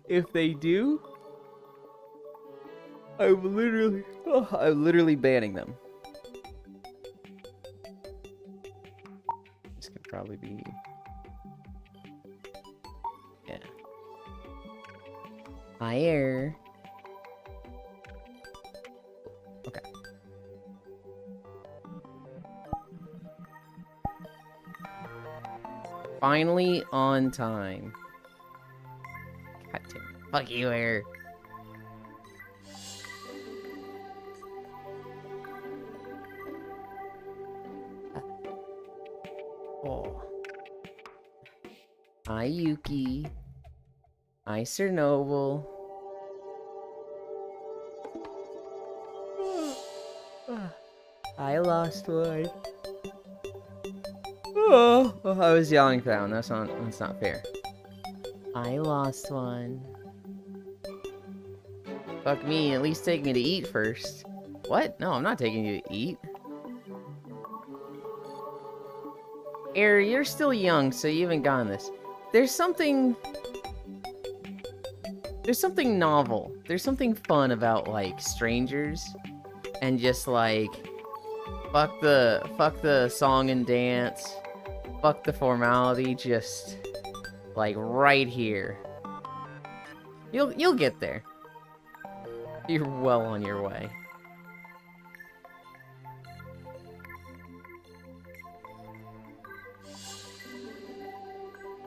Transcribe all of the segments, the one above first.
If they do, I'm literally banning them. This could probably be, yeah. Higher. Okay. Finally on time. God damn it. Fuck you, Air. Oh. Hi, Yuki. Hi, Chernobyl. I lost one. Oh, I was yelling down. That's not fair. I lost one. Fuck me, at least take me to eat first. What? No, I'm not taking you to eat. Air, you're still young, so you haven't gotten this. There's something novel. There's something fun about, like, strangers. And just, like, fuck the song and dance. Fuck the formality, just, like, right here. You'll get there. You're well on your way.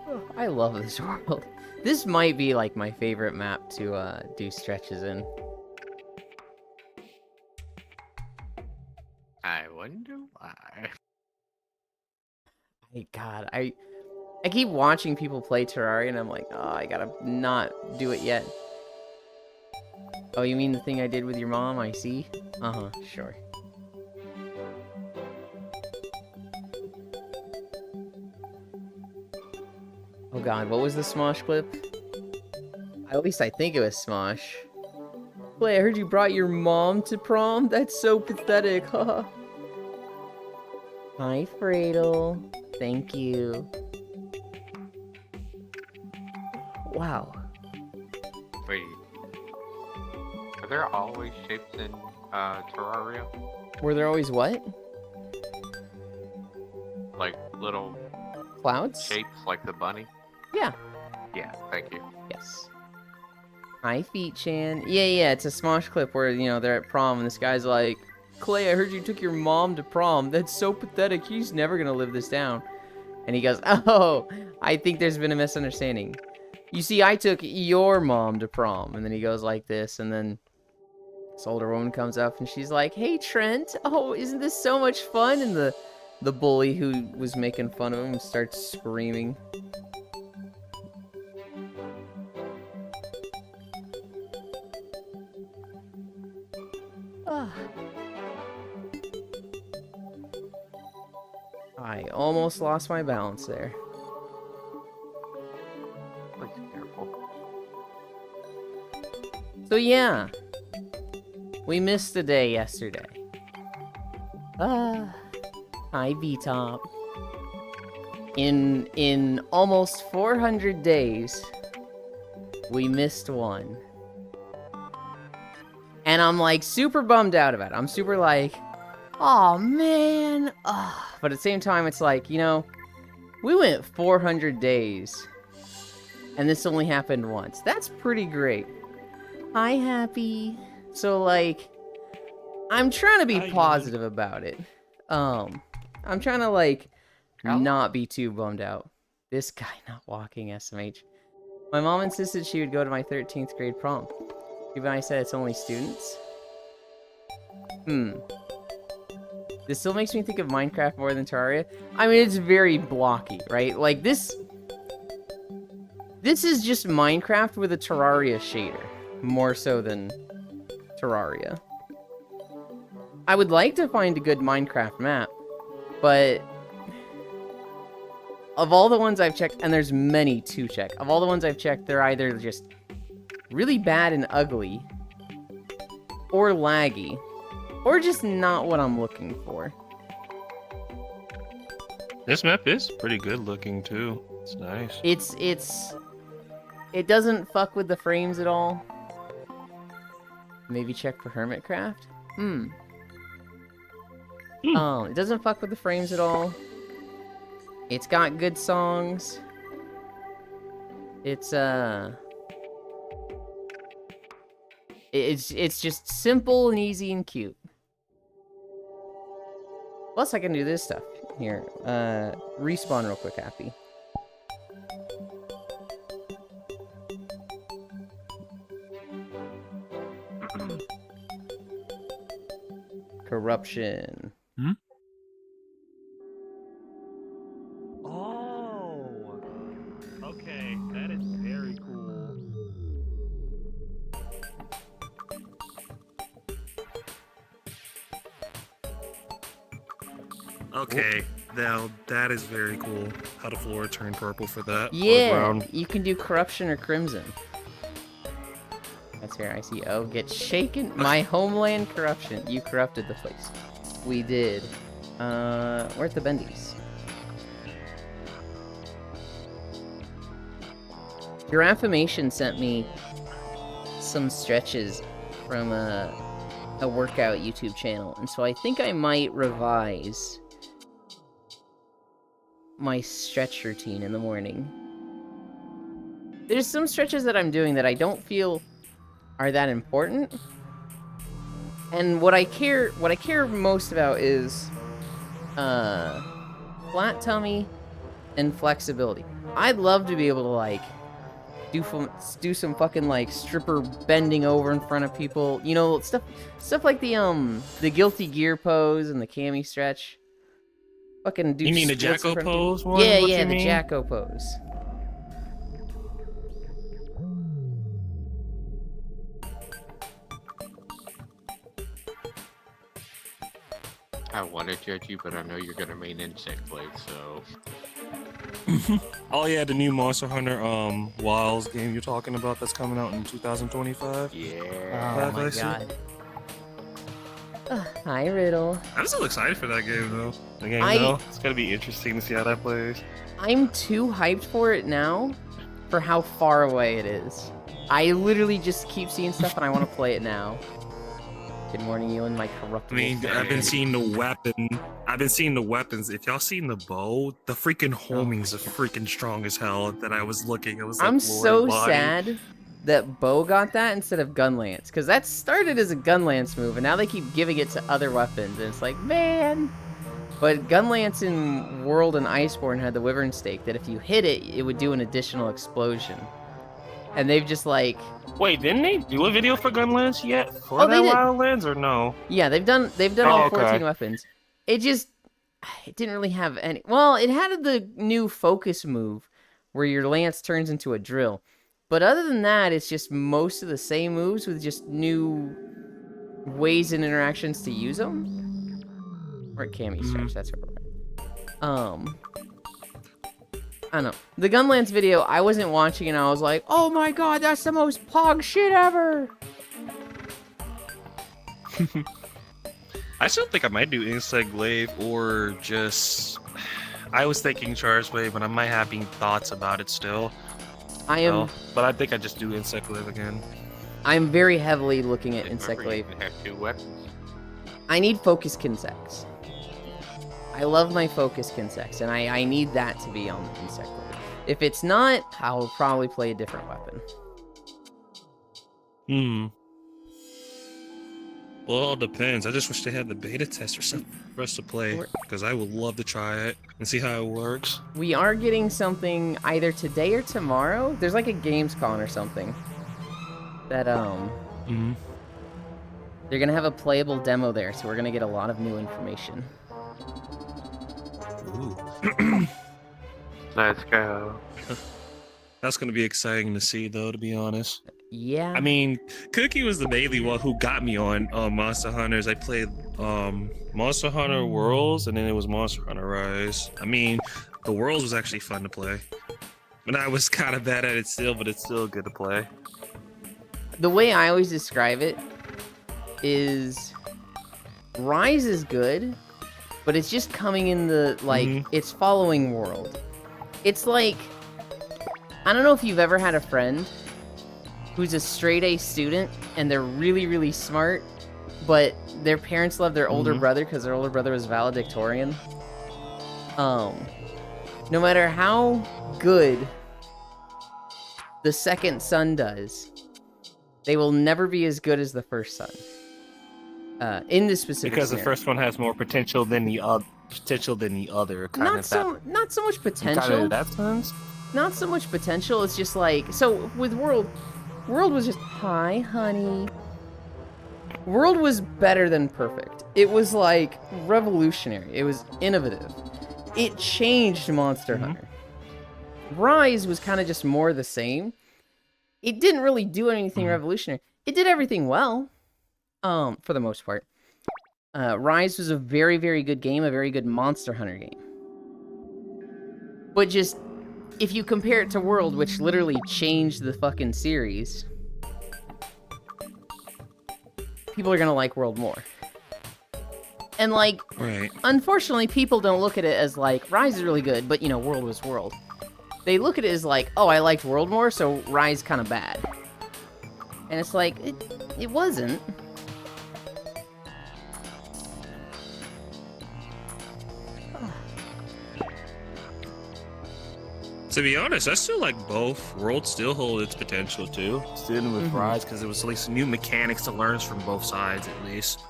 Oh, I love this world. This might be, like, my favorite map to, do stretches in. I wonder why. God, I keep watching people play Terraria, and I'm like, oh, I gotta not do it yet. Oh, you mean the thing I did with your mom? I see. Uh-huh, sure. Oh god, what was the Smosh clip? At least I think it was Smosh. Play, I heard you brought your mom to prom? That's so pathetic, haha. Hi, Fredo. Thank you. Wow. Wait. Are there always shapes in Terraria? Were there always what? Like little Clouds? shapes like the bunny? Yeah. Yeah, thank you. Yes. Hi, Feet-chan. Yeah, it's a Smosh clip where, you know, they're at prom and this guy's like, Clay, I heard you took your mom to prom. That's so pathetic. He's never gonna live this down. And he goes, oh, I think there's been a misunderstanding. You see, I took your mom to prom. And then he goes like this, and then this older woman comes up and she's like, hey, Trent. Oh, isn't this so much fun? And the bully who was making fun of him starts screaming. I almost lost my balance there. Please be careful. So yeah, we missed a day yesterday. Hi, B-Top. In almost 400 days, we missed one. And I'm like super bummed out about it. I'm super like, oh man. But at the same time, it's like, you know, we went 400 days and this only happened once. That's pretty great. Hi, Happy. So like, I'm trying to be positive about it. I'm trying to like not be too bummed out. This guy not walking SMH. My mom insisted she would go to my 13th grade prom. Even I said it's only students. This still makes me think of Minecraft more than Terraria. I mean, it's very blocky, right? Like, this is just Minecraft with a Terraria shader. More so than Terraria. I would like to find a good Minecraft map, but of all the ones I've checked, and there's many to check, of all the ones I've checked, they're either just really bad and ugly, or laggy, or just not what I'm looking for. This map is pretty good looking too. It's nice. It's It doesn't fuck with the frames at all. Maybe check for Hermitcraft? It doesn't fuck with the frames at all. It's got good songs. It's it's just simple and easy and cute. Plus I can do this stuff. Here, respawn real quick, Happy. Corruption. Oh, okay, that is very cool. Okay, now that is very cool. How the floor turned purple for that. or Yeah, brown. you can do corruption or crimson. That's here. I see. Oh, get shaken. My homeland corruption. You corrupted the place. We did. Where's the bendies? Your affirmation sent me some stretches from a workout YouTube channel, and so I think I might revise my stretch routine in the morning. There's some stretches that I'm doing that I don't feel are that important. And what I care most about is flat tummy and flexibility. I'd love to be able to like do some fucking like stripper bending over in front of people. You know, stuff like the Guilty Gear pose and the cami stretch. Fucking do You mean the splits in Jacko front of people. pose one? Yeah, What yeah, you the mean? Jacko pose. I want to judge you, but I know you're gonna main Insect Blade, so Oh yeah, the new Monster Hunter Wilds game you're talking about that's coming out in 2025. yeah. Oh my I see. god. Hi, Riddle. I'm still excited for that game though. The game I- though. It's gonna be interesting to see how that plays. I'm too hyped for it now for how far away it is. I literally just keep seeing stuff and I want to play it now. Good morning, Ewan, my I corruptible mean, fan. I've been seeing the weapon. I've been seeing the weapons. If y'all seen the bow, the freaking homings are freaking strong as hell. That I was looking. I was like, I'm Lord so body. sad that Bo got that instead of Gunlance, because that started as a Gunlance move, and now they keep giving it to other weapons, and it's like, man. But Gunlance in World and Iceborne had the Wyvern Stake that if you hit it, it would do an additional explosion. And they've just like, Wait, didn't they do a video for Gunlands yet? For Oh, they that did. Wildlands or no? yeah, they've done Oh, all okay. 14 weapons. It didn't really have any. Well, it had the new focus move where your lance turns into a drill. But other than that, it's just most of the same moves with just new ways and interactions to use them. Or cami stretch, that's what we're right. I don't know. The Gunlance video, I wasn't watching and I was like, oh my god, that's the most pog shit ever! I still think I might do Insect Glaive or just. I was thinking Charge Wave, but I might have thoughts about it still. I am But I think I just do Insect Glaive again. I'm very heavily looking at If Insect ever you Glaive. can have two weapons. I need Focus Kinsects. I love my Focus Kinsects, and I need that to be on the Insect Glaive. If it's not, I'll probably play a different weapon. Well, it all depends. I just wish they had the beta test or something for us to play, because I would love to try it and see how it works. We are getting something either today or tomorrow. There's like a Gamescom or something. That, they're gonna have a playable demo there, so we're gonna get a lot of new information. Ooh. Let's go. That's gonna be exciting to see, though. To be honest, Yeah. I mean, Cookie was the mainly one who got me on Monster Hunters. I played Monster Hunter Worlds, and then it was Monster Hunter Rise. I mean, the Worlds was actually fun to play, but I was kind of bad at it still. But it's still good to play. The way I always describe it is Rise is good, but it's just coming in the, like, Mhm. it's following World. It's like I don't know if you've ever had a friend who's a straight A student and they're really, really smart, but their parents love their older brother because their older brother was valedictorian. No matter how good the second son does, they will never be as good as the first son. In this specific Because the scenario. first one has more potential than the other. Not so much potential. That sense. Not so much potential. It's just like, so with World was just, hi, honey. World was better than perfect. It was like revolutionary. It was innovative. It changed Monster Hunter. Rise was kind of just more the same. It didn't really do anything revolutionary. It did everything well, for the most part. Rise was a very, very good game, a very good Monster Hunter game. But just, if you compare it to World, which literally changed the fucking series, people are gonna like World more. And like, Right. unfortunately, people don't look at it as like, Rise is really good, but you know, World was World. They look at it as like, oh, I liked World more, so Rise kind of bad. And it's like, it wasn't. To be honest, I still like both. World still hold its potential too. Still with Rise because it was at least new mechanics to learn from both sides at least.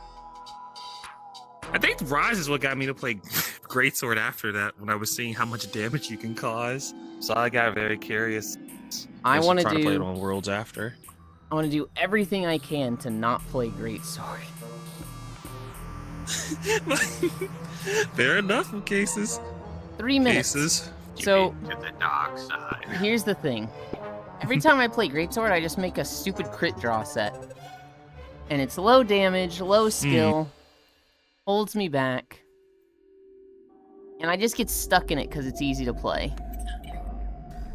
I think Rise is what got me to play Greatsword after that when I was seeing how much damage you can cause. So I got very curious. I want to try to play it do. on Worlds after. I want to do everything I can to not play Greatsword. Fair enough in cases. 3 minutes. Cases. So- To the dark side. Here's the thing. Every time I play Greatsword, I just make a stupid crit draw set. And it's low damage, low skill, holds me back. And I just get stuck in it because it's easy to play.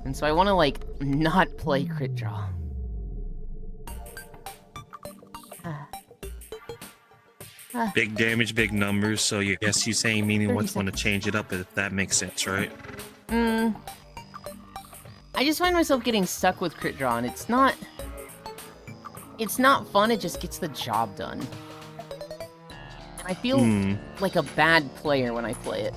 And so I want to, like, not play crit draw. Big damage, big numbers. So yes, you saying meaning 30 what's want to change it up if that makes sense, right? I just find myself getting stuck with crit draw, and it's not fun, it just gets the job done. I feel like a bad player when I play it.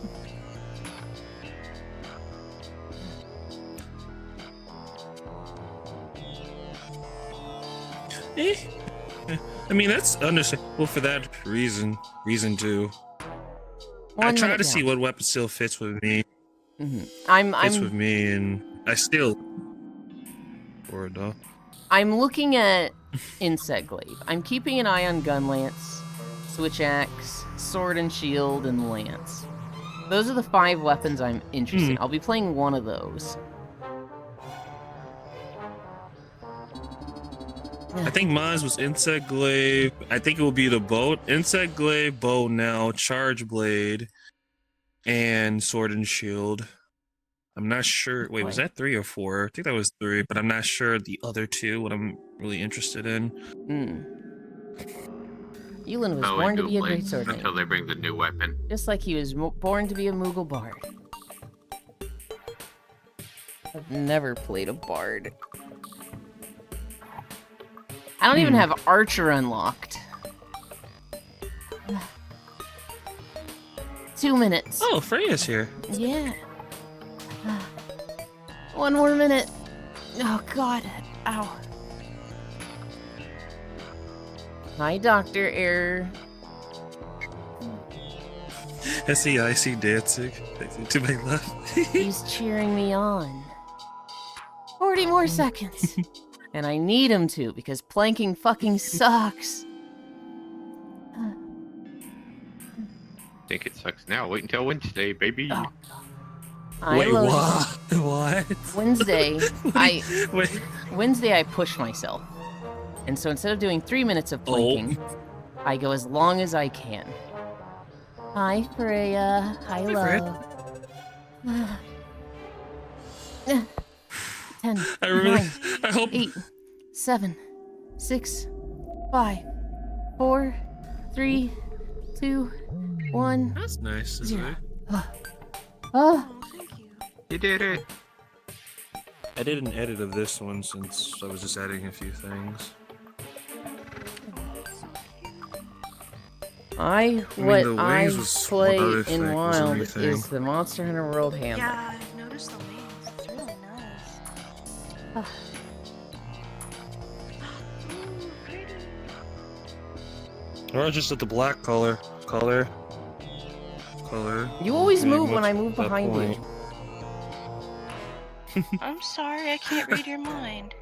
I mean, that's understandable for that reason. Reason too. I 1 try minute to see now. what weapon still fits with me. I'm Fits with me, and I still. Word though. I'm looking at Insect Glaive. I'm keeping an eye on Gunlance, Switch Axe, Sword and Shield, and Lance. Those are the 5 weapons I'm interested in. I'll be playing one of those. I think mine was Insect Glaive. I think it will be the bow. Insect Glaive, bow now, Charge Blade, and Sword and Shield. I'm not sure. Wait, was that 3 or 4? I think that was 3, but I'm not sure the other 2, what I'm really interested in. Elin was Oh, born to and be a play great sword until they bring the new weapon. just like he was born to be a Moogle Bard. I've never played a Bard. I don't even have Archer unlocked. 2 minutes. Oh, Freya's here. Yeah. 1 more minute. Oh, God. Ow. Hi, Dr. Error. I see dancing to my left. He's cheering me on. 40 more seconds. And I need him to, because planking fucking sucks. Think it sucks now. Wait until Wednesday, baby. Oh, I Wait, loaded- what? What? Wednesday, Wait. Wednesday I push myself. And so instead of doing 3 minutes of planking, I go as long as I can. Hi, Freya. Hi, Freya. love. 10, I really. 9, I hope. 8, 7, 6, 5, 4, 3, 2, 1. That's nice. Isn't it? Oh, You did it. I did an edit of this one since I was just adding a few things. What the I waves was play one other in thing, was Wild anything. is the Monster Hunter World Handler. Yeah, I've noticed the waves. It's really nice. Ooh, pretty. Or just at the black color. You always Pretty move when much I move at that behind point. you. I'm sorry, I can't read your mind.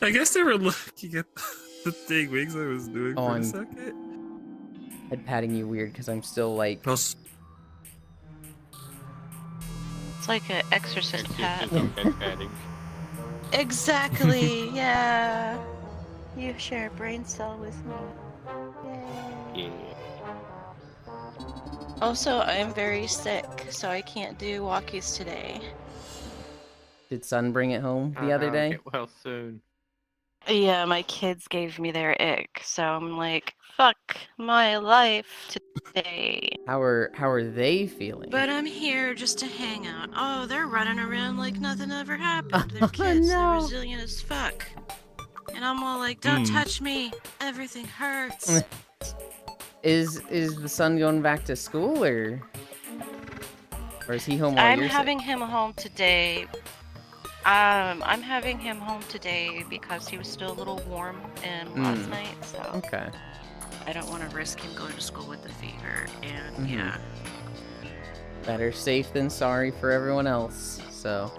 I guess they were looking at the thing Wings I was doing Oh, for I'm- a second. Head patting you weird because I'm still like. Plus, It's like an It's exorcist just hat. a pet padding. Exactly, yeah. You share a brain cell with me. Yay. Yeah. Also, I'm very sick, so I can't do walkies today. Did Sun bring it home the other day? Get well soon. Yeah, my kids gave me their ick, so I'm like, fuck my life today. How are they feeling? But I'm here just to hang out. Oh, they're running around like nothing ever happened. They're Oh, kids, they're no. resilient as fuck. And I'm all like, don't Hmm. touch me. Everything hurts. Is the son going back to school or is he home while I'm you're having him home today. I'm having him home today because he was still a little warm last night, sick? so Okay. I don't want to risk him going to school with the fever. And Mhm. yeah, Better safe than sorry for everyone else. So,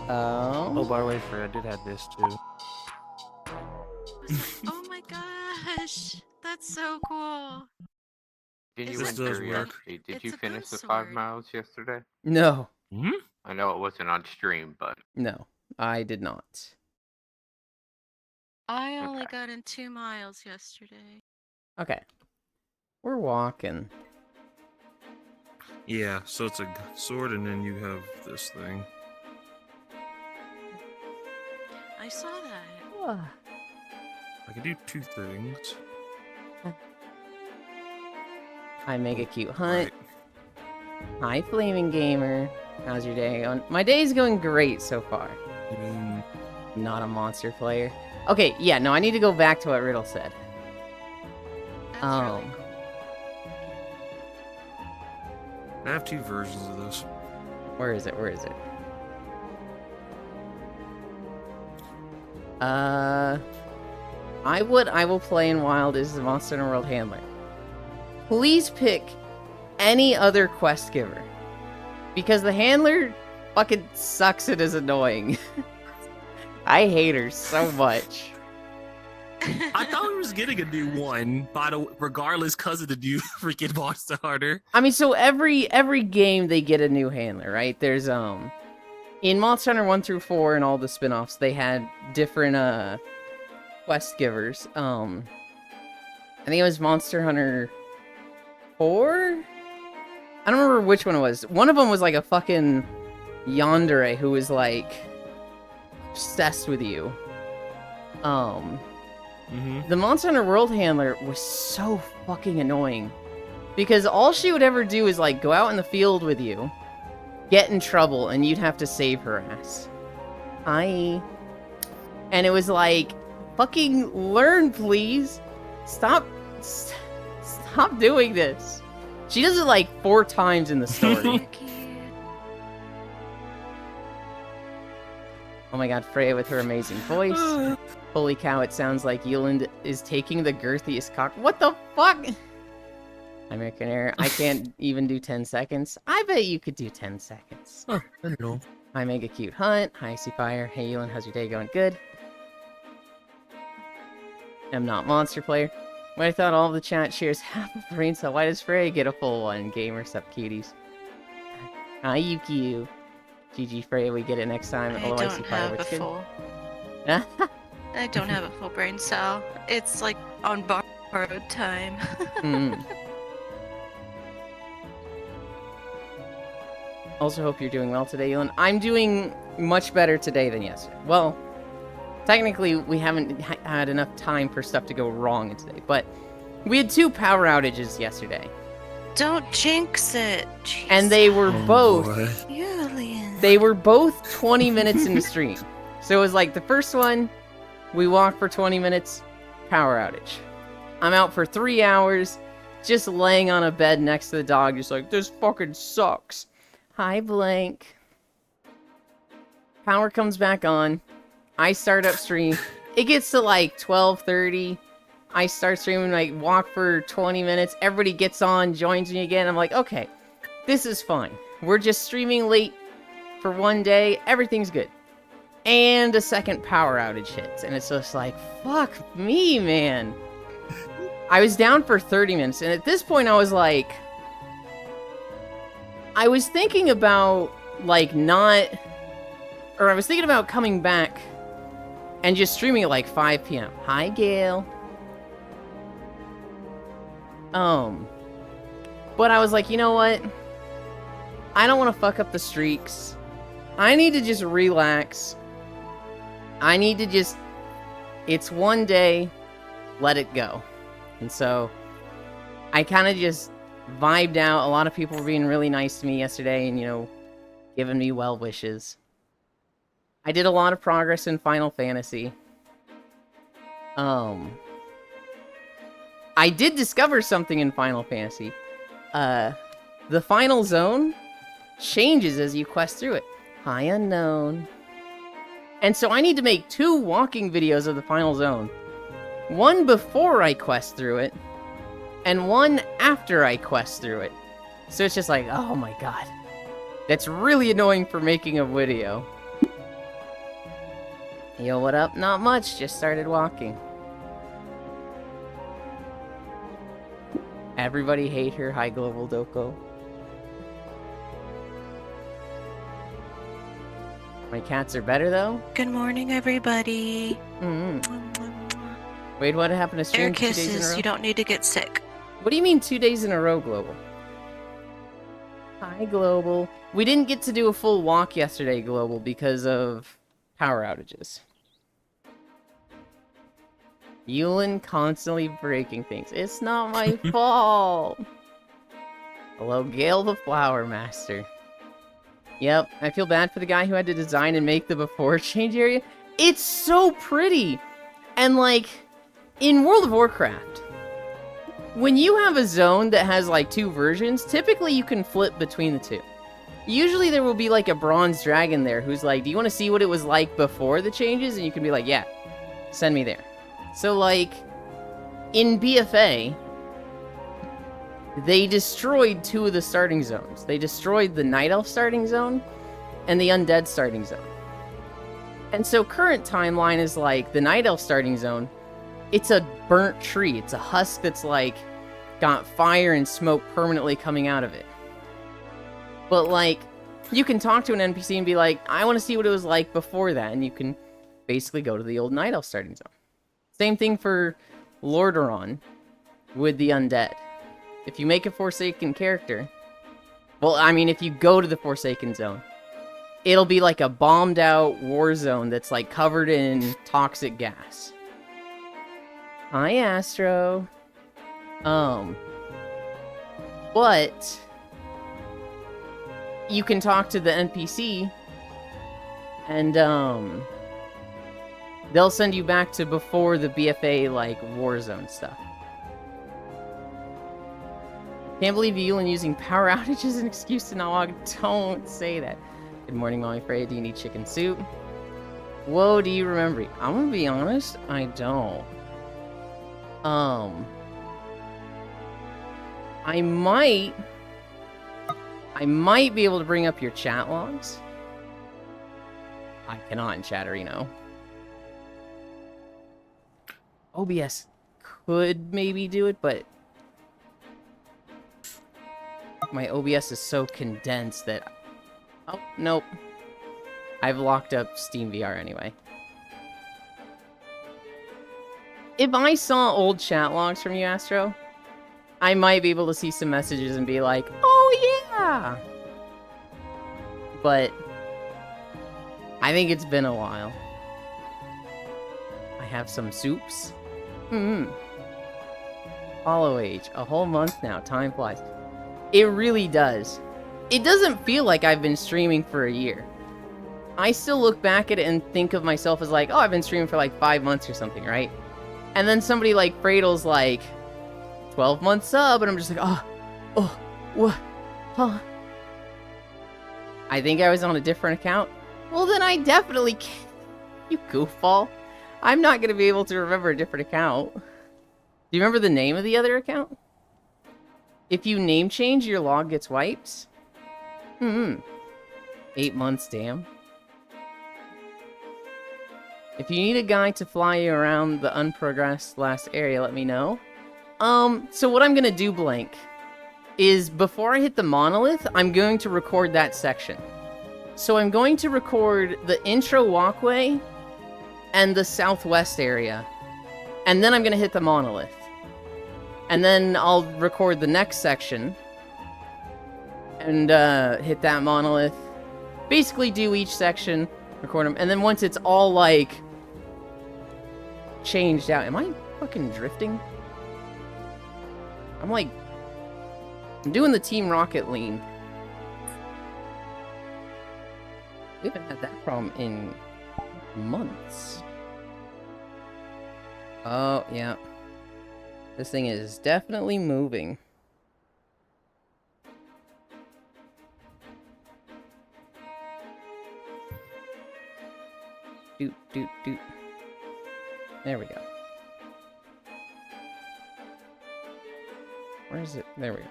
Oh, by the way, Fred, I did have this too. oh my gosh, that's so cool. Genuine This does curiosity, did It's you a finish the ghost 5 sword. miles yesterday? no, I know it wasn't on stream, but no, I did not. I only Okay. got in 2 miles yesterday. Okay. We're walking. yeah, so it's a sword and then you have this thing. I saw that. I can do two things. Hi, Mega Cute Hunt. Right. Hi, Flaming Gamer. How's your day going? My day's going great so far. Not a monster player. Okay, yeah, no, I need to go back to what Riddle said. That's really cool. I have two versions of this. Where is it? Where is it? I will play in Wild is the Monster Hunter World Handler. Please pick any other quest giver. Because the handler fucking sucks and is annoying. I hate her so much. I thought we was getting a new one, regardless, cause of the new freaking Monster Hunter. I mean, so every game they get a new handler, right? There's in Monster Hunter 1 through 4 and all the spin-offs, they had different quest givers. I think it was Monster Hunter 4? I don't remember which one it was. One of them was like a fucking yandere who was like obsessed with you. The Monster Hunter World Handler was so fucking annoying. Because all she would ever do is, like, go out in the field with you, get in trouble, and you'd have to save her ass. And it was like, fucking learn, please. Stop doing this. She does it, like, 4 times in the story. Oh my god, Freya with her amazing voice. Holy cow, it sounds like Yuland is taking the girthiest cock. What the fuck? American Air, I can't even do 10 seconds. I bet you could do 10 seconds. Oh, I don't know. Hi, Mega Cute Hunt. Hi, Seafire. Hey, Yuland, how's your day going? Good. I'm not monster player. When I thought all of the chat shares half a brain cell, why does Freya get a full one? Gamer, sup cuties. Hi, Yukiyu. GG Freya, we get it next time. I Otherwise, don't Seafire, have a what's good? full. I don't have a full brain cell. It's like on borrowed time. Mm. Also hope you're doing well today, Elon. I'm doing much better today than yesterday. Well, technically, we haven't had enough time for stuff to go wrong today, but we had 2 power outages yesterday. Don't jinx it. And they were Oh, both boy. Julian. They were both 20 minutes in the stream. So it was like the first one, we walked for 20 minutes, power outage. I'm out for 3 hours, just laying on a bed next to the dog, just like, this fucking sucks. Hi, Blank. Power comes back on. I start up stream. It gets to like 12:30. I start streaming, like, walk for 20 minutes. Everybody gets on, joins me again. I'm like, okay, this is fine. We're just streaming late for one day. Everything's good. And a second power outage hits. And it's just like, fuck me, man. I was down for 30 minutes. And at this point, I was like... I was thinking about, like, not... Or I was thinking about coming back and just streaming at, like, 5 p.m. Hi, Gail. But I was like, you know what? I don't want to fuck up the streaks. I need to just relax. I need to just... It's one day. Let it go. And so, I kind of just vibed out. A lot of people were being really nice to me yesterday and, you know, giving me well wishes. I did a lot of progress in Final Fantasy. I did discover something in Final Fantasy. The final zone changes as you quest through it. Hi, Unknown. And so I need to make 2 walking videos of the final zone. One before I quest through it, and one after I quest through it. So it's just like, oh my god. That's really annoying for making a video. Yo, what up? Not much, just started walking. Everybody hate her. Hi, Global Doko. My cats are better, though? Good morning, everybody. Wait, what happened to stream Air 2 days in a kisses. row? You don't need to get sick. What do you mean 2 days in a row, Global? Hi, Global. We didn't get to do a full walk yesterday, Global, because of power outages. Yulin constantly breaking things. It's not my fault. Hello, Gale the Flower Master. Yep, I feel bad for the guy who had to design and make the before change area. It's so pretty! And like, in World of Warcraft, when you have a zone that has like 2 versions, typically you can flip between the 2. Usually there will be like a bronze dragon there who's like, do you want to see what it was like before the changes? And you can be like, yeah, send me there. So, like, in BFA, they destroyed 2 of the starting zones. They destroyed the Night Elf starting zone and the Undead starting zone. And so current timeline is like, the Night Elf starting zone, it's a burnt tree. It's a husk that's, like, got fire and smoke permanently coming out of it. But, like, you can talk to an NPC and be like, I want to see what it was like before that. And you can basically go to the old Night Elf starting zone. Same thing for Lordaeron with the undead. If you make a Forsaken character, well, I mean, if you go to the Forsaken zone, it'll be like a bombed out war zone that's like covered in toxic gas. Hi, Astro. But you can talk to the NPC and, they'll send you back to before the BFA, like, Warzone stuff. Can't believe Yulin using power outages as an excuse to not walk. Don't say that. Good morning, Mommy Frey. Do you need chicken soup? Whoa, do you remember? I'm gonna be honest, I don't. I might be able to bring up your chat logs. I cannot in Chatterino. OBS could maybe do it, but my OBS is so condensed that... Oh, nope. I've locked up Steam VR anyway. If I saw old chat logs from you, Astro, I might be able to see some messages and be like, oh yeah! But I think it's been a while. I have some soups. Follow age. A whole month now. Time flies. It really does. It doesn't feel like I've been streaming for a year. I still look back at it and think of myself as like, oh, I've been streaming for like 5 months or something, right? And then somebody like Fradle's like, 12 months sub, and I'm just like, oh, what, huh? I think I was on a different account. Well, then I definitely can't. You goofball. I'm not going to be able to remember a different account. Do you remember the name of the other account? If you name change, your log gets wiped? 8 months, damn. If you need a guy to fly you around the unprogressed last area, let me know. So what I'm gonna do, Blank, is before I hit the monolith, I'm going to record that section. So I'm going to record the intro walkway and the southwest area. And then I'm gonna hit the monolith. And then I'll record the next section. And hit that monolith. Basically do each section, record them, and then once it's all like changed out. Am I fucking drifting? I'm doing the Team Rocket lean. We haven't had that problem in months. Oh, yeah. This thing is definitely moving. Doot, doot, doot. There we go. Where is it? There we go.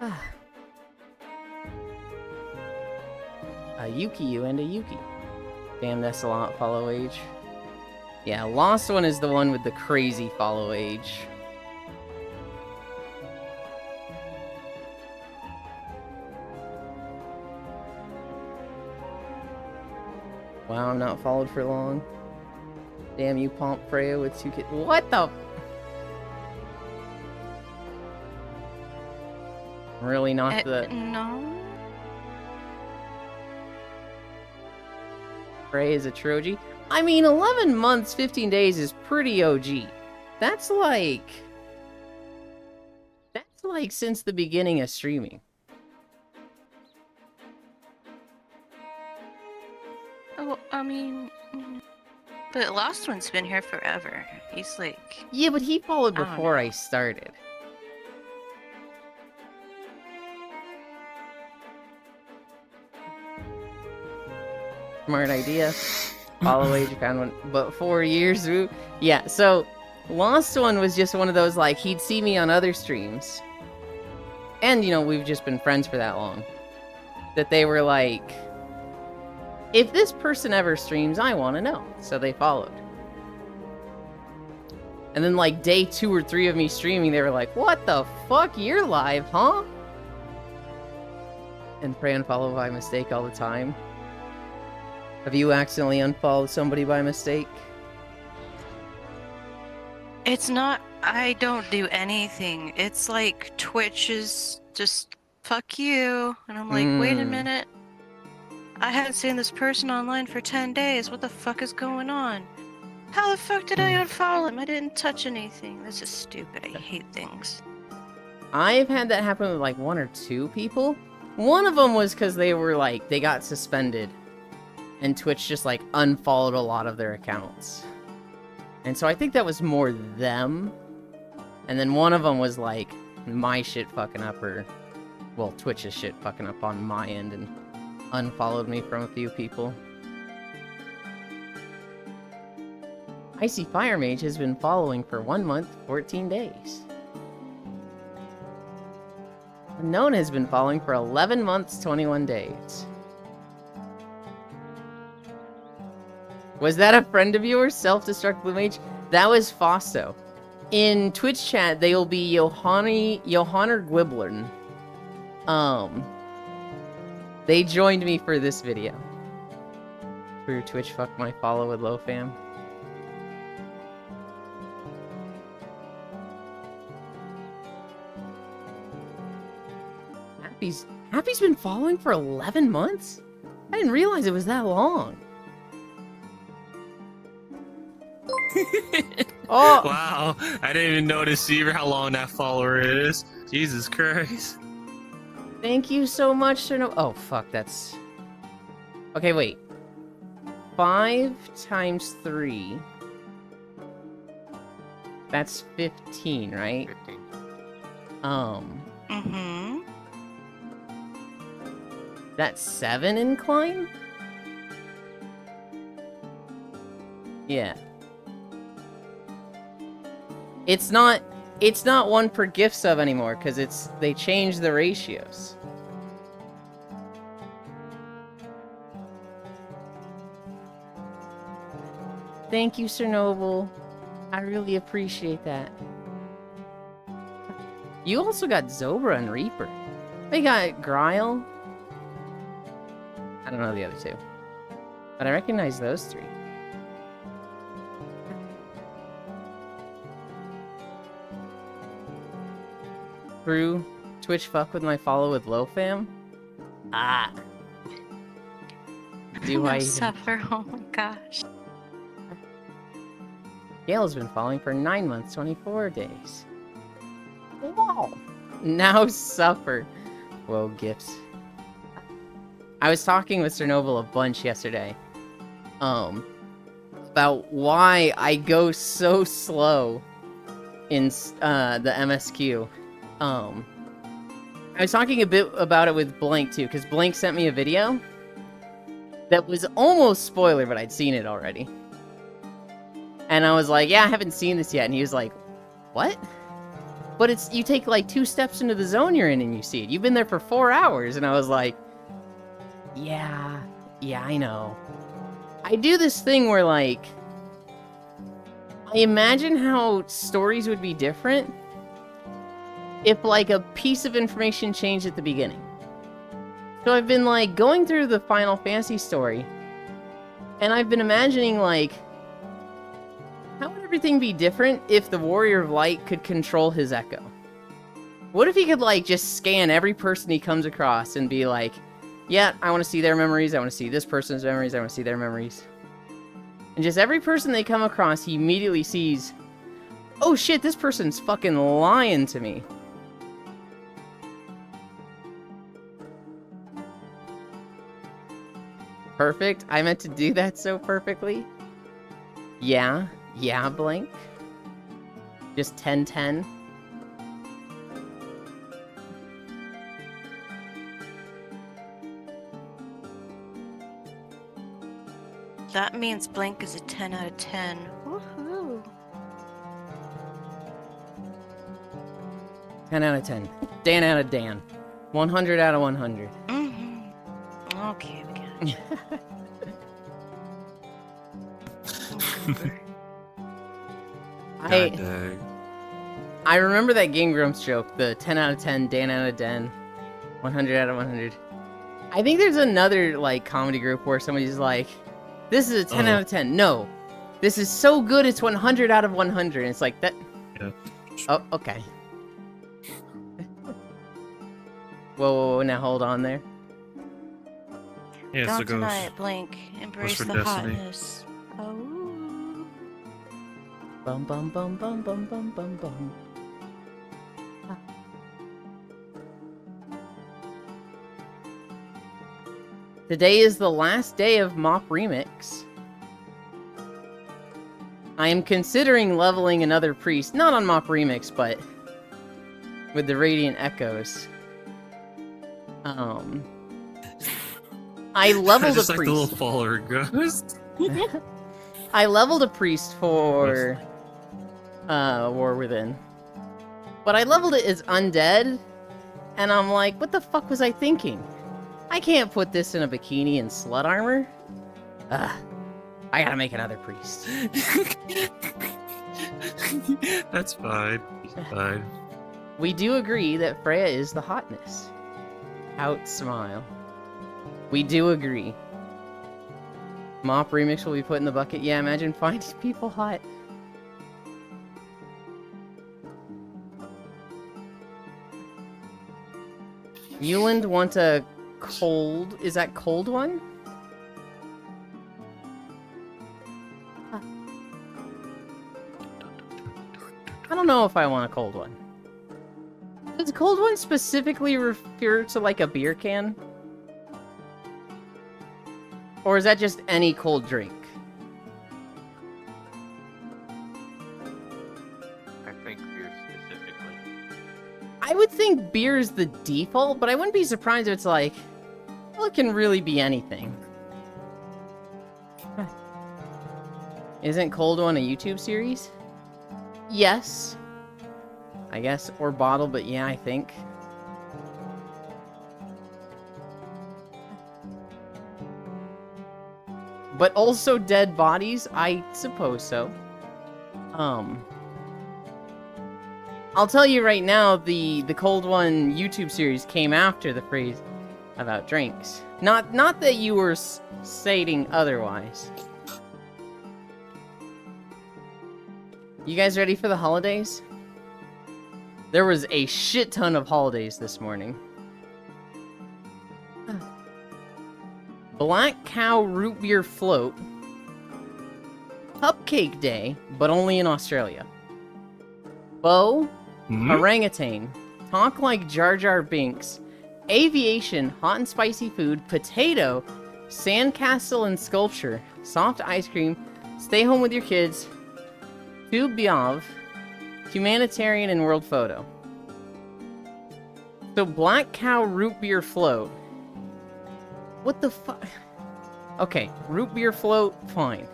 Ah. A Yuki and a Yuki. Damn, that's a lot follow age. Yeah, Lost One is the one with the crazy follow age. Wow, I'm not followed for long. Damn you, Pomp Freya with 2 kids. What the? Really not the... No. Freya is a true OG? I mean, 11 months, 15 days is pretty OG. That's like since the beginning of streaming. Oh, I mean... But Lost One's been here forever. He's like... Yeah, but he followed I don't before I started. Smart idea. Follow age, found one. But 4 years, ooh. Yeah, so Lost One was just one of those, like, he'd see me on other streams. And, you know, we've just been friends for that long. That they were like, if this person ever streams, I want to know. So they followed. And then, like, day 2 or 3 of me streaming, they were like, what the fuck? You're live, huh? And pray unfollow by mistake all the time. Have you accidentally unfollowed somebody by mistake? It's not... I don't do anything. It's like Twitch is just... Fuck you. And I'm like, wait a minute. I haven't seen this person online for 10 days. What the fuck is going on? How the fuck did I unfollow him? I didn't touch anything. This is stupid. I hate things. I've had that happen with like 1 or 2 people. One of them was because they were like, they got suspended. And Twitch just like unfollowed a lot of their accounts. And so I think that was more them. And then one of them was like, my shit fucking up, or, well, Twitch's shit fucking up on my end and unfollowed me from a few people. Icy Fire Mage has been following for 1 month, 14 days. Unknown has been following for 11 months, 21 days. Was that a friend of yours, Self-Destruct Blue Mage? That was Fausto. In Twitch chat, they will be Johanner Gwiblern. They joined me for this video. For your Twitch, fuck my follow with low fam. Happy's been following for 11 months? I didn't realize it was that long. Oh! Wow, I didn't even notice either how long that follower is. Jesus Christ. Thank you so much, Sir No. Oh, fuck, that's. Okay, wait. 5 times 3. That's 15, right? 15. Mm-hmm. That's 7 incline? Yeah. It's not 1 per gift sub anymore, because they changed the ratios. Thank you, Sir Noble. I really appreciate that. You also got Zobra and Reaper. They got Grile. I don't know the other two. But I recognize those 3. True. Twitch fuck with my follow with low fam? Ah. Do I even... suffer? Oh my gosh. Gail's been following for 9 months, 24 days. Wow. Now suffer. Whoa, gifts. I was talking with Sir Noble a bunch yesterday. About why I go so slow in the MSQ. I was talking a bit about it with Blank too, because Blank sent me a video that was almost spoiler, but I'd seen it already. And I was like, yeah, I haven't seen this yet. And he was like, what? But you take like 2 steps into the zone you're in and you see it. You've been there for 4 hours. And I was like, yeah, I know. I do this thing where like, I imagine how stories would be different if like a piece of information changed at the beginning. So I've been like going through the Final Fantasy story, and I've been imagining like, how would everything be different if the Warrior of Light could control his echo? What if he could like just scan every person he comes across and be like, yeah, I want to see their memories, I want to see this person's memories, I want to see their memories. And just every person they come across, he immediately sees, oh shit, this person's fucking lying to me. Perfect. I meant to do that so perfectly. Yeah, Blank. Just 10-10. That means Blank is a 10 out of 10. Woohoo! 10 out of 10. Dan out of Dan. 100 out of 100. Mm-hmm. Okay, we got it. God dang. I remember that Game Grumps joke, the 10 out of 10, Dan out of Den, 100 out of 100. I think there's another like comedy group where somebody's like, this is a 10 out of 10. No, this is so good it's 100 out of 100. And it's like that. Yeah. Oh, okay. Whoa, now hold on there. Yeah, so Don't it goes. deny it, Blank. Embrace for the Destiny. hotness. Oh. Bum bum bum bum bum bum bum bum. Ah. Today is the last day of Mop Remix. I am considering leveling another priest, not on Mop Remix, but with the Radiant Echoes. I leveled Just a like priest. the little follower goes. I leveled a priest for War Within. But I leveled it as undead, and I'm like, what the fuck was I thinking? I can't put this in a bikini and slut armor. Ugh. I gotta make another priest. That's fine. Fine. We do agree that Freya is the hotness. Out smile. We do agree. Mop Remix will be put in the bucket. Yeah, imagine finding people hot. Euland want a cold... Is that cold one? know if I want a cold one. Does cold one specifically refer to like a beer can? Or is that just any cold drink? I think beer specifically. I would think beer is the default, but I wouldn't be surprised if it's like, well, it can really be anything. Isn't Cold One a YouTube series? Yes. I guess, or bottle, but yeah, I think. But also dead bodies? I suppose so. I'll tell you right now, the Cold One YouTube series came after the phrase about drinks. Not that you were stating otherwise. You guys ready for the holidays? There was a shit ton of holidays this morning. Black Cow Root Beer Float. Cupcake Day, but only in Australia. Bo, Orangutan, Talk Like Jar Jar Binks, Aviation, Hot and Spicy Food, Potato, Sandcastle and Sculpture, Soft Ice Cream, Stay Home with Your Kids, Tube Biav, Humanitarian, and World Photo. So Black Cow Root Beer Float. What the fuck? Okay, Root Beer Float, fine.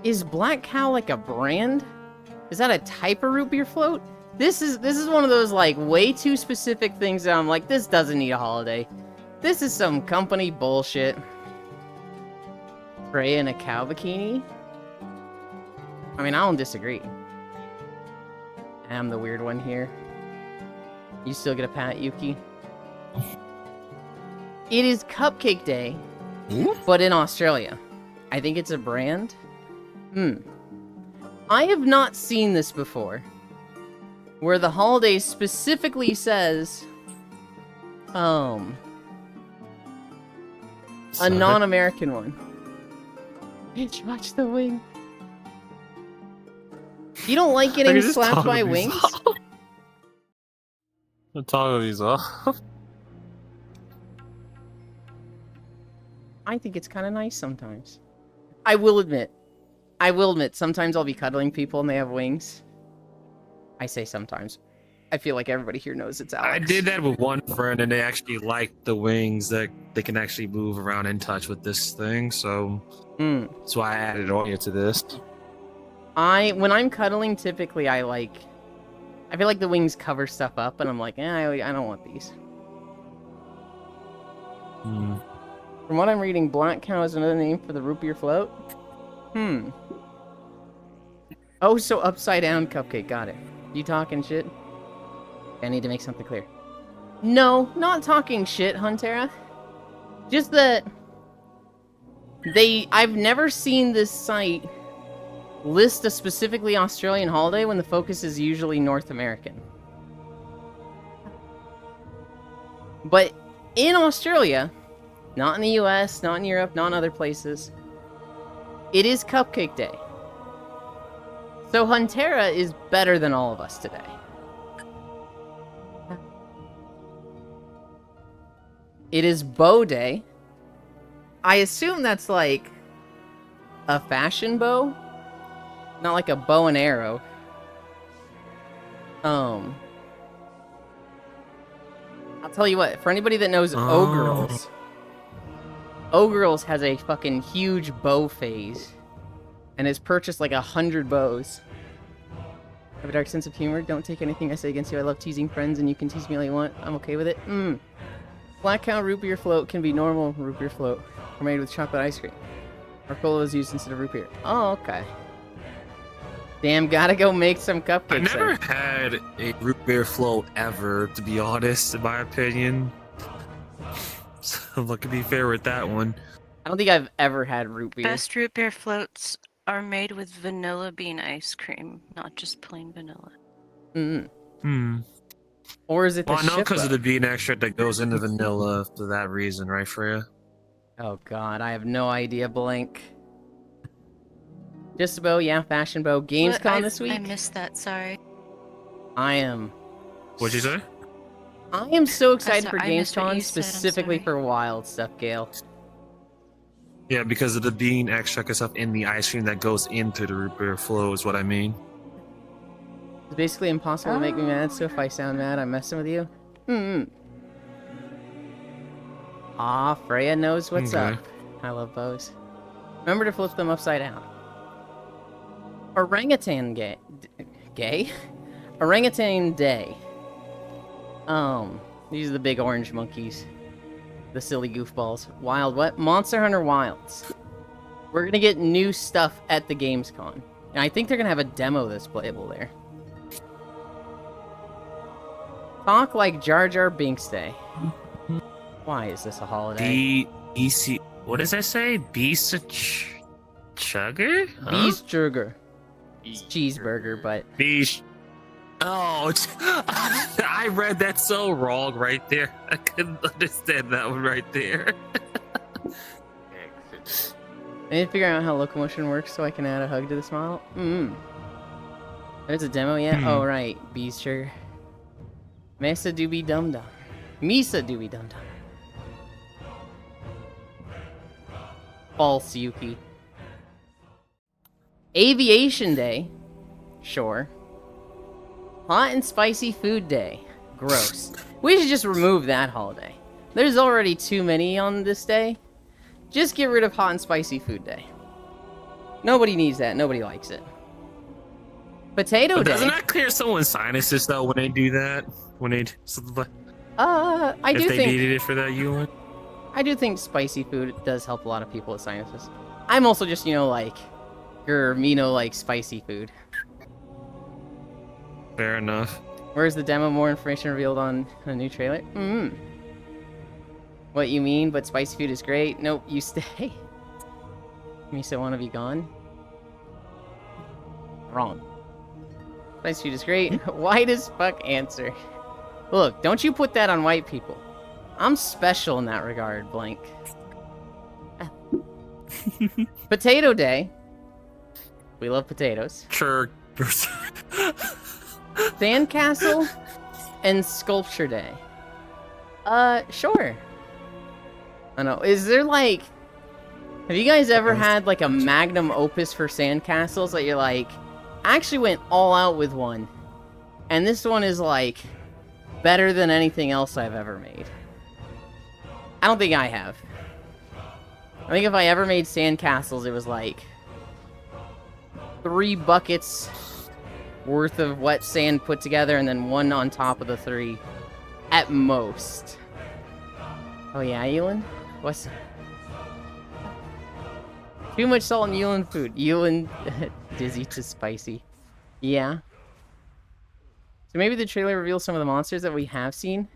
Is Black Cow like a brand? Is that a type of root beer float? This is one of those like way too specific things that I'm like, this doesn't need a holiday. This is some company bullshit. Freya in a cow bikini? I mean, I don't disagree. I'm the weird one here. You still get a pat, Yuki? It is Cupcake Day, but in Australia. I think it's a brand. I have not seen this before. Where the holiday specifically says, a non-American one. Bitch, watch the wing. You don't like getting slapped by wings? I'm talking these off. I think it's kind of nice sometimes. I will admit, sometimes I'll be cuddling people and they have wings. I say sometimes. I feel like everybody here knows it's Alex. I did that with one friend, and they actually liked the wings that they can actually move around and touch with this thing. So that's why I added on to this. When I'm cuddling, typically I feel like the wings cover stuff up, and I'm like, I don't want these. From what I'm reading, Black Cow is another name for the root beer float. Oh, so upside down cupcake, got it. You talking shit? I need to make something clear. No, not talking shit, Huntera. Just that I've never seen this site list a specifically Australian holiday when the focus is usually North American. But in Australia, not in the US, not in Europe, not in other places, it is Cupcake Day. So Huntera is better than all of us today. It is Bow Day. I assume that's like a fashion bow, not like a bow and arrow. I'll tell you what, for anybody that knows O-Girls, O-Girls has a fucking huge bow phase and has purchased like 100 bows. I have a dark sense of humor. Don't take anything I say against you. I love teasing friends, and you can tease me all you want. I'm okay with it. Black Cow root beer float can be normal root beer float, or made with chocolate ice cream. Or cola is used instead of root beer. Oh, okay. Damn, gotta go make some cupcakes. I never had a root beer float ever, to be honest, in my opinion. So, look, to be fair with that one. I don't think I've ever had root beer. Best root beer floats are made with vanilla bean ice cream, not just plain vanilla. Or is it the Well, I know because Shippo? of the bean extract that goes into vanilla for that reason, right, Freya? Oh god, I have no idea, blank. Just a bow, yeah, fashion bow. Gamescom this week? I missed that, sorry. I am What'd you say? I am so excited said- for I missed what Gamescom, you said, I'm specifically sorry. for wild stuff, Gale. Yeah, because of the bean extract and stuff in the ice cream that goes into the root beer flow is what I mean. It's basically impossible to make me mad, so if I sound mad, I'm messing with you. Ah, Freya knows what's Okay. up. I love bows. Remember to flip them upside down. Orangutan gay? Orangutan Day. These are the big orange monkeys. The silly goofballs. Wild what? Monster Hunter Wilds. We're gonna get new stuff at the Gamescom. And I think they're gonna have a demo that's playable there. Talk like Jar Jar Binks Day. Why is this a holiday? BC. What does that say? Beast chugger? Huh? Beast Burger. It's cheeseburger, but Beast. Oh, I read that so wrong right there. I couldn't understand that one right there. Exit. I need to figure out how locomotion works so I can add a hug to this model. There's a demo yet? Oh, right. Beast Sugar. Mesa Doobie Dum Dum. Misa Doobie Dum Dum. False Yuki. Aviation Day. Sure. Hot and Spicy Food Day. Gross. We should just remove that holiday. There's already too many on this day. Just get rid of Hot and Spicy Food Day. Nobody needs that. Nobody likes it. Potato But Day. doesn't that clear someone's sinuses though when they do that? When they something like I if do they think needed it for that Ewan? I do think spicy food does help a lot of people with sinuses. I'm also just, like, like spicy food. Fair enough. Where's the demo? More information revealed on a new trailer? What you mean, but spicy food is great? Nope, you stay. Misa wanna be gone? Wrong. Spicy food is great. White as fuck answer. Look, don't you put that on white people. I'm special in that regard, blank. Potato Day. We love potatoes. Sure. Sandcastle and Sculpture Day. Sure. I know. Is there like... Have you guys ever had like a magnum opus for sandcastles that you're like, I actually went all out with one. And this one is like better than anything else I've ever made. I don't think I have. I think if I ever made sandcastles, it was like 3 buckets worth of wet sand put together and then one on top of the 3 at most. Oh yeah, Ewan? What's... Too much salt in Ewan food. Ewan dizzy to spicy. Yeah. So maybe the trailer reveals some of the monsters that we have seen.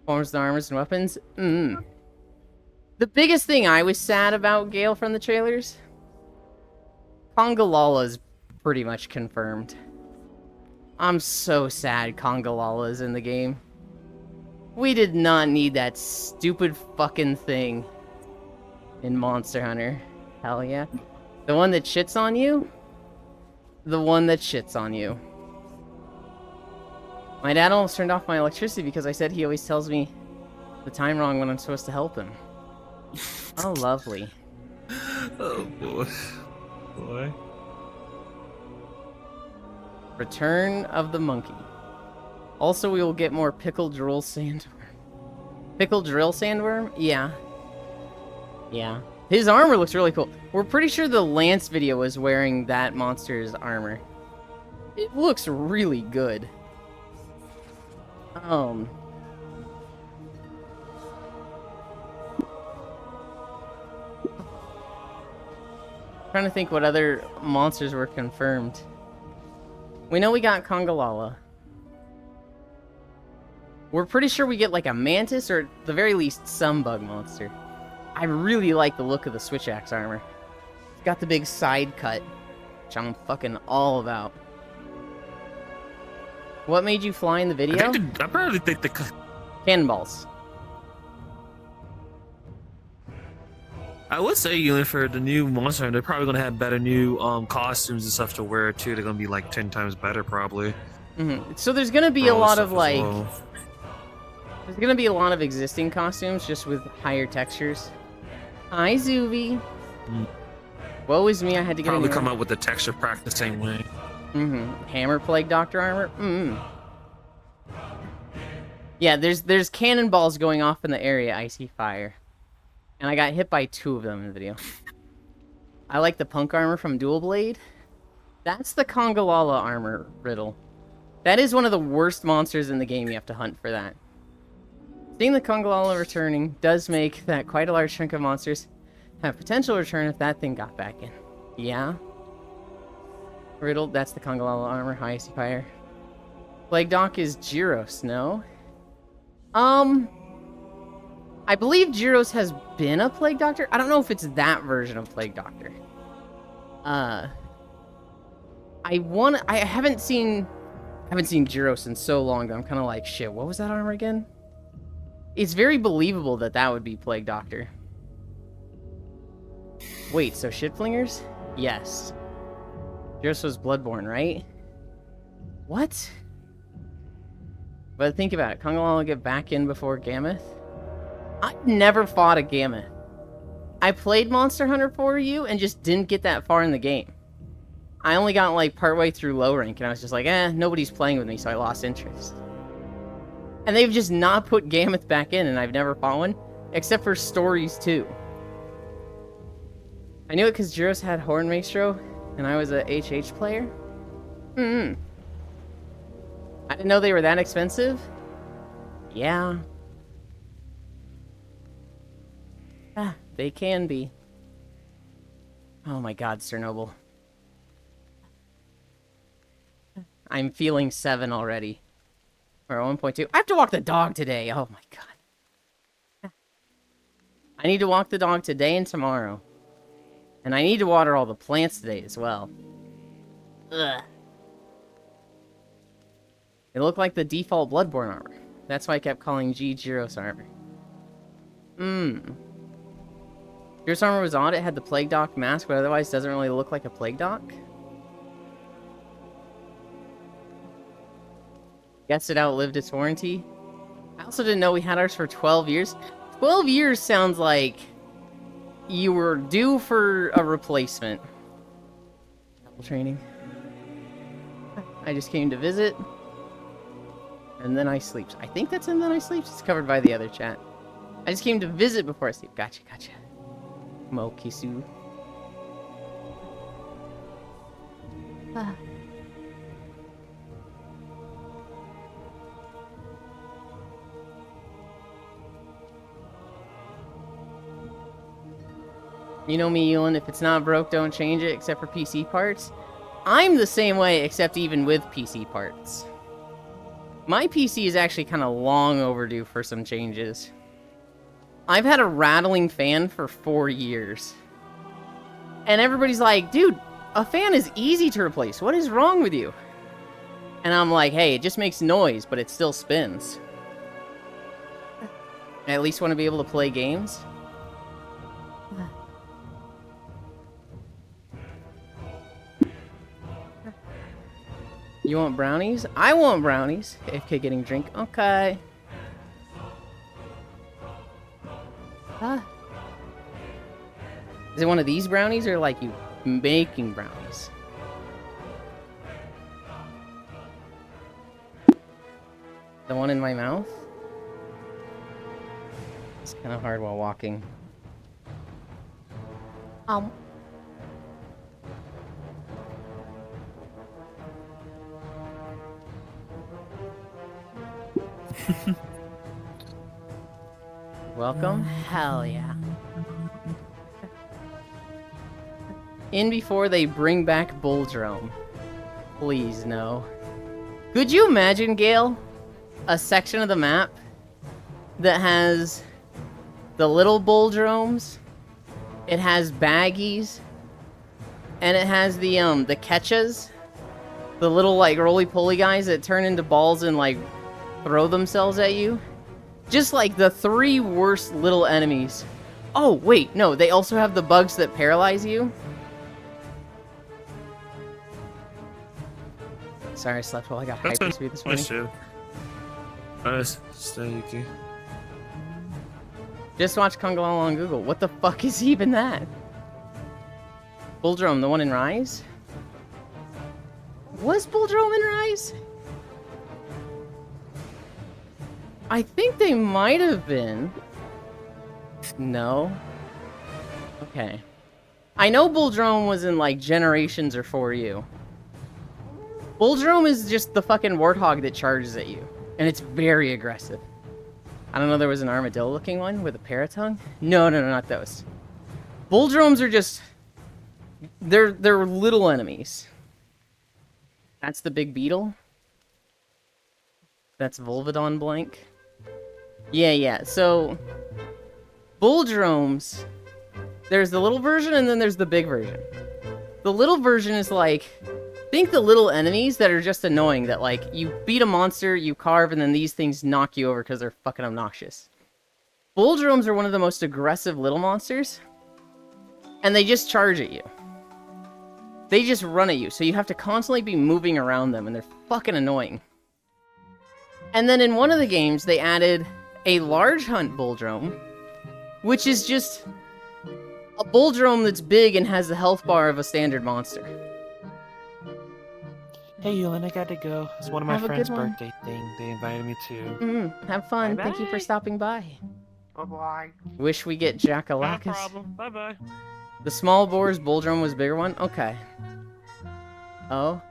Forms, the armors, and weapons. The biggest thing I was sad about, Gale, from the trailers... Congalala's pretty much confirmed. I'm so sad Congalala's in the game. We did not need that stupid fucking thing in Monster Hunter. Hell yeah. The one that shits on you? The one that shits on you. My dad almost turned off my electricity because I said he always tells me the time wrong when I'm supposed to help him. Oh, lovely. Oh boy. Boy. Return of the Monkey. Also, we will get more Pickled Drill Sandworm. Pickled Drill Sandworm? Yeah. Yeah. His armor looks really cool. We're pretty sure the Lance video was wearing that monster's armor. It looks really good. Trying to think what other monsters were confirmed. We know we got Congalala. We're pretty sure we get like a mantis or at the very least some bug monster. I really like the look of the Switch Axe armor. It's got the big side cut, which I'm fucking all about. What made you fly in the video? I probably think the Cannonballs. I would say, Ewan, for the new Monster Hunter, they're probably gonna have better new costumes and stuff to wear too. They're gonna be like 10 times better, probably. So there's gonna be a all this lot of stuff as like, well. there's gonna be a lot of existing costumes just with higher textures. Hi, Zuvi. Woe is me, I had to get Probably a new come up with the texture pack the same way. Hammer Plague Doctor armor. Yeah, there's cannonballs going off in the area. I see fire, and I got hit by 2 of them in the video. I like the punk armor from Dual Blade. That's the Kongalala armor, Riddle. That is one of the worst monsters in the game. You have to hunt for that. Seeing the Kongalala returning does make that quite a large chunk of monsters have potential return if that thing got back in. Yeah. Riddle, that's the Kongalala armor. Hi, I see fire. Plague Doc is Gyros, no? I believe Gyros has been a Plague Doctor. I don't know if it's that version of Plague Doctor. I haven't seen Gyros in so long that I'm kind of like, shit, what was that armor again? It's very believable that that would be Plague Doctor. Wait, so Shitflingers? Yes. Gyros was Bloodborne, right? What? But think about it. Kongalala will get back in before Gammoth? I've never fought a Gammoth. I played Monster Hunter for you and just didn't get that far in the game. I only got like partway through low rank and I was just like, nobody's playing with me, so I lost interest. And they've just not put Gammoth back in and I've never fought one, except for Stories 2. I knew it because Gyros had Horn Maestro and I was a HH player. I didn't know they were that expensive. Yeah. They can be. Oh my god, Chernobyl. I'm feeling 7 already. Or 1.2. I have to walk the dog today. Oh my god. I need to walk the dog today and tomorrow. And I need to water all the plants today as well. Ugh. It looked like the default Bloodborne armor. That's why I kept calling G Gyros armor. Gyros armor was odd. It had the Plague Doc mask, but otherwise doesn't really look like a Plague Doc. Guess it outlived its warranty. I also didn't know we had ours for 12 years. 12 years sounds like you were due for a replacement. Double training. I just came to visit. And then I sleep. I think that's in Then I Sleep. It's covered by the other chat. I just came to visit before I sleep. Gotcha. Mokisu. You know me, Ewan, if it's not broke, don't change it, except for PC parts. I'm the same way, except even with PC parts. My PC is actually kind of long overdue for some changes. I've had a rattling fan for 4 years. And everybody's like, dude, a fan is easy to replace. What is wrong with you? And I'm like, hey, it just makes noise, but it still spins. I at least want to be able to play games. You want brownies? I want brownies. AFK getting drink. Okay. Is it one of these brownies or like you making brownies? The one in my mouth? It's kind of hard while walking. Welcome? Hell yeah. In before they bring back Bulldrome. Please, no. Could you imagine, Gale, a section of the map that has the little Bulldromes, it has baggies, and it has the Ketchas, the little, like, roly-poly guys that turn into balls and, like, throw themselves at you? Just like the 3 worst little enemies. Oh, wait, no, they also have the bugs that paralyze you. Sorry, I slept while I got That's hyperspeed this morning. too. Nice. Steaky. Just watch Kungalala on Google. What the fuck is even that? Bulldrome, the one in Rise? Was Bulldrome in Rise? I think they might have been. No. Okay. I know Bulldrome was in, like, Generations or 4U. Bulldrome is just the fucking warthog that charges at you. And it's very aggressive. I don't know, there was an armadillo-looking one with a paratongue? No, not those. Bulldromes are just... They're little enemies. That's the big beetle. That's Volvidon Blank. Yeah, so... Bulldromes... There's the little version and then there's the big version. The little version is like... Think the little enemies that are just annoying, that like, you beat a monster, you carve, and then these things knock you over because they're fucking obnoxious. Bulldromes are one of the most aggressive little monsters, and they just charge at you. They just run at you, so you have to constantly be moving around them, and they're fucking annoying. And then in one of the games, they added a large hunt Bulldrome, which is just a Bulldrome that's big and has the health bar of a standard monster. Hey, Yulin, I got to go. It's one of my Have a friend's good one. birthday thing. They invited me to. Have fun. Bye-bye. Thank you for stopping by. Bye-bye. Wish we get No Jackalacus. problem. Bye bye. The small boars Bulldrome was bigger one? Okay. Oh.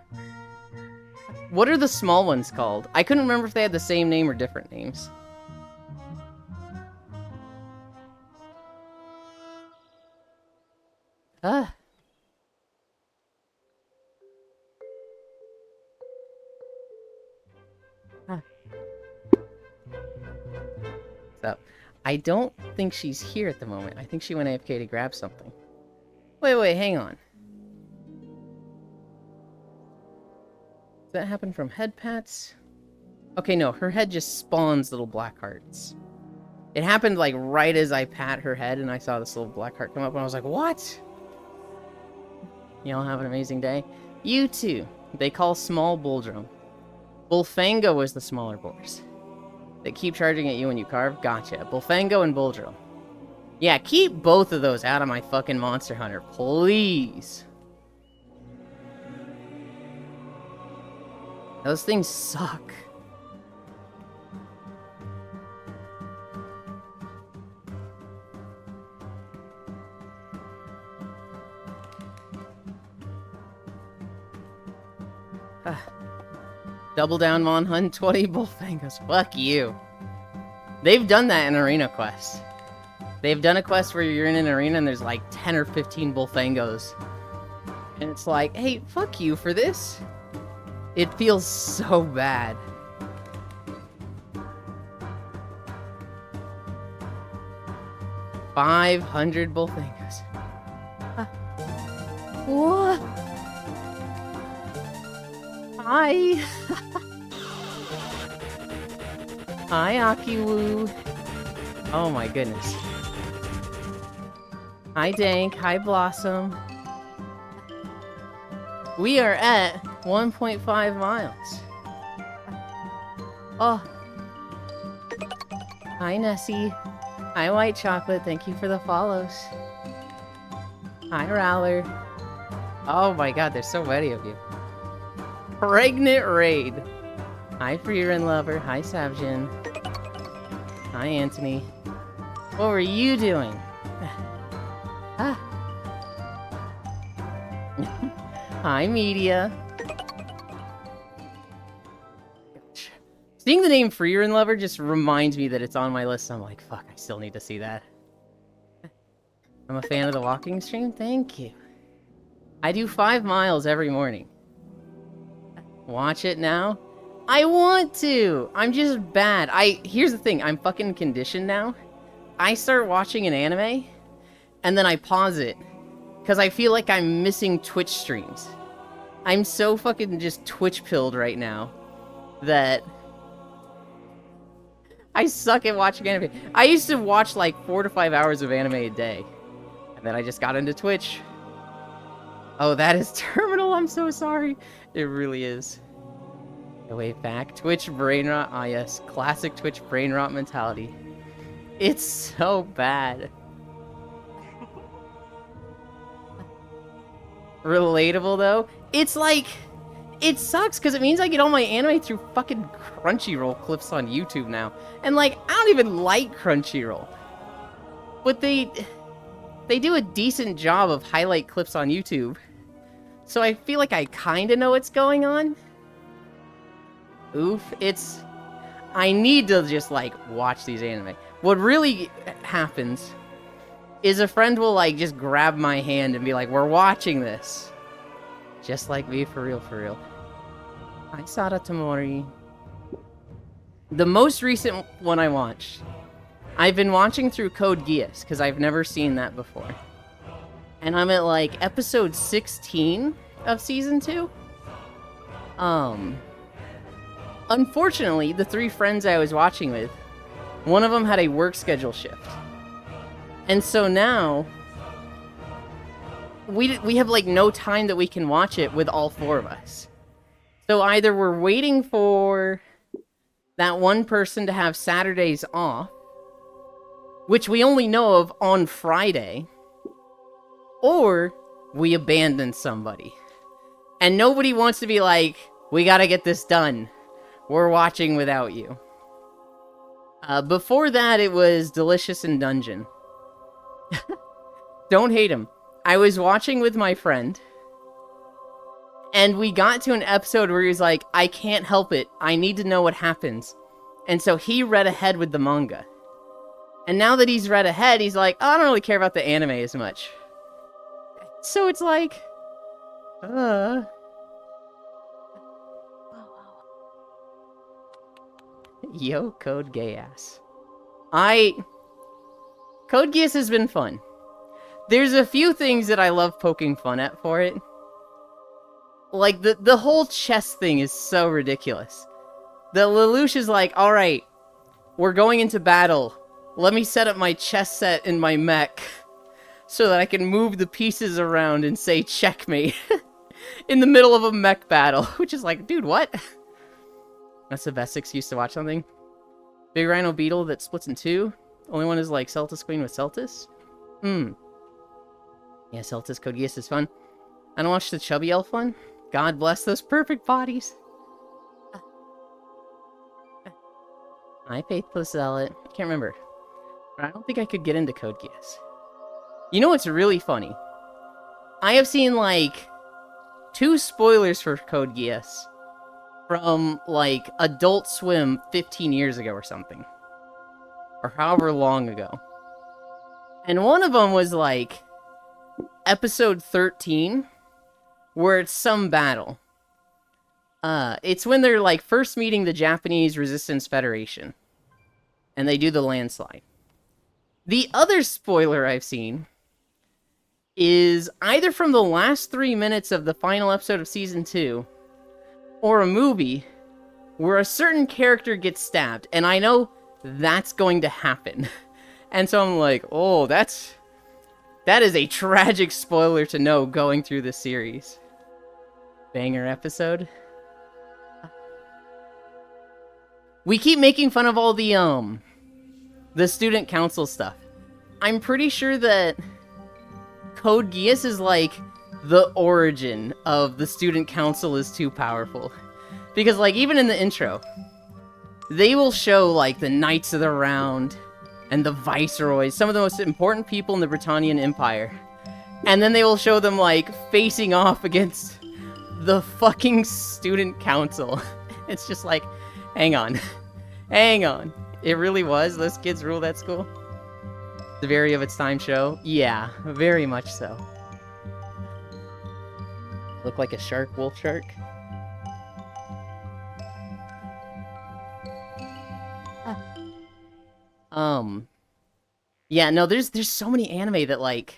What are the small ones called? I couldn't remember if they had the same name or different names. Ah. So, I don't think she's here at the moment. I think she went AFK to grab something. Wait, hang on. Does that happen from head pats? Okay, no, her head just spawns little black hearts. It happened like right as I pat her head and I saw this little black heart come up and I was like, what? Y'all have an amazing day. You too. They call small Bulldrome. Bullfango was the smaller boars. They keep charging at you when you carve? Gotcha. Bullfango and Bulldrome. Yeah, keep both of those out of my fucking Monster Hunter, please. Those things suck. Double down Mon Hunt, 20 Bullfangos. Fuck you. They've done that in Arena Quest. They've done a quest where you're in an arena and there's like 10 or 15 Bullfangos. And it's like, hey, fuck you for this. It feels so bad. $500 Bullfangos. What? Hi. Hi, Akiwoo. Oh my goodness. Hi, Dank. Hi, Blossom. We are at 1.5 miles. Oh. Hi, Nessie. Hi, White Chocolate. Thank you for the follows. Hi, Rowler. Oh my god, there's so many of you. Pregnant Raid. Hi, Freerin Lover. Hi, Savjin. Hi, Anthony. What were you doing? Ah. Hi, Media. Seeing the name Freerin Lover just reminds me that it's on my list. I'm like, fuck, I still need to see that. I'm a fan of the walking stream. Thank you. I do 5 miles every morning. Watch it now? I want to! I'm just bad. Here's the thing, I'm fucking conditioned now. I start watching an anime, and then I pause it, because I feel like I'm missing Twitch streams. I'm so fucking just Twitch-pilled right now, that I suck at watching anime. I used to watch like 4 to 5 hours of anime a day, and then I just got into Twitch. Oh, that is Terminal, I'm so sorry. It really is. Way back. Twitch brain rot. Ah, yes. Classic Twitch brain rot mentality. It's so bad. Relatable, though. It's like... It sucks, because it means I get all my anime through fucking Crunchyroll clips on YouTube now. And, like, I don't even like Crunchyroll. But they do a decent job of highlight clips on YouTube. So I feel like I kind of know what's going on. Oof, it's... I need to just, like, watch these anime. What really happens is a friend will, like, just grab my hand and be like, we're watching this. Just like me, for real, for real. Hi, Sada Tamori. The most recent one I watched, I've been watching through Code Geass, because I've never seen that before. And I'm at, like, episode 16 of Season 2. Unfortunately, the 3 friends I was watching with, one of them had a work schedule shift. And so now, we have, like, no time that we can watch it with all 4 of us. So either we're waiting for that one person to have Saturdays off, which we only know of on Friday, or we abandon somebody. And nobody wants to be like, we gotta get this done. We're watching without you. Before that, it was Delicious in Dungeon. Don't hate him. I was watching with my friend, and we got to an episode where he was like, I can't help it. I need to know what happens. And so he read ahead with the manga. And now that he's read ahead, he's like, oh, I don't really care about the anime as much. So it's like, Yo, Code Geass. Code Geass has been fun. There's a few things that I love poking fun at for it. Like, the whole chess thing is so ridiculous. The Lelouch is like, alright, we're going into battle. Let me set up my chess set in my mech so that I can move the pieces around and say checkmate in the middle of a mech battle. Which is like, dude, what? That's the best excuse to watch something. Big Rhino Beetle that splits in 2. Only one is like Celtis Queen with Celtis. Yeah, Celtis Code Geass is fun. I don't watch the Chubby Elf one. God bless those perfect bodies. I Faithless Zealot. Can't remember. But I don't think I could get into Code Geass. You know what's really funny? I have seen, like, 2 spoilers for Code Geass from, like, Adult Swim 15 years ago or something. Or however long ago. And one of them was, like, episode 13, where it's some battle. It's when they're, like, first meeting the Japanese Resistance Federation. And they do the landslide. The other spoiler I've seen is either from the last 3 minutes of the final episode of Season 2, or a movie where a certain character gets stabbed, and I know that's going to happen. And so I'm like, oh, that is a tragic spoiler to know going through this series. Banger episode. We keep making fun of all the student council stuff. I'm pretty sure that Code Geass is like the origin of the student council is too powerful. Because, like, even in the intro, they will show, like, the Knights of the Round and the Viceroys, some of the most important people in the Britannian Empire. And then they will show them, like, facing off against the fucking student council. It's just like, hang on. Hang on. It really was? Those kids rule that school? The very of its time show? Yeah, very much so. Look like a shark, wolf shark? Yeah, no, there's so many anime that, like...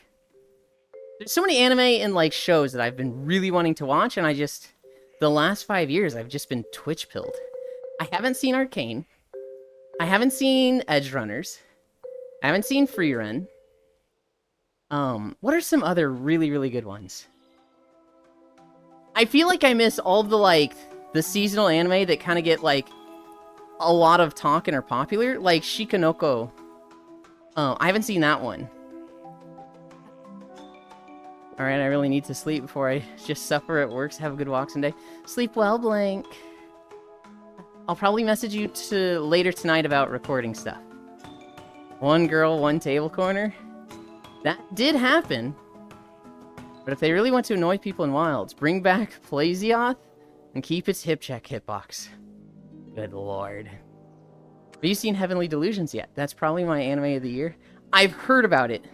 There's so many anime and, like, shows that I've been really wanting to watch, and I just... The last 5 years, I've just been Twitch-pilled. I haven't seen Arcane. I haven't seen Edge Runners. I haven't seen Frieren. What are some other really, really good ones? I feel like I miss all the, like, the seasonal anime that kind of get, like, a lot of talk and are popular, like Shikanoko. I haven't seen that one. Alright, I really need to sleep before I just suffer at work. Have a good walks and day. Sleep well, Blank. I'll probably message you later tonight about recording stuff. One girl, one table corner. That did happen. But if they really want to annoy people in Wilds, bring back Plaziath and keep its hip check hitbox. Good lord. Have you seen Heavenly Delusions yet? That's probably my anime of the year. I've heard about it.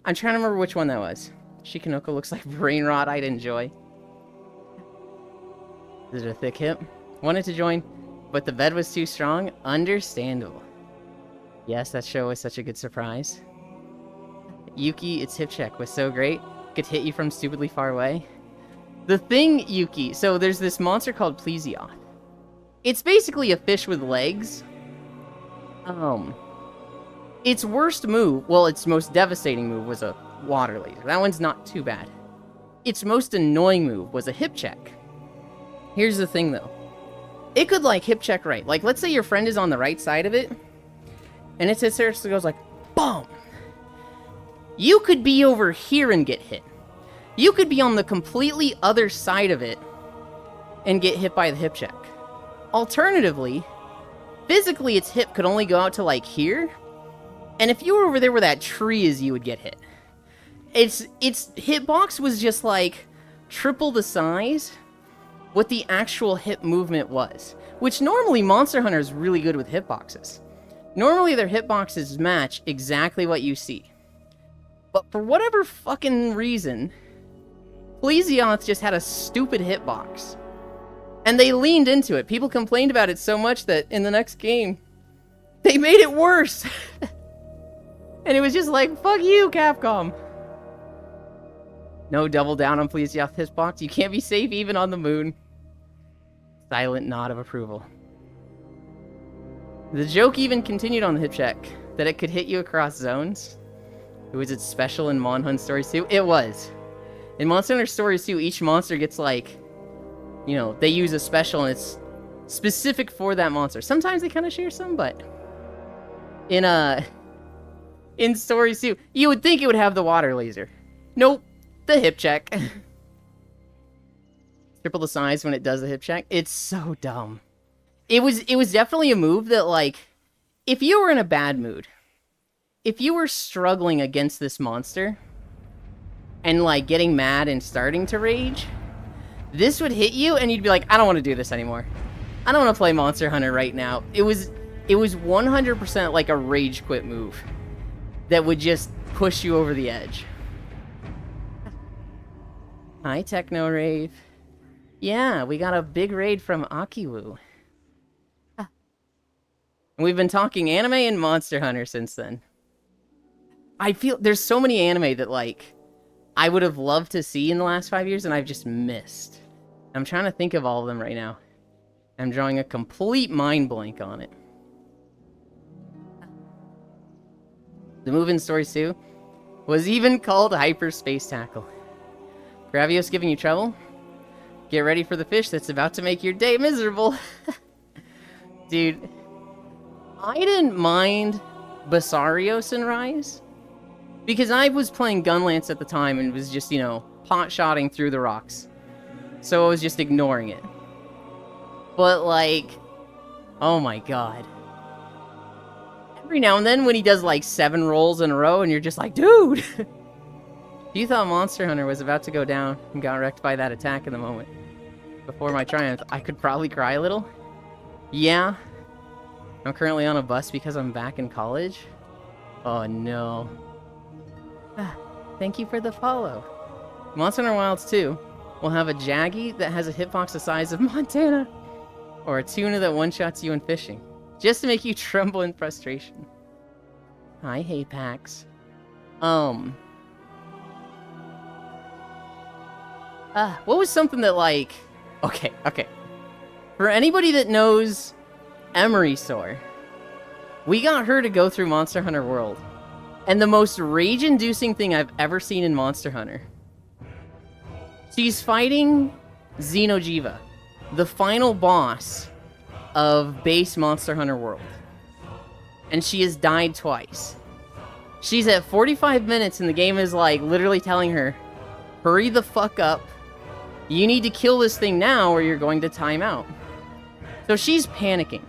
I'm trying to remember which one that was. Shikanoko looks like brain rot I'd enjoy. Is it a thick hip? Wanted to join, but the bed was too strong. Understandable. Yes, that show was such a good surprise. Yuki, its hip check was so great. Could hit you from stupidly far away. The thing, Yuki, so there's this monster called Plesioth. It's basically a fish with legs. Its worst move, well, its most devastating move was a water laser. That one's not too bad. Its most annoying move was a hip check. Here's the thing, though. It could, like, hip check right. Like, let's say your friend is on the right side of it, and it seriously goes like, BOOM! You could be over here and get hit. You could be on the completely other side of it and get hit by the hip check. Alternatively, physically its hip could only go out to, like, here, and if you were over there where that tree is, you would get hit. Its hitbox was just, like, triple the size what the actual hip movement was. Which normally Monster Hunter is really good with hitboxes. Normally their hitboxes match exactly what you see. But for whatever fucking reason, Plesioth just had a stupid hitbox. And they leaned into it. People complained about it so much that in the next game, they made it worse. And it was just like, fuck you, Capcom. No double down on Plesioth hitbox. You can't be safe even on the moon. Silent nod of approval. The joke even continued on the hip check, that it could hit you across zones. Was it special in Mon Hun Stories 2? It was. In Monster Hunter Stories 2, each monster gets, like, you know, they use a special and it's specific for that monster. Sometimes they kind of share some, but in Stories 2, you would think it would have the water laser. Nope, the hip check. Triple the size when it does the hip check. It's so dumb. It was definitely a move that, like, if you were in a bad mood, if you were struggling against this monster and, like, getting mad and starting to rage, this would hit you and you'd be like, I don't want to do this anymore. I don't want to play Monster Hunter right now. It was 100% like a rage quit move that would just push you over the edge. Hi, Techno Rave. Yeah, we got a big raid from Akiwu. And we've been talking anime and Monster Hunter since then. I feel there's so many anime that, like, I would have loved to see in the last 5 years and I've just missed. I'm trying to think of all of them right now. I'm drawing a complete mind blank on it. The move in Stories 2 was even called Hyperspace Tackle. Gravios giving you trouble? Get ready for the fish that's about to make your day miserable. Dude, I didn't mind Basarios and Rise, because I was playing Gunlance at the time and was just, you know, pot-shotting through the rocks. So I was just ignoring it. But, like, oh my god. Every now and then when he does, like, 7 rolls in a row and you're just like, dude! If you thought Monster Hunter was about to go down and got wrecked by that attack in the moment before my triumph, I could probably cry a little. Yeah. I'm currently on a bus because I'm back in college. Oh no. Thank you for the follow. Monster Hunter Wilds 2 will have a Jaggy that has a hitbox the size of Montana, or a tuna that one-shots you in fishing, just to make you tremble in frustration. Hi, Haypax. What was something that, like... Okay. For anybody that knows Emery Soar, we got her to go through Monster Hunter World. And the most rage-inducing thing I've ever seen in Monster Hunter. She's fighting Xeno'jiiva. the final boss of base Monster Hunter World. And she has died twice. She's at 45 minutes and the game is like literally telling her, hurry the fuck up. You need to kill this thing now or you're going to time out. So she's panicking.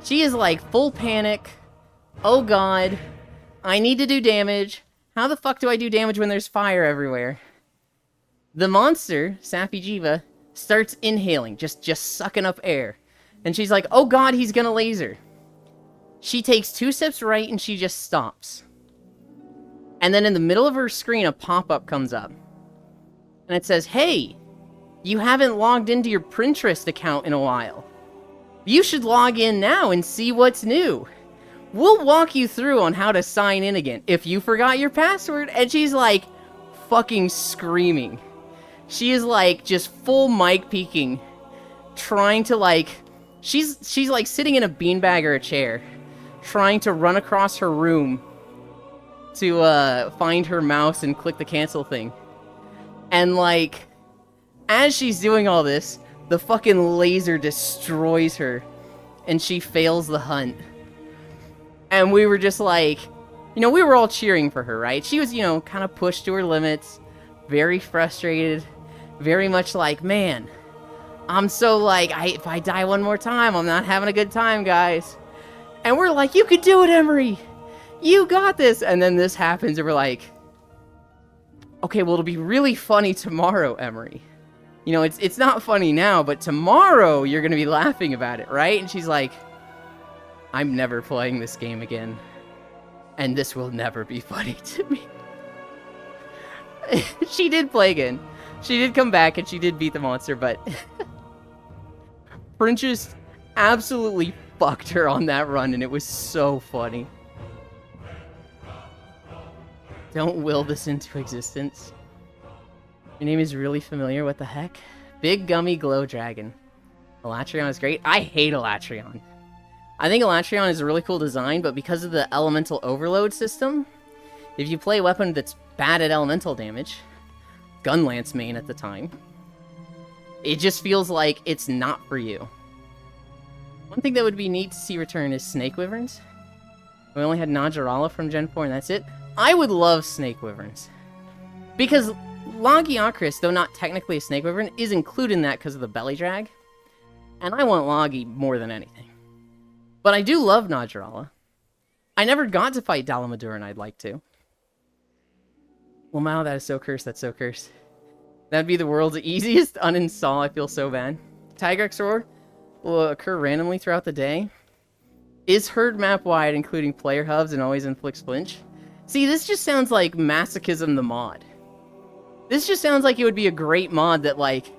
She is like full panic. Oh god, I need to do damage. How the fuck do I do damage when there's fire everywhere? The monster, Sappy Jiva, starts inhaling, just sucking up air. And she's like, oh god, he's gonna laser. She takes 2 steps right and she just stops. And then in the middle of her screen, a pop-up comes up. And it says, hey, you haven't logged into your Pinterest account in a while. You should log in now and see what's new. We'll walk you through on how to sign in again if you forgot your password. And she's like fucking screaming. She is like just full mic peeking, trying to like, she's like sitting in a beanbag or a chair, trying to run across her room to find her mouse and click the cancel thing. And like, as she's doing all this, the fucking laser destroys her and she fails the hunt. And we were just like, you know, we were all cheering for her, right? She was, you know, kind of pushed to her limits, very frustrated, very much like, man, I'm so like, if I die one more time, I'm not having a good time, guys. And we're like, you could do it, Emery. You got this. And then this happens and we're like, okay, well, it'll be really funny tomorrow, Emery. You know, it's not funny now, but tomorrow you're going to be laughing about it, right? And she's like, I'm never playing this game again. And this will never be funny to me. She did play again. She did come back and she did beat the monster, but Princess absolutely fucked her on that run and it was so funny. Don't will this into existence. Your name is really familiar, what the heck? Big Gummy Glow Dragon. Elatrion is great. I hate Elatrion. I think Elatrion is a really cool design, but because of the elemental overload system, if you play a weapon that's bad at elemental damage, Gunlance main at the time, it just feels like it's not for you. One thing that would be neat to see return is Snake Wyverns. We only had Najarala from Gen 4 and that's it. I would love Snake Wyverns. Because Logiocris, though not technically a Snake Wyvern, is included in that because of the belly drag. And I want Logi more than anything. But I do love Najarala. I never got to fight Dalamadura and I'd like to. Well, wow, that is so cursed, that's so cursed. That'd be the world's easiest uninstall, I feel so bad. Tigrex Roar will occur randomly throughout the day. Is heard map wide, including player hubs and always inflicts flinch? See, this just sounds like Masochism the mod. This just sounds like it would be a great mod that, like,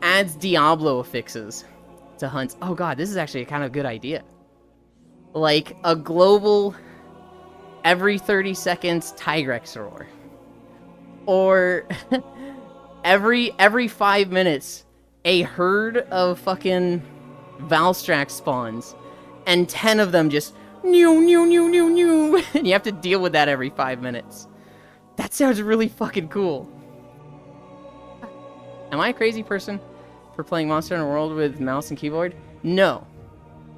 adds Diablo affixes to hunts. Oh god, this is actually a kind of good idea. Like, a global, every 30 seconds Tigrex Roar. Or, every 5 minutes, a herd of fucking Valstrax spawns, and 10 of them just, new, and you have to deal with that every 5 minutes. That sounds really fucking cool. Am I a crazy person for playing Monster Hunter World with mouse and keyboard? No.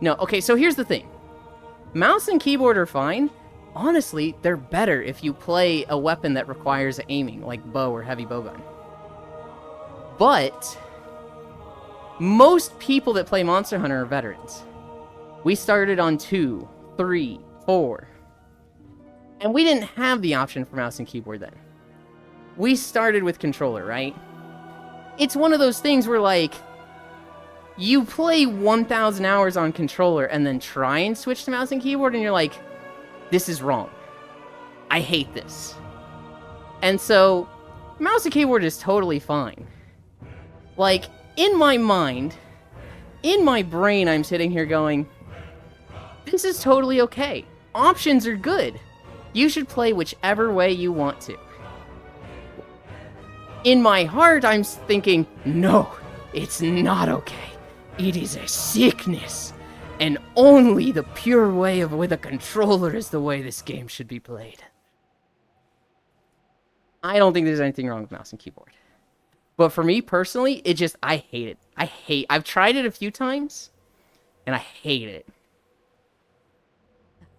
No, okay, so here's the thing. Mouse and keyboard are fine. Honestly, they're better if you play a weapon that requires aiming, like bow or heavy bowgun. But most people that play Monster Hunter are veterans. We started on 2, 3, 4. And we didn't have the option for mouse and keyboard then. We started with controller, right? It's one of those things where, like, you play 1,000 hours on controller and then try and switch to mouse and keyboard and you're like, this is wrong. I hate this. And so, mouse and keyboard is totally fine. Like, in my mind, in my brain, I'm sitting here going, this is totally okay. Options are good. You should play whichever way you want to. In my heart, I'm thinking, no, it's not okay. It is a sickness. And only the pure way of with a controller is the way this game should be played. I don't think there's anything wrong with mouse and keyboard. But for me personally, I hate it. I've tried it a few times, and I hate it.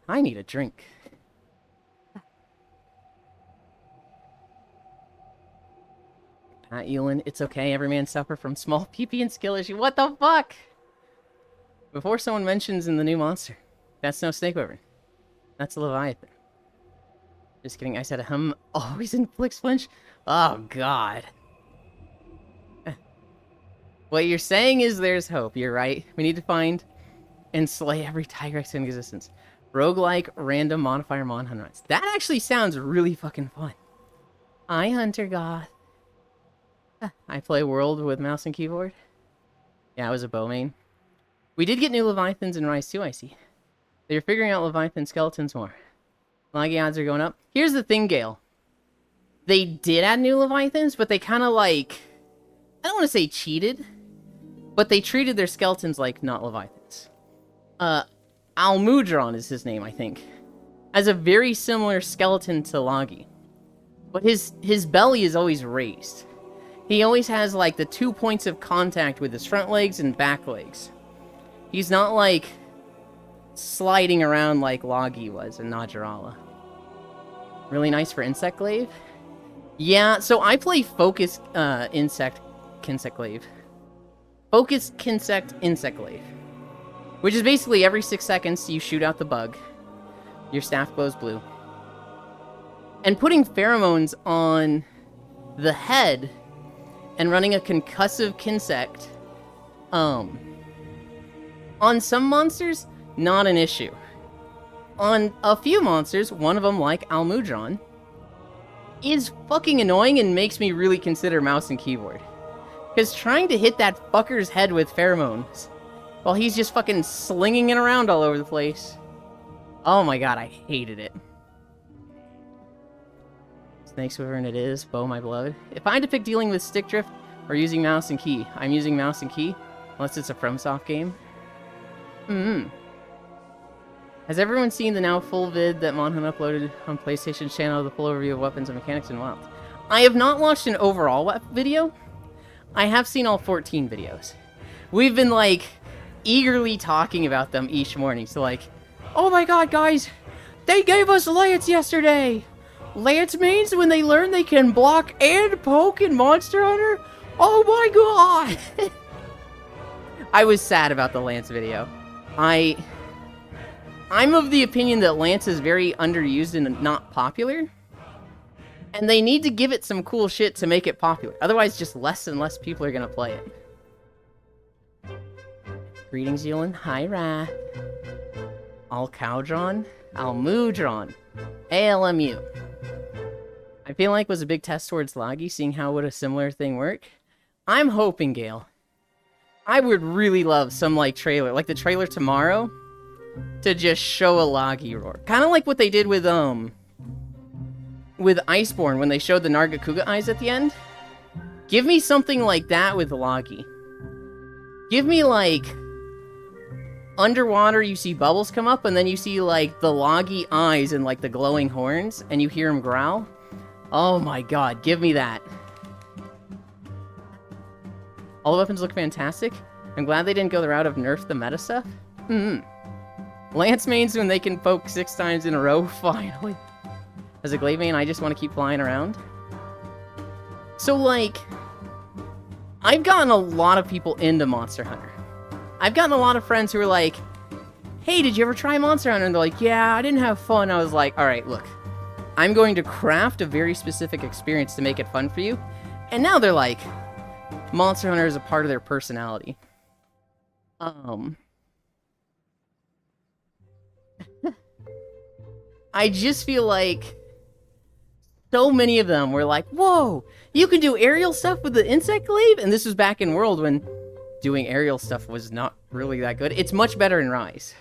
I need a drink. Pat Elin, it's okay. Every man suffer from small PP and skill issue. What the fuck? Before someone mentions in the new monster, that's no snake wyvern. That's a Leviathan. Just kidding. I said always inflicts flinch. Oh god. What you're saying is there's hope. You're right. We need to find and slay every Tigrex in existence. Roguelike random modifier Mon runs. That actually sounds really fucking fun. I Hunter Goth. I play World with mouse and keyboard. Yeah, I was a bow main. We did get new Leviathans in Rise 2, I see. They're figuring out Leviathan skeletons more. Laggy odds are going up. Here's the thing, Gale. They did add new Leviathans, but they kind of like... I don't want to say cheated, but they treated their skeletons like not Leviathans. Almudron is his name, I think. Has a very similar skeleton to Laggy. But his belly is always raised. He always has, like, the 2 points of contact with his front legs and back legs. He's not, like, sliding around like Laggy was in Najarala. Really nice for Insect Glaive? Yeah, so I play Focus Insect Glaive. Focus Insect Glaive. Which is basically every 6 seconds you shoot out the bug. Your staff glows blue. And putting pheromones on the head and running a concussive Kinsect, on some monsters, not an issue. On a few monsters, one of them, like Almudron, is fucking annoying and makes me really consider mouse and keyboard. Because trying to hit that fucker's head with pheromones while he's just fucking slinging it around all over the place. Oh my god, I hated it. Snakes Wyvern it is, bow my blood. If I had to pick dealing with stick drift or using mouse and key, I'm using mouse and key, unless it's a FromSoft game. Has everyone seen the now full vid that Monhunt uploaded on PlayStation's channel, the full overview of weapons and mechanics in Wild? I have not watched an overall video. I have seen all 14 videos. We've been, like, eagerly talking about them each morning, so like, oh my god, guys, they gave us Lance yesterday! Lance means when they learn they can block and poke in Monster Hunter? Oh my god! I was sad about the Lance video. I'm of the opinion that Lance is very underused and not popular. And they need to give it some cool shit to make it popular. Otherwise, just less and less people are gonna play it. Greetings, Yulin. Hi, Wrath. Alcowdron. Almudron. ALMU. I feel like was a big test towards Laggy, seeing how would a similar thing work. I'm hoping, Gale. I would really love some, like, trailer, like the trailer tomorrow, to just show a Laggy roar. Kind of like what they did with Iceborne, when they showed the Nargacuga eyes at the end. Give me something like that with Laggy. Give me, like, underwater you see bubbles come up, and then you see, like, the Laggy eyes and, like, the glowing horns, and you hear him growl. Oh my god, give me that. All the weapons look fantastic. I'm glad they didn't go the route of nerf the meta stuff. Lance mains when they can poke 6 times in a row, finally. As a glaive main, I just want to keep flying around. So, like, I've gotten a lot of people into Monster Hunter. I've gotten a lot of friends who are like, hey, did you ever try Monster Hunter? And they're like, yeah, I didn't have fun. I was like, alright, look. I'm going to craft a very specific experience to make it fun for you. And now they're like, Monster Hunter is a part of their personality. I just feel like so many of them were like, whoa, you can do aerial stuff with the Insect Glaive? And this was back in World when doing aerial stuff was not really that good. It's much better in Rise.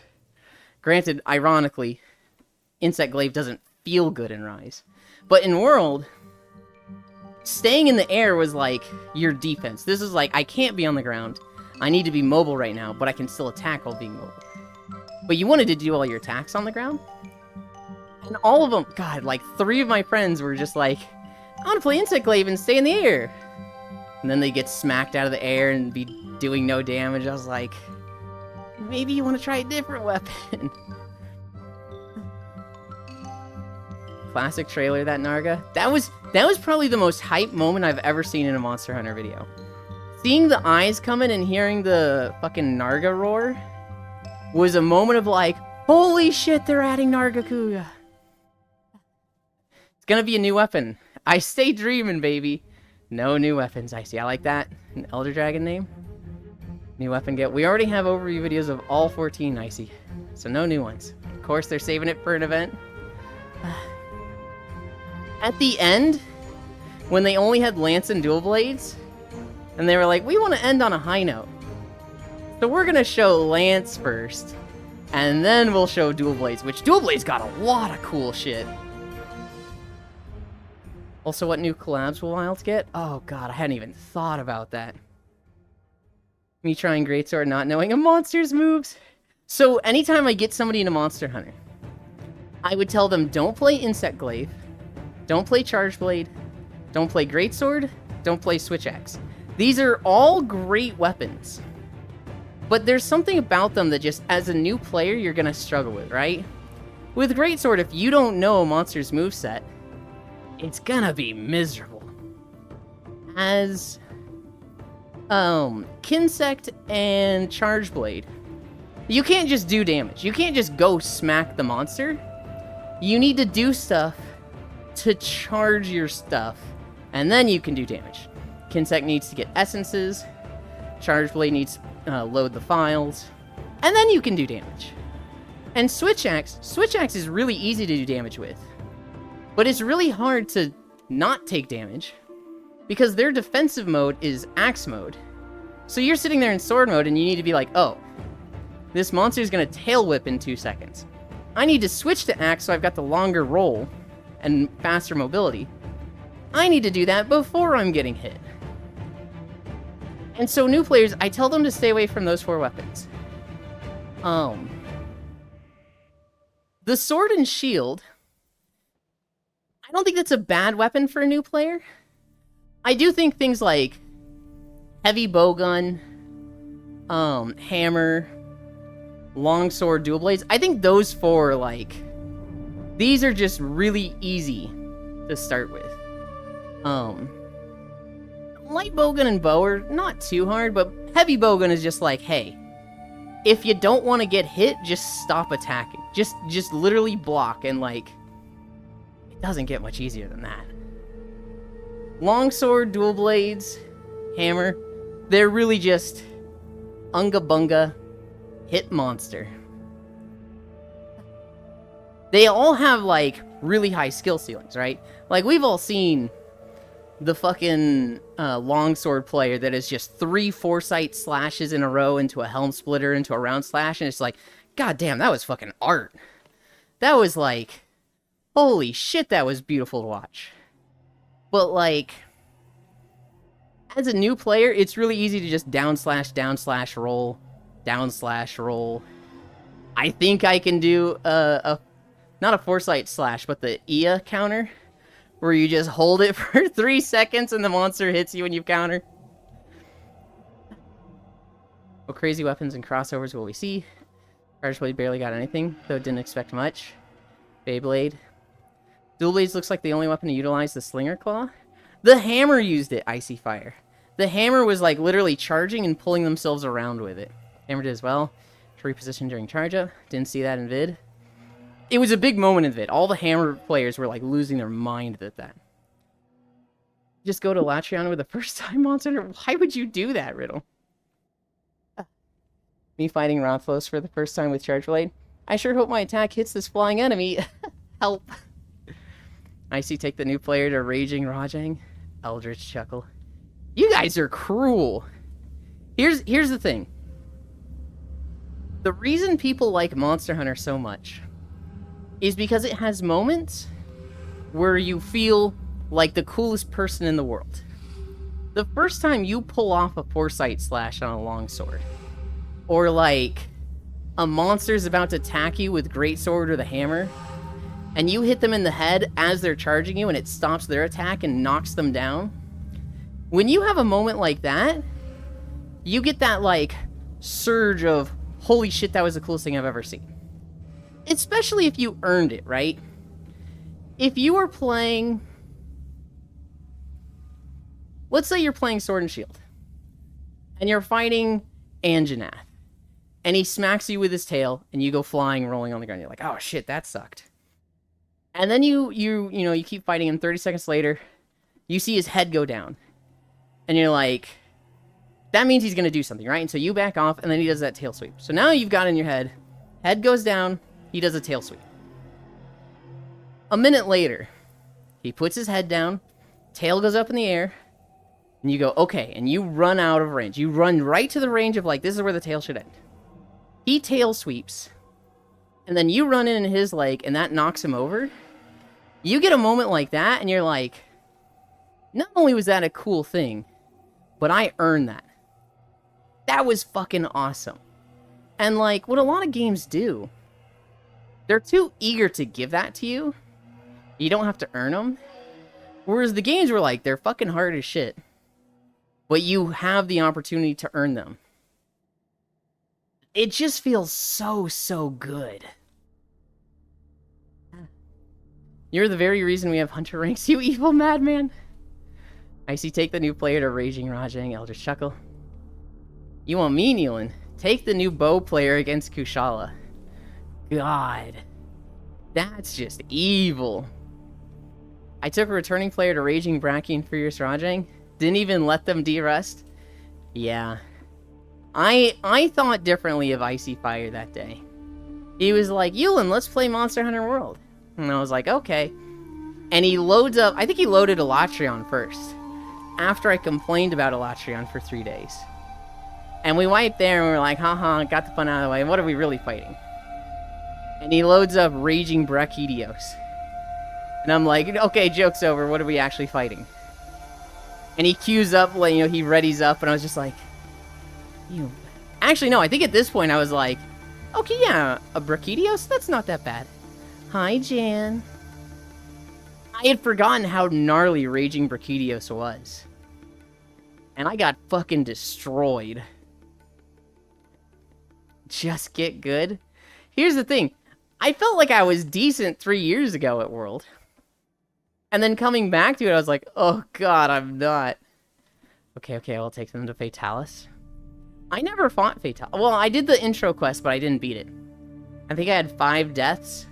Granted, ironically, Insect Glaive doesn't feel good in Rise. But in World, staying in the air was like your defense. This is like, I can't be on the ground. I need to be mobile right now, but I can still attack while being mobile. But you wanted to do all your attacks on the ground? And all of them, god, like 3 of my friends were just like, I want to play Insect Glaive and stay in the air. and then they get smacked out of the air and be doing no damage. I was like, maybe you want to try a different weapon. Classic trailer, that Narga. That was probably the most hype moment I've ever seen in a Monster Hunter video. Seeing the eyes coming and hearing the fucking Narga roar was a moment of like, holy shit, they're adding Nargacuga. It's gonna be a new weapon. I stay dreaming, baby. No new weapons, Icy. I like that. An Elder Dragon name. New weapon get. We already have overview videos of all 14, Icy. So no new ones. Of course, they're saving it for an event. At the end, when they only had Lance and Dual Blades, and they were like, we want to end on a high note. So we're going to show Lance first, and then we'll show Dual Blades, which Dual Blades got a lot of cool shit. Also, what new collabs will Wilds get? Oh god, I hadn't even thought about that. Me trying Greatsword not knowing a monster's moves. So anytime I get somebody into Monster Hunter, I would tell them, don't play Insect Glaive, don't play Charge Blade, don't play Greatsword, don't play Switch Axe. These are all great weapons. But there's something about them that just, as a new player, you're gonna struggle with, right? With Greatsword, if you don't know a monster's moveset, it's gonna be miserable. As Kinsect and Charge Blade, you can't just do damage. You can't just go smack the monster. You need to do stuff to charge your stuff, and then you can do damage. Kinsect needs to get essences. Charge Blade needs to load the files, and then you can do damage. And Switch Axe is really easy to do damage with, but it's really hard to not take damage because their defensive mode is Axe mode. So you're sitting there in sword mode and you need to be like, oh, this monster is going to tail whip in 2 seconds. I need to switch to Axe so I've got the longer roll and faster mobility. I need to do that before I'm getting hit. And so new players, I tell them to stay away from those 4 weapons. The sword and shield, I don't think that's a bad weapon for a new player. I do think things like heavy bowgun, hammer, longsword, dual blades, I think those 4, like, these are just really easy to start with. Light bowgun and bow are not too hard, but heavy bowgun is just like, hey, if you don't want to get hit, just stop attacking. Just literally block, and like, it doesn't get much easier than that. Longsword, dual blades, hammer, they're really just unga bunga, hit monster. They all have like really high skill ceilings, right? Like we've all seen the fucking longsword player that is just 3 foresight slashes in a row into a helm splitter into a round slash, and it's like, god damn, that was fucking art. That was like, holy shit, that was beautiful to watch. But like, as a new player, it's really easy to just down slash roll, down slash roll. I think I can do not a foresight slash, but the Ia counter, where you just hold it for 3 seconds and the monster hits you and you counter. What crazy weapons and crossovers will we see? Charge Blade barely got anything, though didn't expect much. Beyblade. Dual Blades looks like the only weapon to utilize the Slinger Claw. The hammer used it, Icy Fire. The hammer was like literally charging and pulling themselves around with it. Hammer did as well. To reposition during charge up. Didn't see that in vid. It was a big moment in vid. All the hammer players were like losing their mind at that. Just go to Latrion with a first time monster? Why would you do that, Riddle? Me fighting Rothlos for the first time with Charge Blade. I sure hope my attack hits this flying enemy. Help. Icy take the new player to Raging Rajang. Eldritch chuckle. You guys are cruel. Here's the thing. The reason people like Monster Hunter so much is because it has moments where you feel like the coolest person in the world. The first time you pull off a foresight slash on a longsword, or like a monster's about to attack you with greatsword or the hammer, and you hit them in the head as they're charging you and it stops their attack and knocks them down, When you have a moment like that, you get that, like, surge of, holy shit, that was the coolest thing I've ever seen. Especially if you earned it, right? If you were playing... Let's say you're playing Sword and Shield. And you're fighting Anjanath. And he smacks you with his tail, and you go flying, rolling on the ground. You're like, oh shit, that sucked. And then you keep fighting him. 30 seconds later, you see his head go down. And you're like, that means he's going to do something, right? And so you back off, and then he does that tail sweep. So now you've got in your head, head goes down, he does a tail sweep. A minute later, he puts his head down, tail goes up in the air, and you go, okay, and you run out of range. You run right to the range of, like, this is where the tail should end. He tail sweeps, and then you run in his leg, and that knocks him over. You get a moment like that, and you're like, not only was that a cool thing, but I earned that. That was fucking awesome. And, like, what a lot of games do, they're too eager to give that to you. You don't have to earn them. Whereas the games were like, they're fucking hard as shit, but you have the opportunity to earn them. It just feels so, so good. You're the very reason we have Hunter ranks, you evil madman. I see, take the new player to Raging Rajang, Eldritch Chuckle. You want me, Nealon? Take the new bow player against Kushala. God. That's just evil. I took a returning player to Raging Bracky and Furious Rajang. Didn't even let them de-rust. Yeah. I thought differently of Icy Fire that day. He was like, Ewan, let's play Monster Hunter World. And I was like, okay. And he loads up, I think he loaded Elatrion first. After I complained about Elatrion for 3 days. And we wiped there and we were like, haha, got the fun out of the way. What are we really fighting? And he loads up Raging Brachydios. And I'm like, okay, joke's over. What are we actually fighting? And he queues up, like, he readies up, and I was just like, you. Actually, no, I think at this point I was like, okay, yeah, a Brachydios? That's not that bad. Hi, Jan. I had forgotten how gnarly Raging Brachydios was. And I got fucking destroyed. Just get good. Here's the thing. I felt like I was decent 3 years ago at World. And then coming back to it, I was like, oh god, I'm not. Okay, I'll take them to Fatalis. I never fought Fatalis. Well, I did the intro quest, but I didn't beat it. I think I had 5 deaths.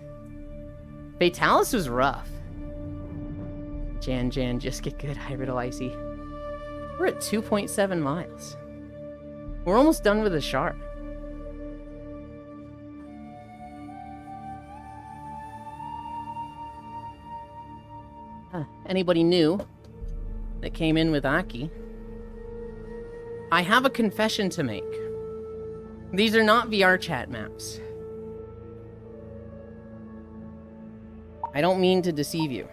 Fatalis was rough. Jan, just get good, Hybrid Icy. We're at 2.7 miles. We're almost done with the Shard. Anybody new that came in with Aki? I have a confession to make. These are not VR chat maps. I don't mean to deceive you,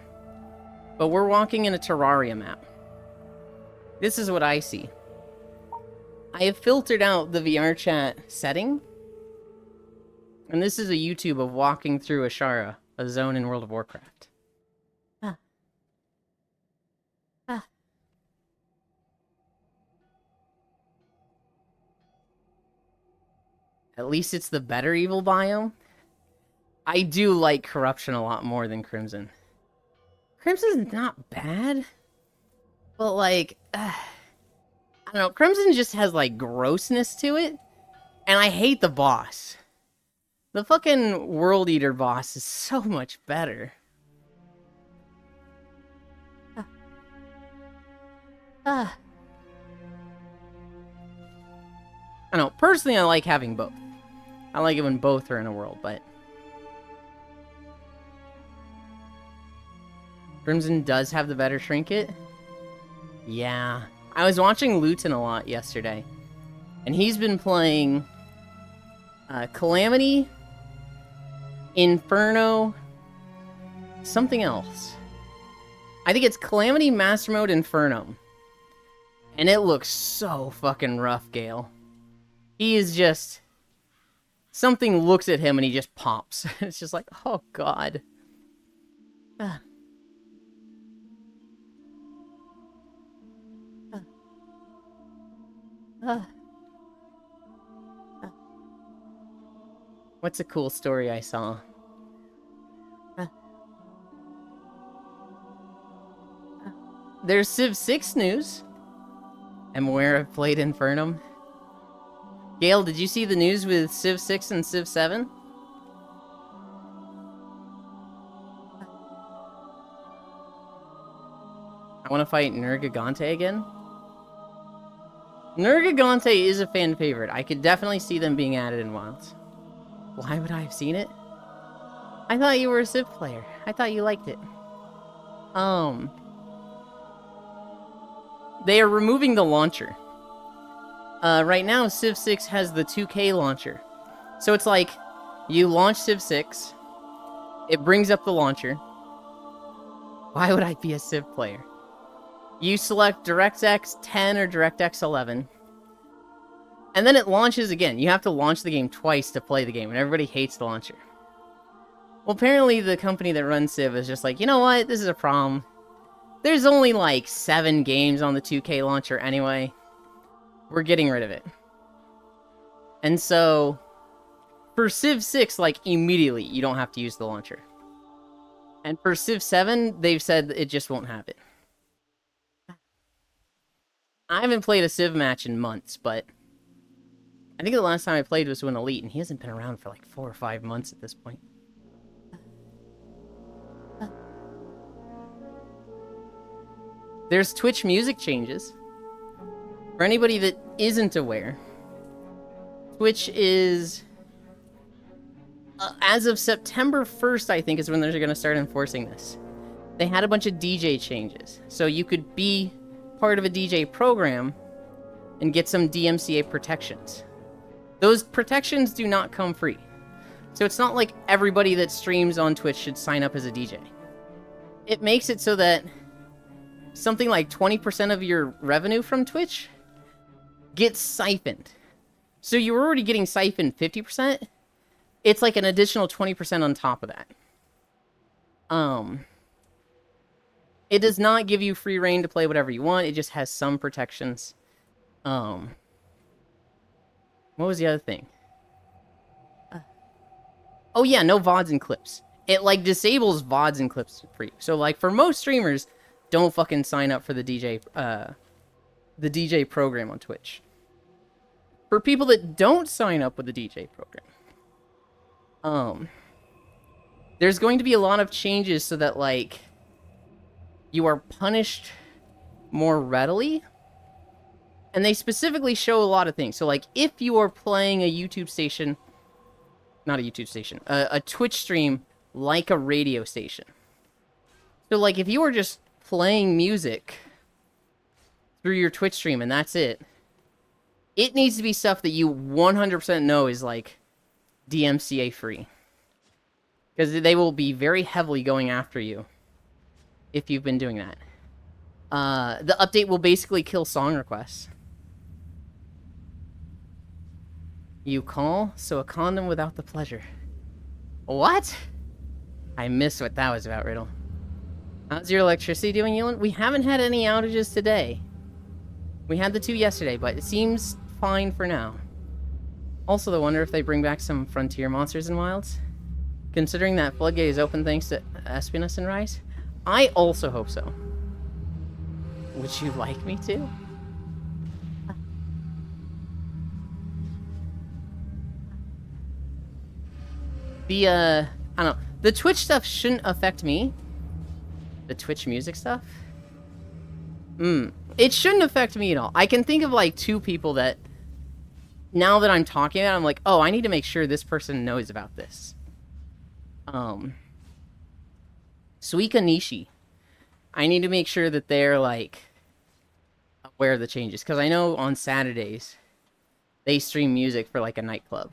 but we're walking in a Terraria map. This is what I see. I have filtered out the VR chat setting, and this is a YouTube of walking through Ashara, a zone in World of Warcraft. At least it's the better evil biome. I do like Corruption a lot more than Crimson. Crimson's not bad, but like, I don't know, Crimson just has like grossness to it, and I hate the boss. The fucking World Eater boss is so much better. I don't know, personally I like having both. I like it when both are in a world, but Crimson does have the better trinket. Yeah. I was watching Luton a lot yesterday, and he's been playing Calamity, Inferno, something else. I think it's Calamity, Master Mode, Inferno. And it looks so fucking rough, Gale. He is just... Something looks at him and he just pops. It's just like, oh god. What's a cool story I saw? There's Civ 6 news. I'm aware I've played Infernum. Gale, did you see the news with Civ 6 and Civ 7? I want to fight Nergigante again. Nergigante is a fan favorite. I could definitely see them being added in Wilds. Why would I have seen it? I thought you were a Civ player. I thought you liked it. They are removing the launcher. Right now, Civ 6 has the 2K launcher. So it's like, you launch Civ 6, it brings up the launcher. Why would I be a Civ player? You select DirectX 10 or DirectX 11. And then it launches again. You have to launch the game twice to play the game, and everybody hates the launcher. Well, apparently the company that runs Civ is just like, you know what, this is a problem. There's only like 7 games on the 2K launcher anyway. We're getting rid of it. And so, for Civ 6, like, immediately, you don't have to use the launcher. And for Civ 7, they've said it just won't have it. I haven't played a Civ match in months, but I think the last time I played was with Elite, and he hasn't been around for like 4 or 5 months at this point. There's Twitch music changes. For anybody that isn't aware, Twitch is... as of September 1st, I think, is when they're going to start enforcing this. They had a bunch of DJ changes. So you could be part of a DJ program and get some DMCA protections. Those protections do not come free. So it's not like everybody that streams on Twitch should sign up as a DJ. It makes it so that something like 20% of your revenue from Twitch gets siphoned. So you were already getting siphoned 50%. It's like an additional 20% on top of that. It does not give you free reign to play whatever you want. It just has some protections. What was the other thing? Oh yeah, no VODs and clips. It like disables VODs and clips for you. So like for most streamers, don't fucking sign up for the DJ program on Twitch. For people that don't sign up with the DJ program, there's going to be a lot of changes so that like you are punished more readily. And they specifically show a lot of things. So like if you are playing a YouTube station, not a YouTube station, a Twitch stream like a radio station. So like if you are just playing music through your Twitch stream and that's it, it needs to be stuff that you 100% know is like DMCA free. Because they will be very heavily going after you if you've been doing that. The update will basically kill song requests. You call, so a condom without the pleasure. What? I missed what that was about, Riddle. How's your electricity doing, Yulin? We haven't had any outages today. We had the 2 yesterday, but it seems fine for now. Also, I wonder if they bring back some frontier monsters in Wilds. Considering that Floodgate is open thanks to Espionus and Rise. I also hope so. Would you like me to? I don't know. The Twitch stuff shouldn't affect me. The Twitch music stuff? It shouldn't affect me at all. I can think of like 2 people that, now that I'm talking about it, I'm like, oh, I need to make sure this person knows about this. Suika Nishi. I need to make sure that they're like aware of the changes. Because I know on Saturdays, they stream music for like a nightclub.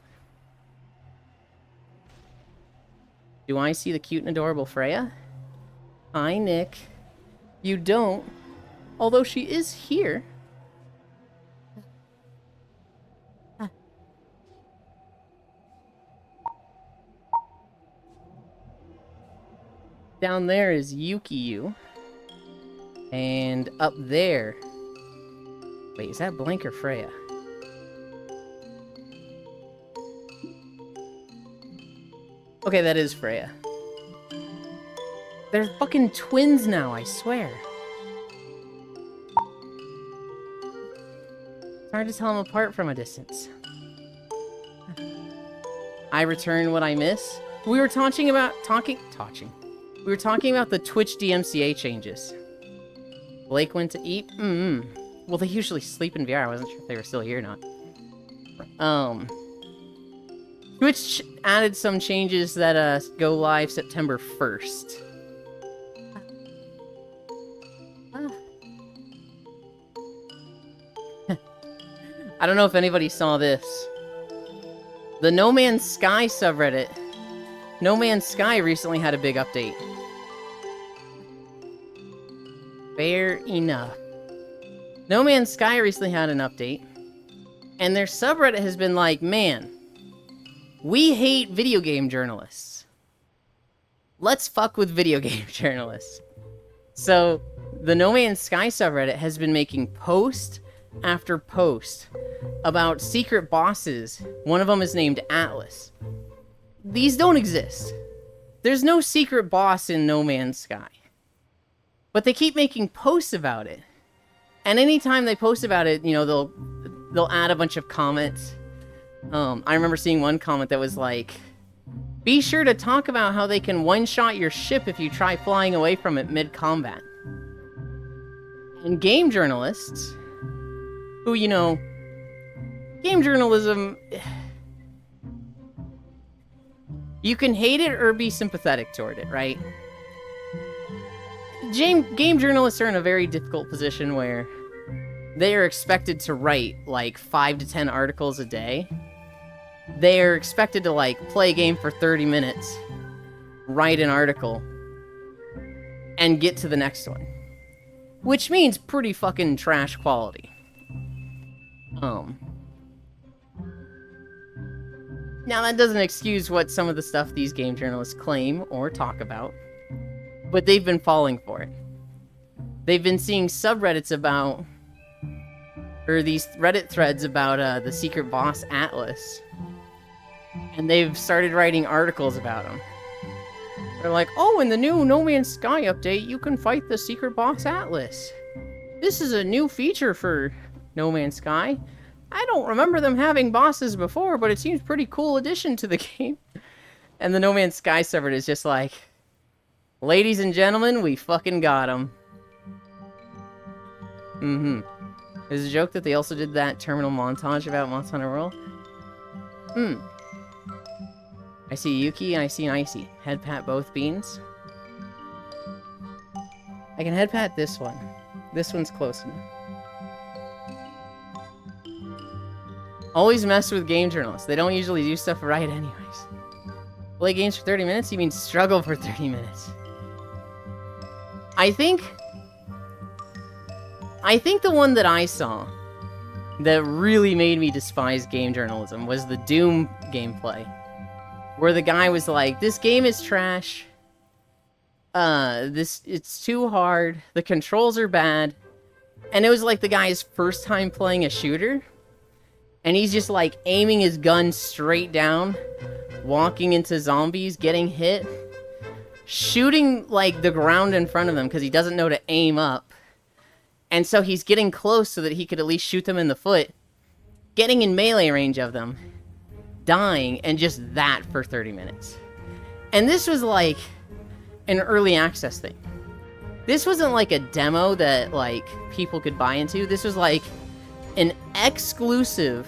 Do I see the cute and adorable Freya? Hi, Nick. You don't. Although she is here. Down there is Yukiyu. And up there... Wait, is that Blank or Freya? Okay, that is Freya. They're fucking twins now, I swear. It's hard to tell them apart from a distance. I return what I miss. We were talking about We were talking about the Twitch DMCA changes. Blake went to eat. Well, they usually sleep in VR. I wasn't sure if they were still here or not. Twitch added some changes that go live September 1st. I don't know if anybody saw this. The No Man's Sky subreddit. No Man's Sky recently had a big update. Fair enough. No Man's Sky recently had an update. And their subreddit has been like, man, we hate video game journalists. Let's fuck with video game journalists. So, the No Man's Sky subreddit has been making post after post about secret bosses. One of them is named Atlas. These don't exist. There's no secret boss in No Man's Sky. But they keep making posts about it. And anytime they post about it, you know, they'll add a bunch of comments. I remember seeing one comment that was like, be sure to talk about how they can one-shot your ship if you try flying away from it mid-combat. And game journalists, who, you know, game journalism, you can hate it or be sympathetic toward it, right? Game journalists are in a very difficult position where they are expected to write like 5 to 10 articles a day. They are expected to like play a game for 30 minutes, write an article, and get to the next one. Which means pretty fucking trash quality. Now that doesn't excuse what some of the stuff these game journalists claim or talk about, but they've been falling for it. They've been seeing subreddits about, or these Reddit threads about the secret boss Atlas, and they've started writing articles about him. They're like, oh, in the new No Man's Sky update, you can fight the secret boss Atlas. This is a new feature for No Man's Sky. I don't remember them having bosses before, but it seems pretty cool addition to the game. And the No Man's Sky subreddit is just like, ladies and gentlemen, we fucking got him. There's a joke that they also did that terminal montage about Monster Hunter World. I see Yuki and I see an Icy. Head pat both beans. I can head pat this one. This one's close enough. Always mess with game journalists. They don't usually do stuff right anyways. Play games for 30 minutes? You mean struggle for 30 minutes. I think the one that I saw that really made me despise game journalism was the Doom gameplay. Where the guy was like, this game is trash. It's too hard. The controls are bad. And it was like the guy's first time playing a shooter. And he's just like aiming his gun straight down, walking into zombies, getting hit, shooting like the ground in front of him because he doesn't know to aim up. And so he's getting close so that he could at least shoot them in the foot, getting in melee range of them, dying, and just that for 30 minutes. And this was like an early access thing. This wasn't like a demo that like people could buy into. This was like an exclusive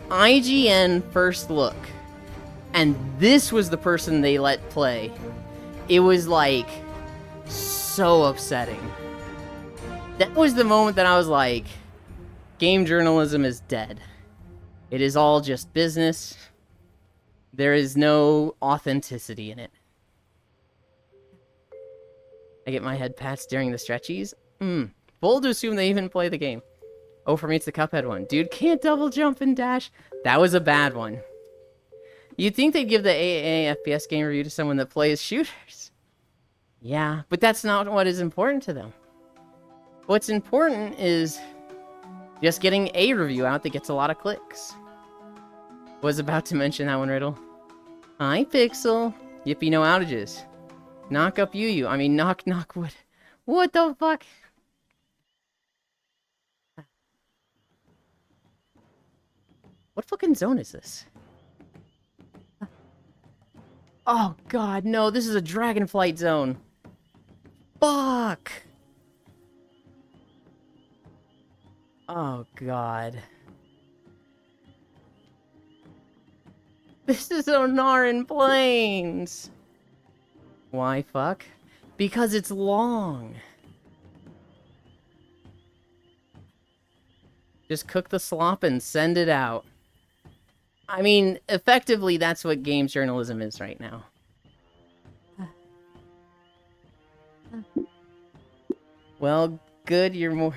IGN first look. And this was the person they let play. It was like so upsetting. That was the moment that I was like, game journalism is dead. It is all just business. There is no authenticity in it. I get my head pats during the stretchies. Bold to assume they even play the game. Oh, for me it's the Cuphead one. Dude can't double jump and dash. That was a bad one. You'd think they'd give the AAA FPS game review to someone that plays shooters. Yeah, but that's not what is important to them. What's important is just getting a review out that gets a lot of clicks. Was about to mention that one, Riddle. Hi, Pixel. Yippee no outages. Knock up you. I mean, knock wood. What the fuck? What fucking zone is this? Oh god, no, this is a Dragonflight zone. Fuck! Oh god. This is Onaran Plains! Why fuck? Because it's long. Just cook the slop and send it out. I mean, effectively, that's what games journalism is right now. Well, good, you're more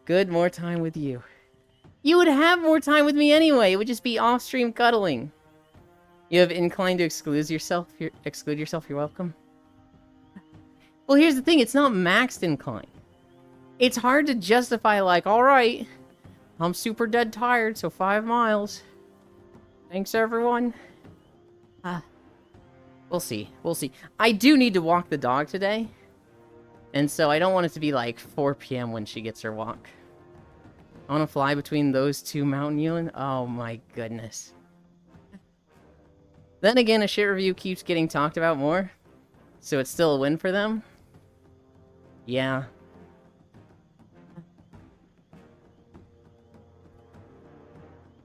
good, more time with you. You would have more time with me anyway. It would just be off-stream cuddling. You have inclined to exclude yourself. You're welcome. Well, here's the thing. It's not maxed incline. It's hard to justify, like, all right, I'm super dead tired, so 5 miles. Thanks, everyone. We'll see. We'll see. I do need to walk the dog today. And so I don't want it to be like 4 p.m. when she gets her walk. I want to fly between those two mountain Yulin. Oh my goodness. Then again, a shit review keeps getting talked about more. So it's still a win for them. Yeah.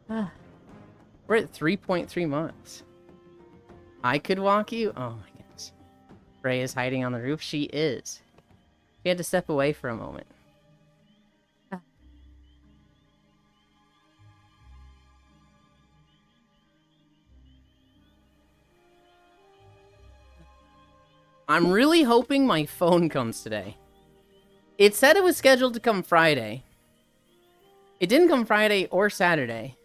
We're at 3.3 months. I could walk you? Oh my goodness. Ray is hiding on the roof. She is. She had to step away for a moment. I'm really hoping my phone comes today. It said it was scheduled to come Friday. It didn't come Friday or Saturday.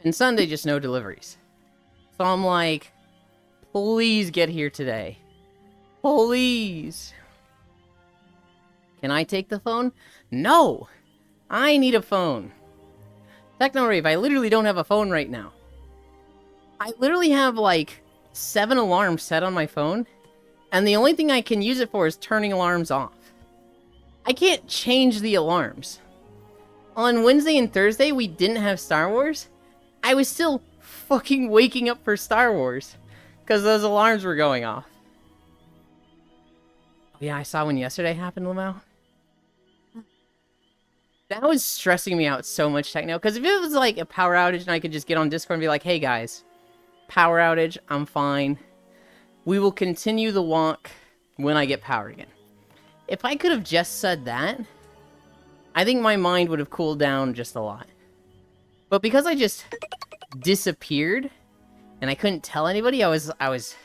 And Sunday, just no deliveries. So I'm like, please get here today. Please. Can I take the phone? No! I need a phone. TechnoRave, I literally don't have a phone right now. I literally have like 7 alarms set on my phone. And the only thing I can use it for is turning alarms off. I can't change the alarms. On Wednesday and Thursday, we didn't have Star Wars. I was still fucking waking up for Star Wars. Because those alarms were going off. Oh, yeah, I saw one yesterday happen, Lamau. That was stressing me out so much, Techno. Because if it was like a power outage and I could just get on Discord and be like, hey guys, power outage, I'm fine. We will continue the walk when I get power again. If I could have just said that, I think my mind would have cooled down just a lot. But because I just disappeared and I couldn't tell anybody, I was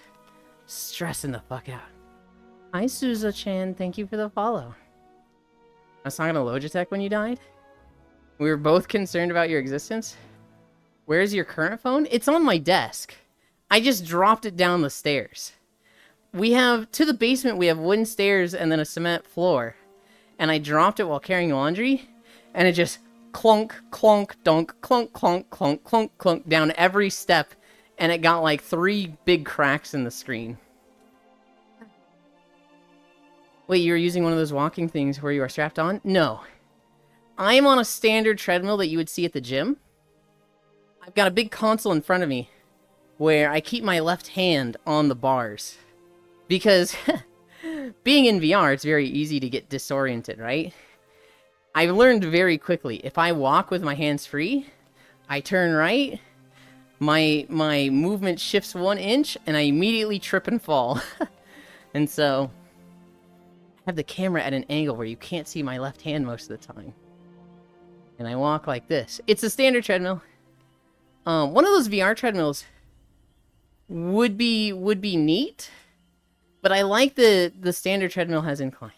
stressing the fuck out. Hi, Suza-chan. Thank you for the follow. I was talking to Logitech when you died. We were both concerned about your existence. Where's your current phone? It's on my desk. I just dropped it down the stairs. To the basement, we have wooden stairs and then a cement floor. And I dropped it while carrying laundry. And it just clunk, clunk, dunk, clunk, clunk, clunk, clunk, clunk down every step. And it got like 3 big cracks in the screen. Wait, you're using one of those walking things where you are strapped on? No. I am on a standard treadmill that you would see at the gym. I've got a big console in front of me where I keep my left hand on the bars. Because being in VR, it's very easy to get disoriented, right? I've learned very quickly, if I walk with my hands free, I turn right, my movement shifts 1 inch, and I immediately trip and fall. And so, I have the camera at an angle where you can't see my left hand most of the time. And I walk like this. It's a standard treadmill. One of those VR treadmills would be neat, but I like the standard treadmill has incline.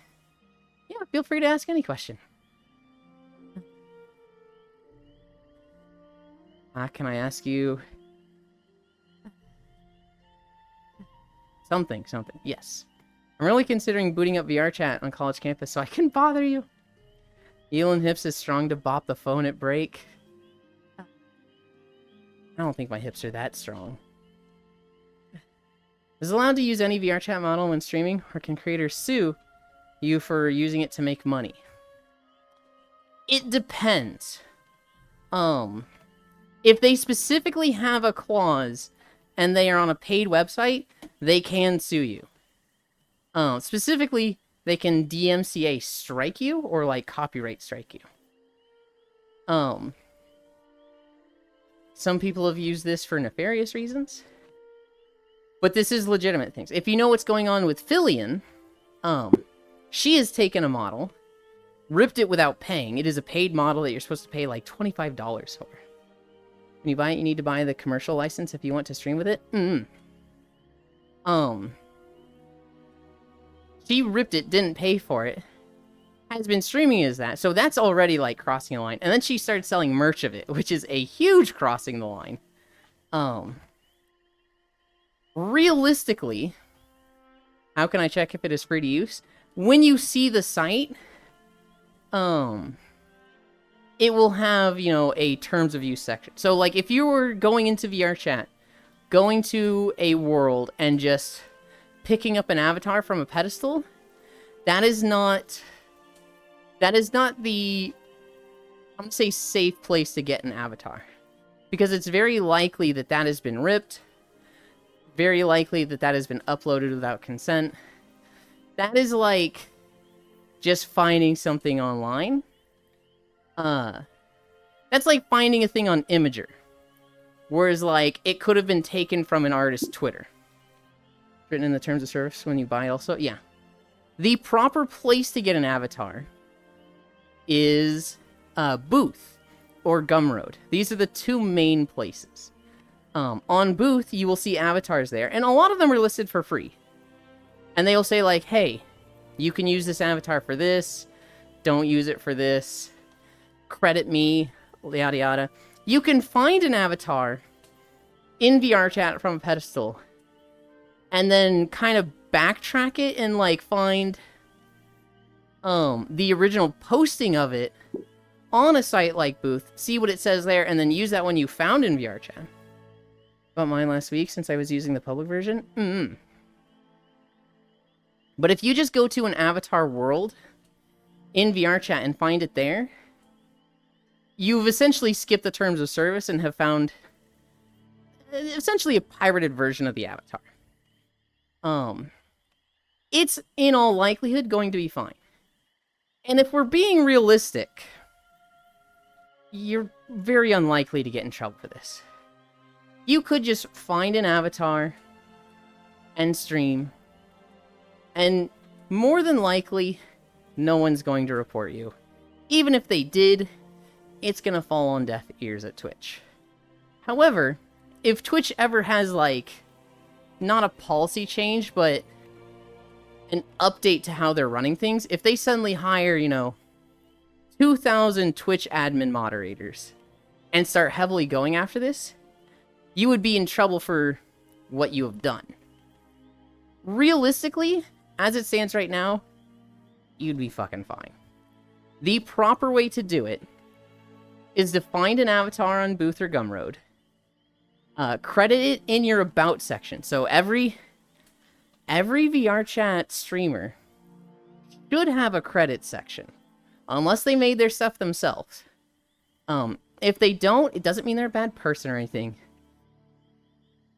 Yeah, feel free to ask any question. Can I ask you something? Yes. I'm really considering booting up VR chat on college campus so I can bother you. Elon Hips is strong to bop the phone at break. I don't think my hips are that strong. Is allowed to use any VRChat model when streaming, or can creators sue you for using it to make money? It depends. If they specifically have a clause and they are on a paid website, they can sue you. Specifically, they can DMCA strike you or like copyright strike you. Some people have used this for nefarious reasons, but this is legitimate things. If you know what's going on with Fillion, she has taken a model, ripped it without paying. It is a paid model that you're supposed to pay like $25 for. When you buy it, you need to buy the commercial license if you want to stream with it. She ripped it, didn't pay for it, has been streaming as that, so that's already like crossing the line. And then she started selling merch of it, which is a huge crossing the line. Realistically, how can I check if it is free to use? When you see the site, it will have, you know, a terms of use section. So like if you were going into VRChat, going to a world and just picking up an avatar from a pedestal, that is not the, I'm gonna say, safe place to get an avatar. Because it's very likely that that has been ripped. Very likely that that has been uploaded without consent. That is like just finding something online. That's like finding a thing on Imgur. Whereas like, it could have been taken from an artist's Twitter. Written in the terms of service when you buy also? Yeah. The proper place to get an avatar is Booth or Gumroad. These are the two main places. On Booth, you will see avatars there, and a lot of them are listed for free. And they will say like, hey, you can use this avatar for this, don't use it for this, credit me, yada yada. You can find an avatar in VRChat from a pedestal, and then kind of backtrack it and like find the original posting of it on a site like Booth, see what it says there, and then use that one you found in VRChat. Bought mine last week since I was using the public version. But if you just go to an avatar world in VRChat and find it there, you've essentially skipped the terms of service and have found essentially a pirated version of the avatar. It's in all likelihood going to be fine. And if we're being realistic, you're very unlikely to get in trouble for this. You could just find an avatar and stream, and more than likely, no one's going to report you. Even if they did, it's gonna fall on deaf ears at Twitch. However, if Twitch ever has, like, not a policy change, but an update to how they're running things, if they suddenly hire, you know, 2,000 Twitch admin moderators and start heavily going after this, you would be in trouble for what you have done. Realistically, as it stands right now, you'd be fucking fine. The proper way to do it is to find an avatar on Booth or Gumroad, credit it in your About section. So every VRChat streamer should have a credit section, unless they made their stuff themselves. If they don't, it doesn't mean they're a bad person or anything.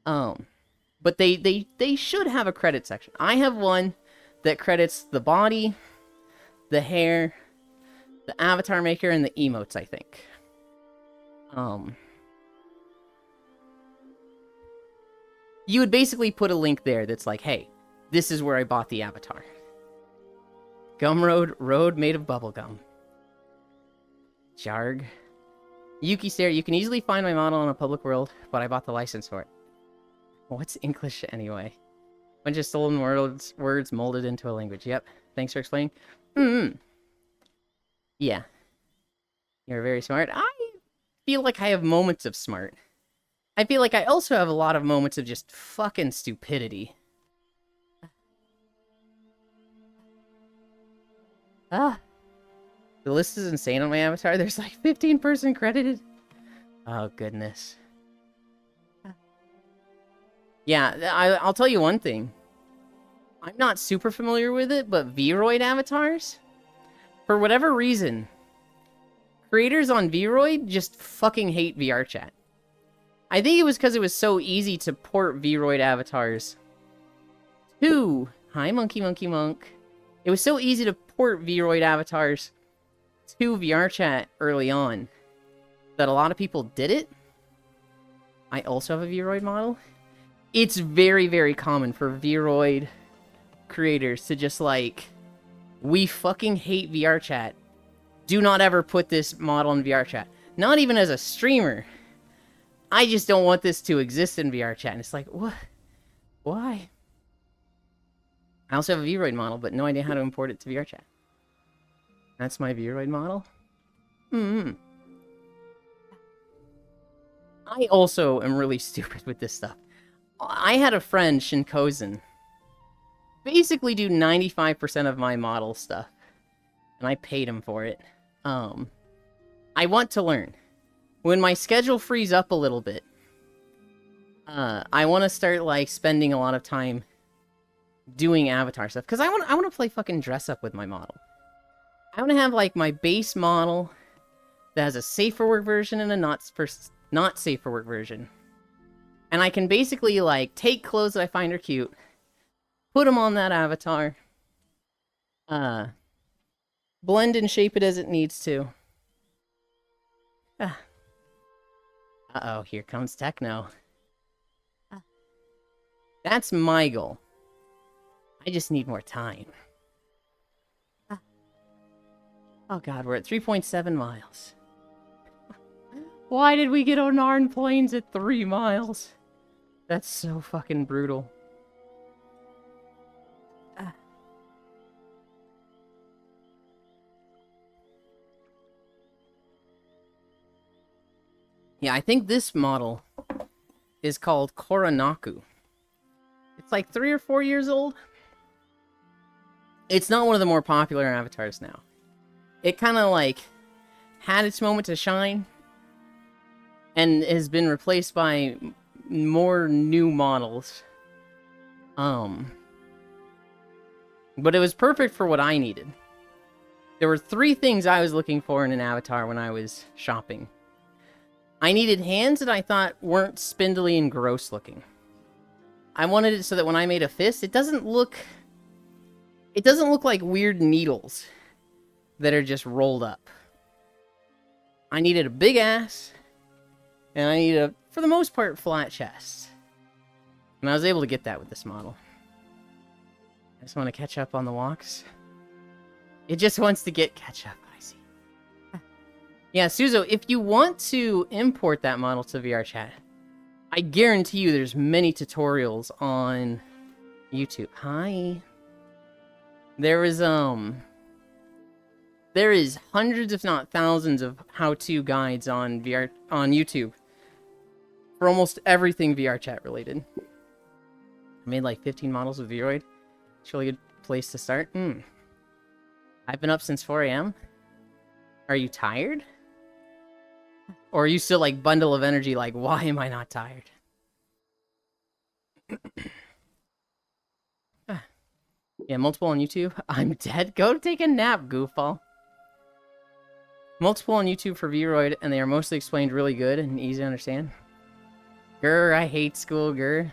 But they should have a credit section. I have one that credits the body, the hair, the avatar maker, and the emotes, I think. You would basically put a link there that's like, hey, this is where I bought the avatar. Gumroad, road made of bubblegum. Jarg. Yuki Stare, you can easily find my model in a public world, but I bought the license for it. What's English anyway? Bunch of stolen words molded into a language. Yep. Thanks for explaining. Yeah. You're very smart. I feel like I have moments of smart. I feel like I also have a lot of moments of just fucking stupidity. The list is insane on my avatar. There's like 15 person credited. Oh, goodness. Yeah, I'll tell you one thing. I'm not super familiar with it, but Vroid avatars, for whatever reason, creators on Vroid just fucking hate VRChat. I think it was because it was so easy to port Vroid avatars to... Hi, Monkey Monkey Monk. It was so easy to port Vroid avatars to VRChat early on that a lot of people did it. I also have a Vroid model. It's very, very common for Vroid creators to just like, we fucking hate VRChat. Do not ever put this model in VRChat. Not even as a streamer. I just don't want this to exist in VRChat. And it's like, what? Why? I also have a Vroid model, but no idea how to import it to VRChat. That's my Vroid model. I also am really stupid with this stuff. I had a friend, Shinkozen, basically do 95% of my model stuff. And I paid him for it. I want to learn. When my schedule frees up a little bit, I want to start, like, spending a lot of time doing avatar stuff. Because I want to play fucking dress up with my model. I want to have, like, my base model that has a safe for work version and a not safe for work version. And I can basically, like, take clothes that I find are cute, put them on that avatar, blend and shape it as it needs to. Uh-oh, here comes techno. That's my goal. I just need more time. Oh god, we're at 3.7 miles. Why did we get on Narn Plains at 3 miles? That's so fucking brutal. Yeah, I think this model is called Koranaku. It's like 3 or 4 years old. It's not one of the more popular avatars now. It kind of like had its moment to shine and has been replaced by more new models. But it was perfect for what I needed. There were 3 things I was looking for in an avatar when I was shopping. I needed hands that I thought weren't spindly and gross looking. I wanted it so that when I made a fist, it doesn't look like weird needles that are just rolled up. I needed a big ass, and I needed a, for the most part, flat chest. And I was able to get that with this model. I just want to catch up on the walks. It just wants to get catch up, I see. Yeah, Suzo, if you want to import that model to VRChat, I guarantee you there's many tutorials on YouTube. Hi. There is hundreds, if not thousands, of how-to guides on YouTube for almost everything VRChat related. I made like 15 models with Vroid. It's a really good place to start. I've been up since 4 a.m. Are you tired? Or are you still like bundle of energy like, why am I not tired? Yeah, multiple on YouTube. I'm dead. Go take a nap, goofball. Multiple on YouTube for Vroid, and they are mostly explained really good and easy to understand. Grr, I hate school, grr.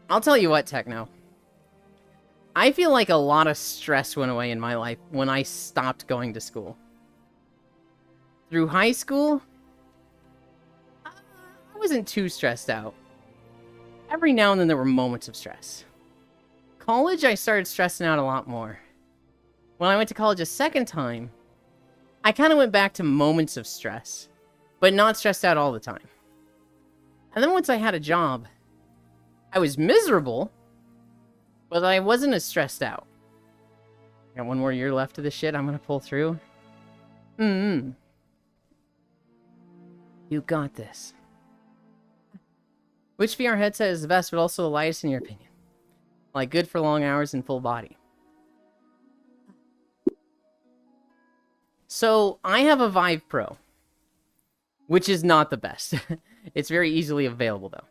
I'll tell you what, Techno. I feel like a lot of stress went away in my life when I stopped going to school. Through high school, I wasn't too stressed out. Every now and then there were moments of stress. College, I started stressing out a lot more. When I went to college a second time, I kind of went back to moments of stress, but not stressed out all the time. And then once I had a job, I was miserable, but I wasn't as stressed out. Got 1 more year left of this shit I'm gonna pull through. You got this. Which VR headset is the best, but also the lightest in your opinion? Like, good for long hours and full body. So, I have a Vive Pro, which is not the best. It's very easily available, though.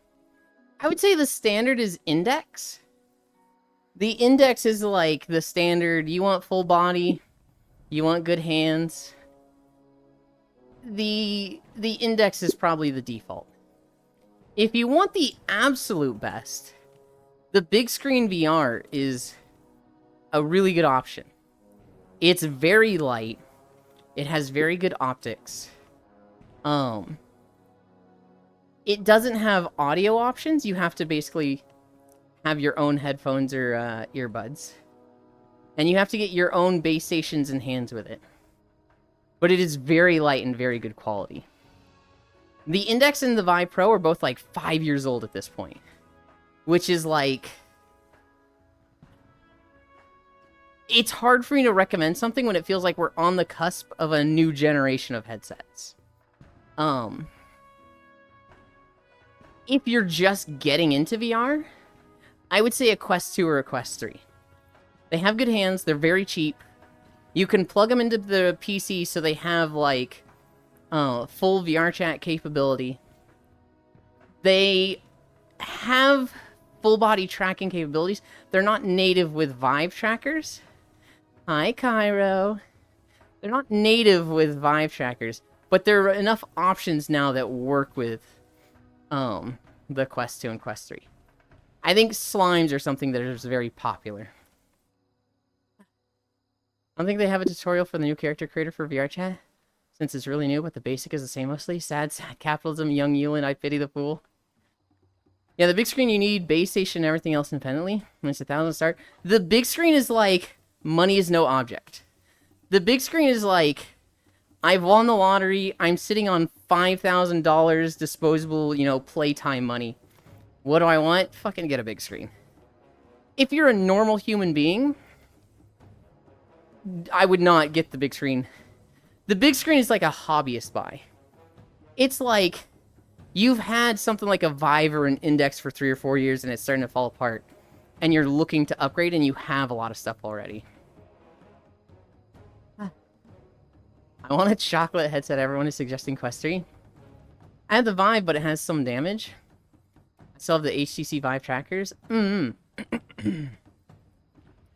I would say the standard is Index. The Index is like the standard. You want full body, you want good hands. The Index is probably the default. If you want the absolute best, the big screen VR is a really good option. It's very light. It has very good optics. It doesn't have audio options. You have to basically have your own headphones or earbuds. And you have to get your own base stations and hands with it. But it is very light and very good quality. The Index and the Vive Pro are both like 5 years old at this point. Which is like... It's hard for me to recommend something when it feels like we're on the cusp of a new generation of headsets. If you're just getting into VR, I would say a Quest 2 or a Quest 3. They have good hands, they're very cheap. You can plug them into the PC so they have, like, full VR chat capability. They have full body tracking capabilities. They're not native with Vive trackers. Hi, Cairo. They're not native with Vive trackers, but there are enough options now that work with the Quest 2 and Quest 3. I think slimes are something that is very popular. I don't think they have a tutorial for the new character creator for VR chat, since it's really new, but the basic is the same mostly. Sad, sad capitalism, young Yulin, I pity the fool. Yeah, the big screen, you need base station and everything else independently. And it's $1,000 to start. The big screen is like, money is no object. The big screen is like, I've won the lottery, I'm sitting on $5,000 disposable, playtime money. What do I want? Fucking get a big screen. If you're a normal human being, I would not get the big screen. The big screen is like a hobbyist buy. It's like, you've had something like a Vive or an Index for 3 or 4 years and it's starting to fall apart. And you're looking to upgrade and you have a lot of stuff already. I want a chocolate headset. Everyone is suggesting Quest 3. I have the Vive, but it has some damage. I still have the HTC Vive trackers. I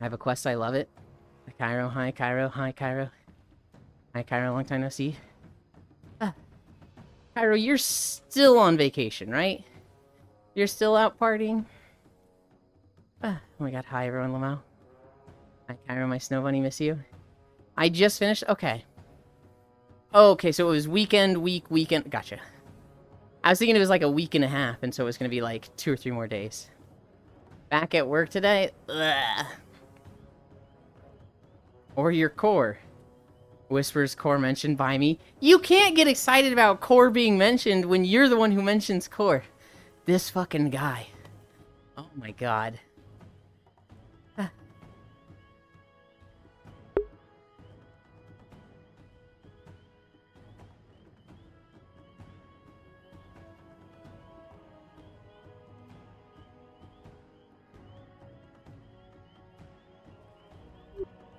have a Quest. I love it. Hi, Cairo. Hi, Cairo. Hi, Cairo. Hi, Cairo. Long time no see. Cairo, you're still on vacation, right? You're still out partying? Oh my god. Hi, everyone. Lamau. Hi, Cairo. My snow bunny. Miss you. I just finished. Okay. Okay, so it was weekend. Gotcha. I was thinking it was like a week and a half, and so it was going to be like 2 or 3 more days. Back at work today? Ugh. Or your core. Whispers core mentioned by me. You can't get excited about core being mentioned when you're the one who mentions core. This fucking guy. Oh my god.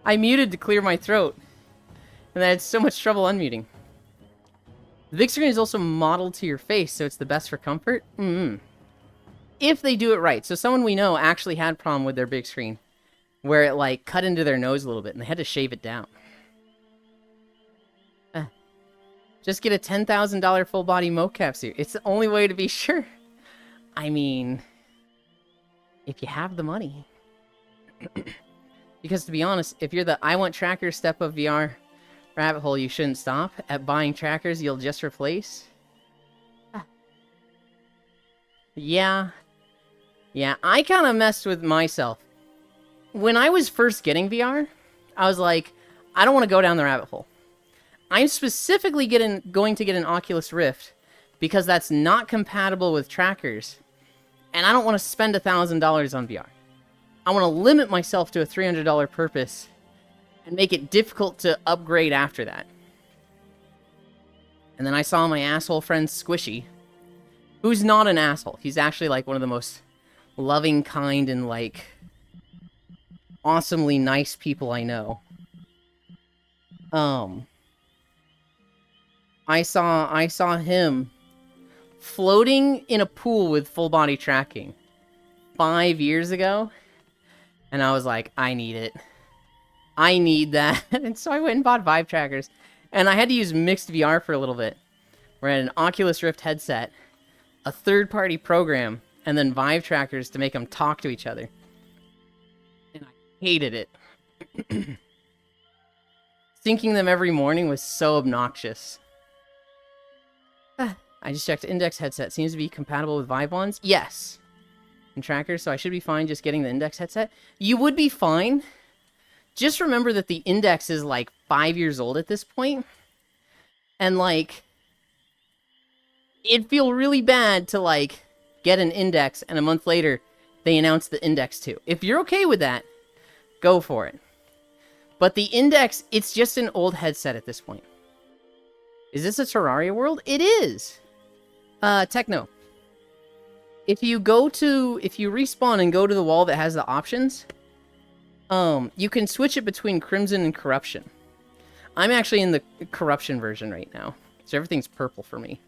I muted to clear my throat. And I had so much trouble unmuting. The big screen is also modeled to your face, so it's the best for comfort. If they do it right. So someone we know actually had a problem with their big screen, where it like cut into their nose a little bit, and they had to shave it down. Just get a $10,000 full body mocap suit. It's the only way to be sure. I mean, if you have the money. Because to be honest, if you're the I want trackers step of VR rabbit hole, you shouldn't stop. At buying trackers, you'll just replace. Yeah, I kind of messed with myself. When I was first getting VR, I was like, I don't want to go down the rabbit hole. I'm specifically going to get an Oculus Rift because that's not compatible with trackers, and I don't want to spend $1,000 on VR. I want to limit myself to a $300 purpose and make it difficult to upgrade after that. And then I saw my asshole friend Squishy, who's not an asshole. He's actually like one of the most loving, kind, and like awesomely nice people I know. I saw him floating in a pool with full body tracking 5 years ago, and I was like, I need it. I need that. And so I went and bought Vive trackers, and I had to use mixed VR for a little bit. Where I had an Oculus Rift headset, a third-party program, and then Vive trackers to make them talk to each other. And I hated it. Syncing them every morning was so obnoxious. I just checked. Index headset seems to be compatible with Vive ones. Yes. And trackers, so I should be fine just getting the Index headset. You would be fine. Just remember that the Index is like 5 years old at this point. And like, it'd feel really bad to like get an Index and a month later they announce the Index 2. If you're okay with that, go for it. But the Index, it's just an old headset at this point. Is this a Terraria world? It is. Techno. If you respawn and go to the wall that has the options, you can switch it between Crimson and Corruption. I'm actually in the Corruption version right now, so everything's purple for me.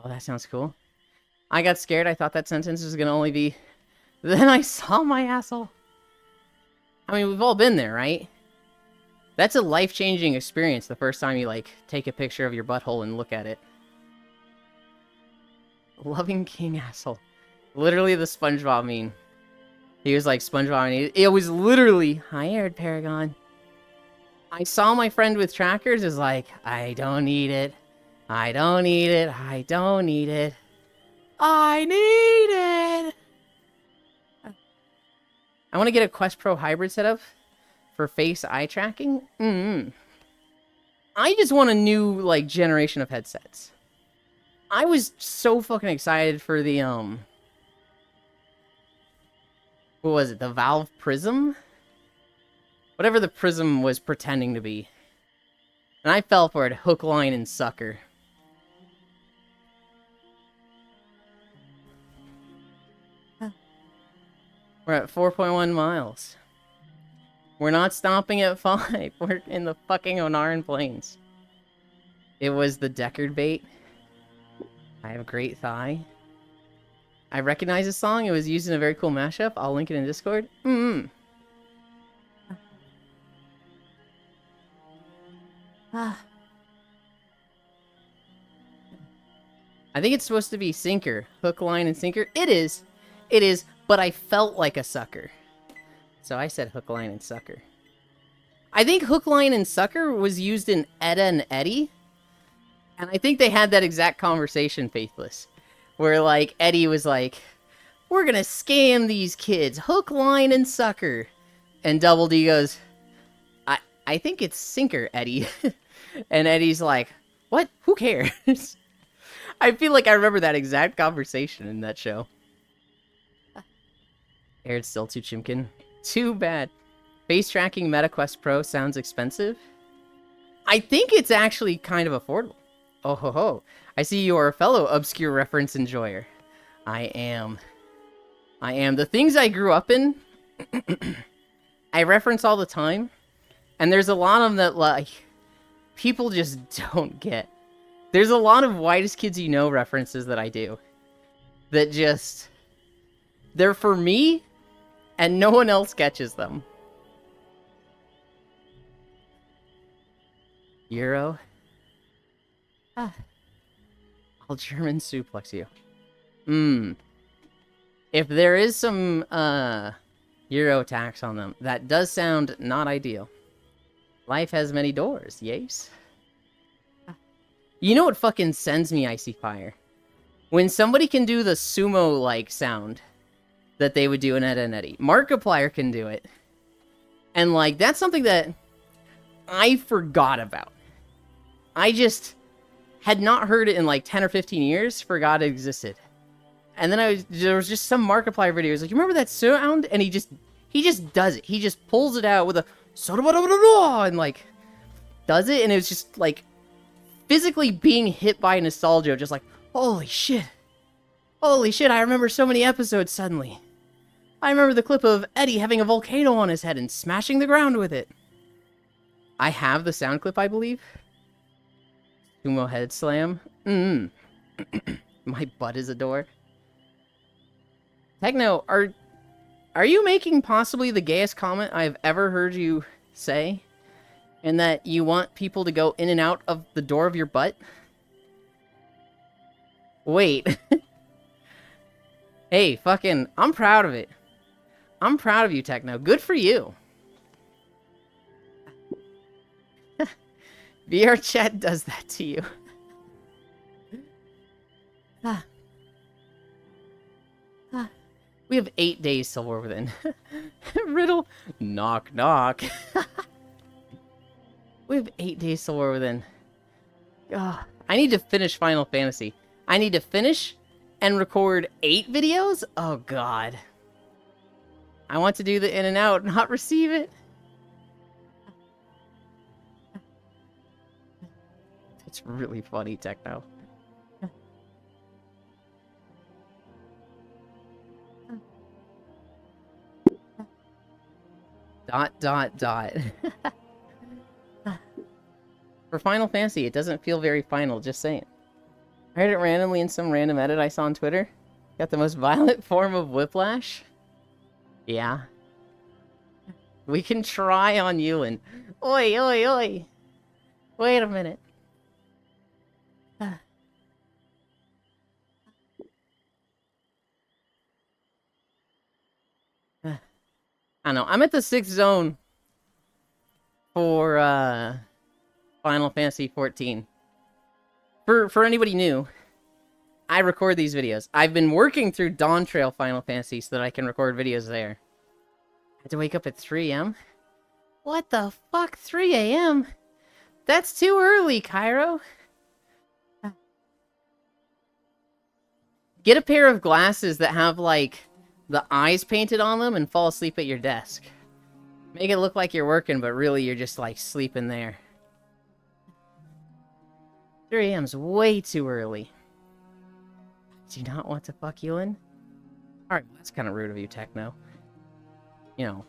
Oh, that sounds cool. I got scared. I thought that sentence was gonna only be, then I saw my asshole. I mean, we've all been there, right? That's a life-changing experience the first time you, like, take a picture of your butthole and look at it. Loving King asshole. Literally the SpongeBob meme. He was like SpongeBob, and it was literally, hi, Arid Paragon. I saw my friend with trackers is like, I don't need it. I don't need it. I don't need it. I need it. I want to get a Quest Pro hybrid setup for face eye tracking. I just want a new like generation of headsets. I was so fucking excited for the what was it? The Valve Prism? Whatever the Prism was pretending to be. And I fell for it hook, line, and sucker. We're at 4.1 miles. We're not stopping at 5. We're in the fucking Onaran Plains. It was the Deckard bait. I have a great thigh. I recognize this song. It was used in a very cool mashup. I'll link it in Discord. I think it's supposed to be sinker. Hook, line, and sinker. It is. It is, but I felt like a sucker. So I said hook, line, and sucker. I think hook, line, and sucker was used in Edda and Eddie. And I think they had that exact conversation, Faithless. Where, like, Eddie was like, we're gonna scam these kids. Hook, line, and sucker. And Double D goes, I think it's sinker, Eddie. And Eddie's like, what? Who cares? I feel like I remember that exact conversation in that show. Aired still too chimkin. Too bad. Face tracking MetaQuest Pro sounds expensive. I think it's actually kind of affordable. Oh ho ho. I see you are a fellow obscure reference enjoyer. I am. The things I grew up in, I reference all the time. And there's a lot of them that, like, people just don't get. There's a lot of Whitest Kids You Know references that I do. That just... they're for me, and no one else catches them. Euro? I'll German suplex you. If there is some, Euro tax on them, that does sound not ideal. Life has many doors, yes? You know what fucking sends me icy fire? When somebody can do the sumo-like sound that they would do in Ed and Eddie. Markiplier can do it. And, like, that's something that I forgot about. I just had not heard it in, like, 10 or 15 years, forgot it existed. And then there was just some Markiplier video. He was like, you remember that sound? And he just does it. He just pulls it out with a and, like, does it. And it was just, like, physically being hit by nostalgia. Just like, holy shit. Holy shit, I remember so many episodes suddenly. I remember the clip of Eddie having a volcano on his head and smashing the ground with it. I have the sound clip, I believe. Sumo head slam. Mm. My butt is a door. Techno, are you making possibly the gayest comment I've ever heard you say? And that you want people to go in and out of the door of your butt? Wait. Hey, fucking, I'm proud of it. I'm proud of you, Techno. Good for you. VR chat does that to you. We have 8 days till we're within. Riddle. Knock, knock. We have 8 days till we're within. I need to finish Final Fantasy. I need to finish and record 8 videos? Oh, God. I want to do the in and out, not receive it. It's really funny, Techno. Dot. For Final Fantasy, it doesn't feel very final, just saying. I heard it randomly in some random edit I saw on Twitter. Got the most violent form of whiplash? Yeah. We can try on Yulin. Oi, oi, oi. Wait a minute. I don't know. I'm at the 6th zone for Final Fantasy 14. For anybody new, I record these videos. I've been working through Dawn Trail Final Fantasy so that I can record videos there. I had to wake up at 3 a.m. What the fuck? 3 a.m.? That's too early, Cairo. Get a pair of glasses that have, like, the eyes painted on them and fall asleep at your desk. Make it look like you're working, but really you're just, like, sleeping there. 3 a.m.'s way too early. Do you not want to fuck Yulin? Alright, well, that's kind of rude of you, Techno. You know.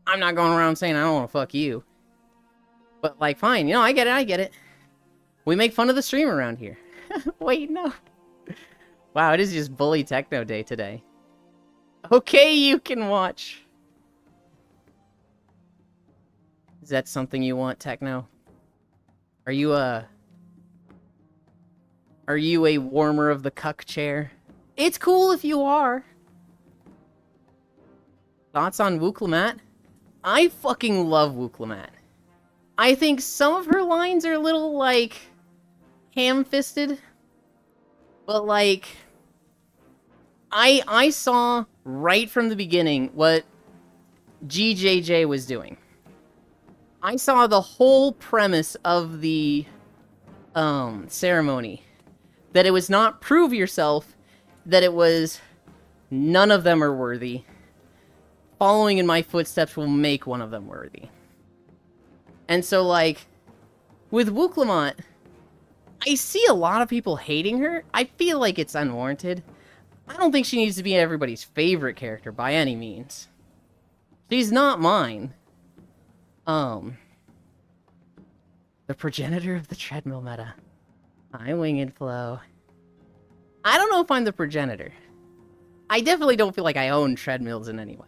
I'm not going around saying I don't want to fuck you. But, like, fine. You know, I get it. We make fun of the stream around here. Wait, no. Wow, it is just Bully Techno Day today. Okay, you can watch. Is that something you want, Techno? Are you a warmer of the cuck chair? It's cool if you are. Thoughts on Wooclamat? I fucking love Wooclamat. I think some of her lines are a little, like, ham-fisted. But, like, I saw right from the beginning what GJJ was doing. I saw the whole premise of the ceremony. That it was not prove yourself, that it was none of them are worthy. Following in my footsteps will make one of them worthy. And so, like, with Wooclamat, I see a lot of people hating her. I feel like it's unwarranted. I don't think she needs to be everybody's favorite character by any means. She's not mine. The progenitor of the treadmill meta. Hi, Winged Flow. I don't know if I'm the progenitor. I definitely don't feel like I own treadmills in any way.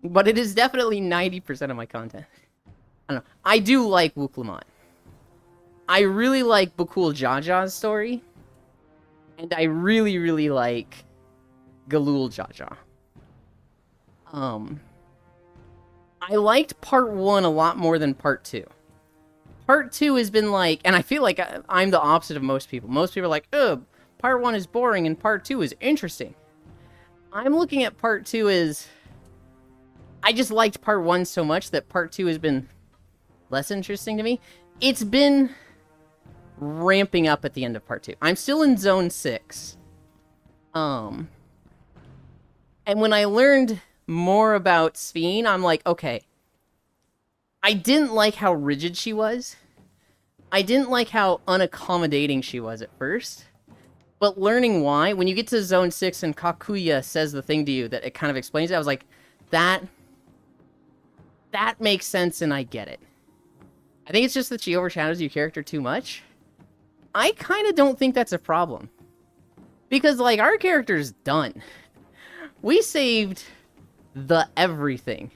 But it is definitely 90% of my content. I don't know. I do like Wooclamat. I really like Bakul Jaja's story. And I really, really like Galul Jaja. I liked part 1 a lot more than part 2. Part 2 has been like, and I feel like I'm the opposite of most people. Most people are like, ugh, part 1 is boring and part 2 is interesting. I'm looking at part 2 as, I just liked part 1 so much that part 2 has been less interesting to me. It's been ramping up at the end of part 2. I'm still in zone 6. And when I learned more about Sphene, I'm like, okay. I didn't like how rigid she was. I didn't like how unaccommodating she was at first. But learning why, when you get to zone 6 and Kakuya says the thing to you that it kind of explains it, I was like, that that makes sense and I get it. I think it's just that she overshadows your character too much. I kind of don't think that's a problem. Because, like, our character's done. We saved the everything.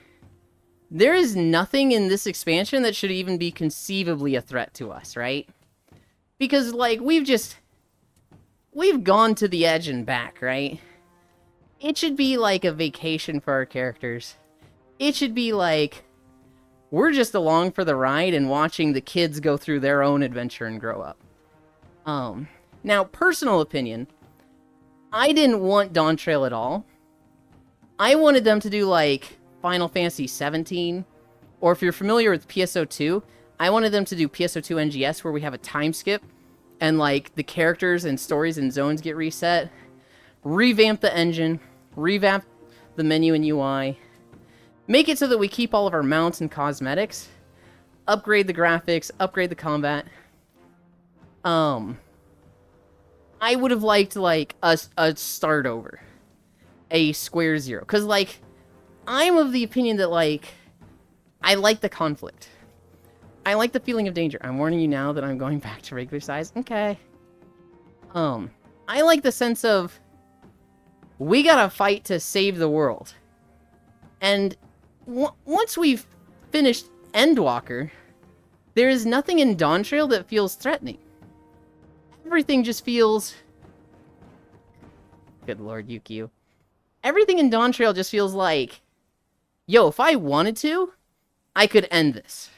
There is nothing in this expansion that should even be conceivably a threat to us, right? Because, like, we've gone to the edge and back, right? It should be like a vacation for our characters. It should be like, we're just along for the ride and watching the kids go through their own adventure and grow up. Now, personal opinion, I didn't want Dawntrail at all. I wanted them to do, like, Final Fantasy 17, or if you're familiar with PSO2, I wanted them to do PSO2 NGS, where we have a time skip, and, like, the characters and stories and zones get reset, revamp the engine, revamp the menu and UI, make it so that we keep all of our mounts and cosmetics, upgrade the graphics, upgrade the combat. I would have liked, like, a start over. A Square Zero. Because, like, I'm of the opinion that, like, I like the conflict. I like the feeling of danger. I'm warning you now that I'm going back to regular size. Okay. I like the sense of, we gotta fight to save the world. And once we've finished Endwalker, there is nothing in Dawntrail that feels threatening. Everything just feels... Good lord, Yukio. Everything in Dawntrail just feels like, yo, if I wanted to, I could end this.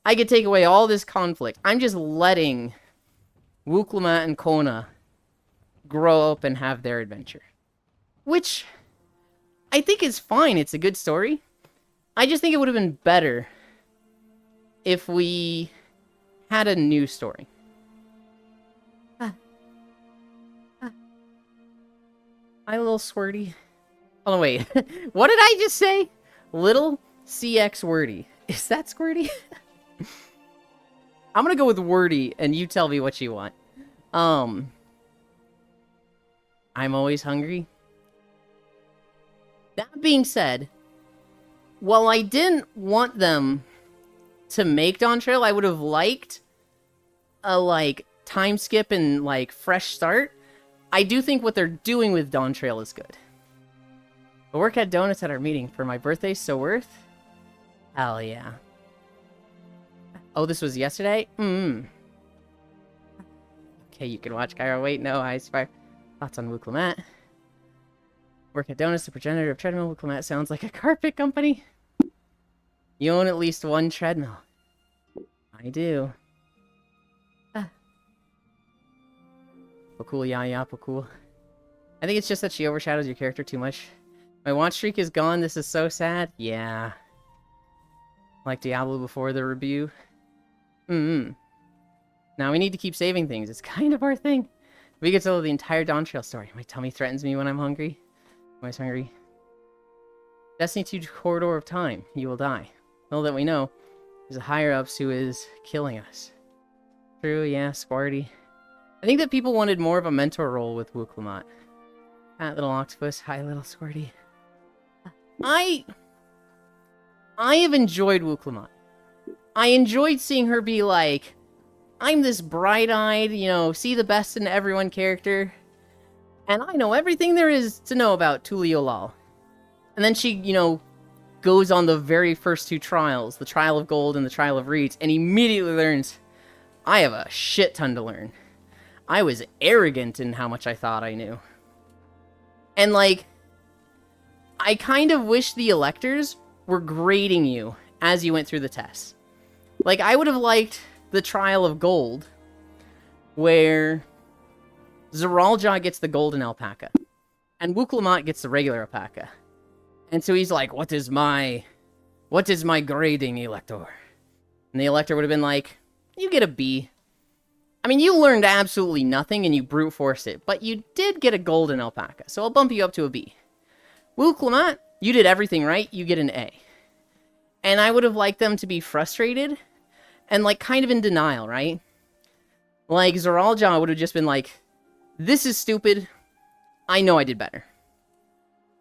I could take away all this conflict. I'm just letting Wuklumat and Kona grow up and have their adventure. Which, I think is fine. It's a good story. I just think it would have been better if we had a new story. Hi, little Squirty. Oh, wait. What did I just say? Little CX Wordy. Is that Squirty? I'm gonna go with Wordy, and you tell me what you want. I'm always hungry. That being said, while I didn't want them to make Dawntrail, I would have liked a, like, time skip and, like, fresh start. I do think what they're doing with Dawntrail is good. The work had donuts at our meeting for my birthday, so worth? Hell yeah. Oh, this was yesterday? Okay, you can watch Gyro. Wait, no, I aspire. Thoughts on Wuklumat? Work at Donuts, the progenitor of Treadmill. Wuklumat sounds like a carpet company. You own at least one treadmill. I do. Cool, yeah, cool. I think it's just that she overshadows your character too much. My watch streak is gone. This is so sad. Yeah. Like Diablo before the review. Now we need to keep saving things. It's kind of our thing. We get to tell the entire Dawntrail story. My tummy threatens me when I'm hungry. I'm always hungry. Destiny 2 Corridor of Time. You will die. All that we know is a higher-ups who is killing us. True, yeah, Squarty. I think that people wanted more of a mentor role with Wuklumat. Fat little octopus. Hi, little Squirty. I have enjoyed Wuklumat. I enjoyed seeing her be like, I'm this bright-eyed, you know, see the best in everyone character. And I know everything there is to know about Tuliolal. And then she, you know, goes on the very first two trials, the Trial of Gold and the Trial of Reeds, and immediately learns, I have a shit ton to learn. I was arrogant in how much I thought I knew. And, like, I kind of wish the electors were grading you as you went through the tests. Like, I would have liked the Trial of Gold, where Zeralja gets the golden alpaca, and Wuklumat gets the regular alpaca. And so he's like, what is my grading, Elector? And the Elector would have been like, you get a B. I mean, you learned absolutely nothing and you brute forced it, but you did get a golden alpaca, so I'll bump you up to a B. Wuklumat, you did everything right, you get an A. And I would have liked them to be frustrated and, like, kind of in denial, right? Like, Zeralja would have just been like, this is stupid, I know I did better.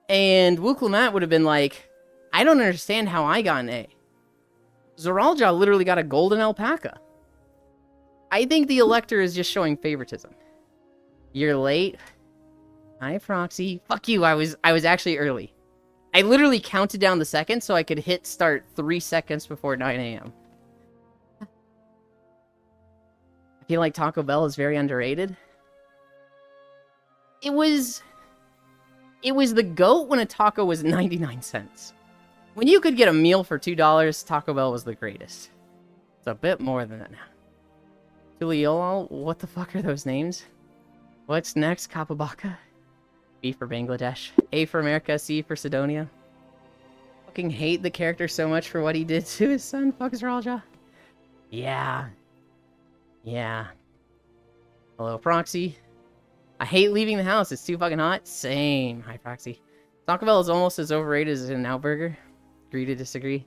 And Wuklumat would have been like, I don't understand how I got an A. Zoraljah literally got a golden alpaca. I think the Elector is just showing favoritism. You're late. Hi, Proxy. Fuck you, I was actually early. I literally counted down the seconds so I could hit start 3 seconds before 9 a.m. I feel like Taco Bell is very underrated. It was the GOAT when a taco was 99 cents. When you could get a meal for $2, Taco Bell was the greatest. It's a bit more than that now. Tuliolol, what the fuck are those names? What's next, Kapabaka? B for Bangladesh. A for America, C for Sidonia. Fucking hate the character so much for what he did to his son, fuck Zoraljah. Yeah. Yeah. Hello, Proxy. I hate leaving the house, it's too fucking hot. Same. Hi, Proxy. Taco Bell is almost as overrated as In-N-Out Burger. Agree to disagree.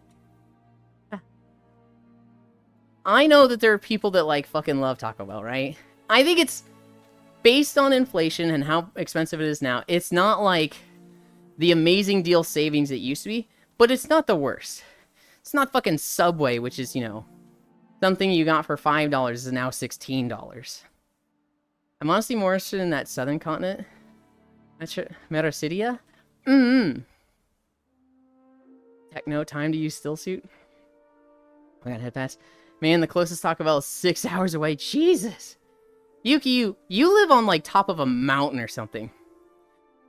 I know that there are people that like fucking love Taco Bell, right? I think it's based on inflation and how expensive it is now. It's not like the amazing deal savings it used to be, but it's not the worst. It's not fucking Subway, which is, you know, something you got for $5 is now $16. I'm honestly more interested in that southern continent. Metro City? Techno, time to use still suit. I got head pass. Man, the closest Taco Bell is 6 hours away. Jesus! Yuki, you live on, like, top of a mountain or something.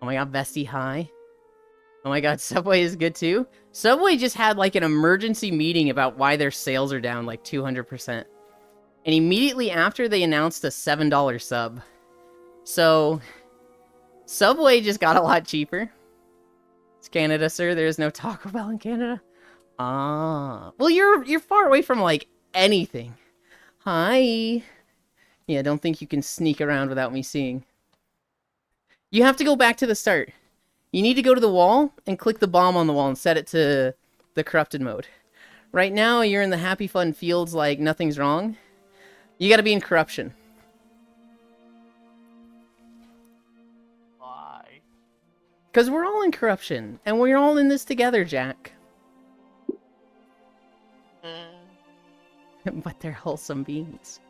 Oh my god, Vesty, hi. Oh my god, Subway is good too. Subway just had, like, an emergency meeting about why their sales are down, like, 200%. And immediately after, they announced a $7 sub. So, Subway just got a lot cheaper. It's Canada, sir. There is no Taco Bell in Canada. Ah. Well, you're far away from, like, anything. Hi. Yeah, don't think you can sneak around without me seeing. You have to go back to the start. You need to go to the wall and click the bomb on the wall and set it to the corrupted mode. Right now, you're in the happy fun fields like nothing's wrong. You gotta be in corruption. Why? Because we're all in corruption, and we're all in this together, Jack. But they're wholesome beans.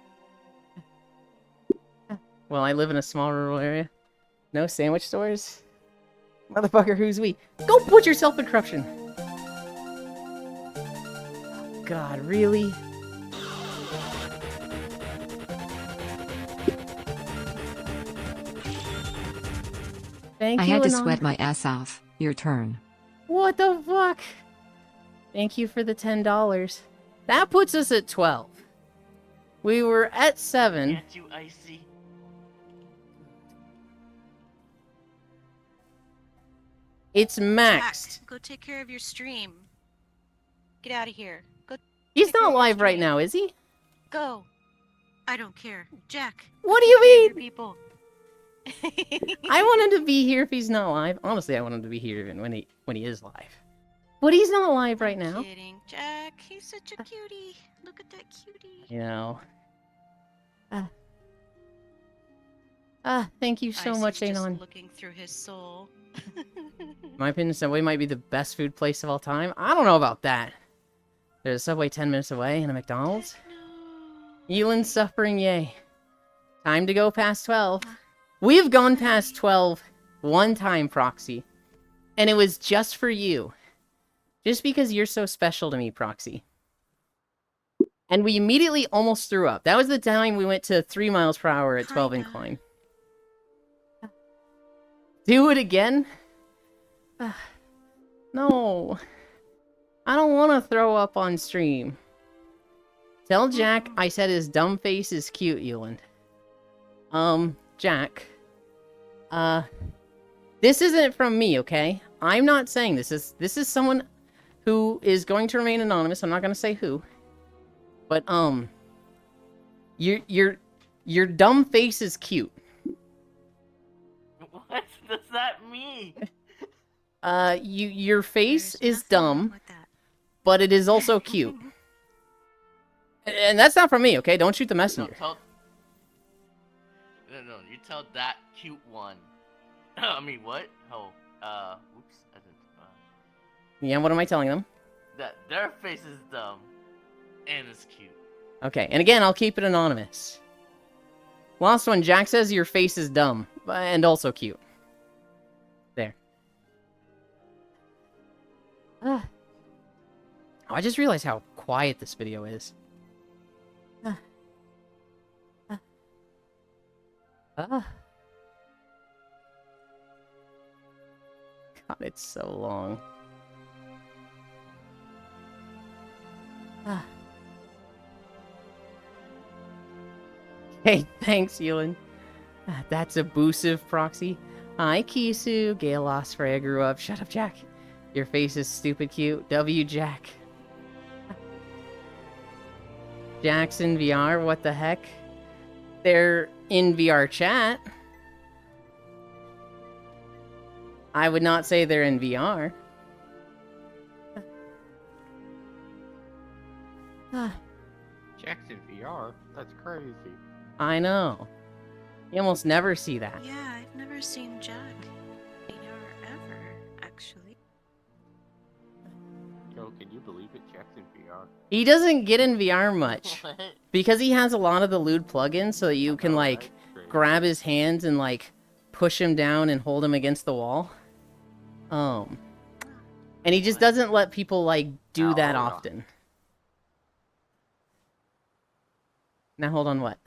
Well, I live in a small rural area. No sandwich stores? Motherfucker, who's we? Go put yourself in corruption! God, really? Thank I you, had to Anon. sweat my ass off. Your turn. What the fuck? Thank you for the $10. That puts us at 12. We were at 7. Can't you, Icy? It's maxed. Jack, go take care of your stream. Get out of here. Go. He's take care not of your live right stream. now, is he? Go. I don't care. Jack. What do you take care of your mean? people. I want him to be here if he's not live. Honestly, I want him to be here even when he is live. But he's not live right now. Kidding, Jack. He's such a cutie. Look at that cutie. You know. Thank you so Icy's much, just Anon. looking through his soul. In my opinion, Subway might be the best food place of all time. I don't know about that. There's a Subway 10 minutes away and a McDonald's. Elan's suffering, yay. Time to go past 12. We've gone past 12 one time, Proxy. And it was just for you. Just because you're so special to me, Proxy. And we immediately almost threw up. That was the time we went to 3 miles per hour at 12 Kinda. incline. Do it again? No. I don't want to throw up on stream. Tell Jack I said his dumb face is cute, Eland. Jack. This isn't from me, okay? I'm not saying this. This is someone who is going to remain anonymous. I'm not going to say who. But, your dumb face is cute. What does that mean? Your face There's is nothing wrong dumb, with that. but it is also cute. And that's not from me, okay? Don't shoot the No, messenger. no, you tell that cute one. I mean, what? Oh, oops. I didn't, Yeah, what am I telling them? That their face is dumb. And it's cute. Okay, and again, I'll keep it anonymous. Last one, Jack says your face is dumb, and also cute. There. Oh, I just realized how quiet this video is. God, it's so long. Hey, thanks, Ewan. That's abusive, Proxy. Hi, Kisu. Gale Osprey, I grew up. Shut up, Jack. Your face is stupid cute. W, Jack. Jackson VR, what the heck? They're in VR chat. I would not say they're in VR. Jackson VR? That's crazy. I know. You almost never see that. Yeah, I've never seen Jack VR ever, actually. Yo, can you believe it? Jackson VR. He doesn't get in VR much. What? Because he has a lot of the lewd plugins so that you can, like, Great. grab his hands and, like, push him down and hold him against the wall. And he just doesn't let people, like, do that Oh, yeah. often. Now hold on, what?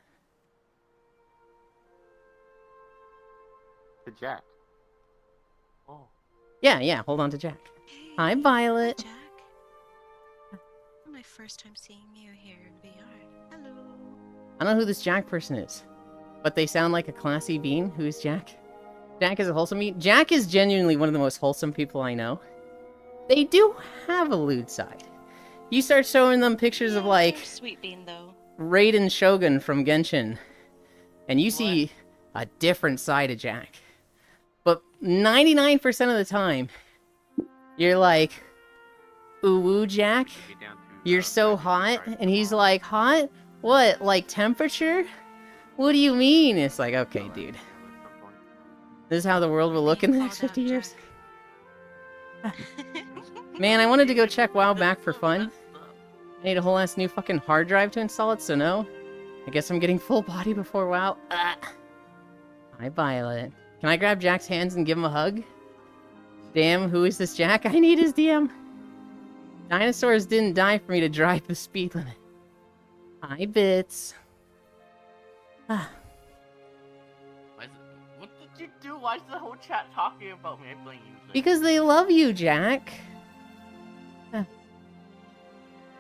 The Jack. Oh. Yeah, hold on to Jack. Hey, Hi, Violet. Jack. My first time seeing you here in VR. Hello. I don't know who this Jack person is, but they sound like a classy bean. Who is Jack? Jack is a wholesome bean. Jack is genuinely one of the most wholesome people I know. They do have a lewd side. You start showing them pictures of, like, Sweet bean though. Raiden Shogun from Genshin, and you see a different side of Jack. But 99% of the time, you're like, ooh, Jack, Get down to, you're so hot. right And he's now. like, hot? What, like temperature? What do you mean? It's like, okay, dude. This is how the world will look in the next 50 years. Man, I wanted to go check WoW back for fun. I need a whole ass new fucking hard drive to install it, so no. I guess I'm getting full body before WoW. Hi, Violet. Can I grab Jack's hands and give him a hug? Damn, who is this Jack? I need his DM. Dinosaurs didn't die for me to drive the speed limit. Hi, Bits. Why is it- What did you do? Why is the whole chat talking about me? I blame you. Because they love you, Jack.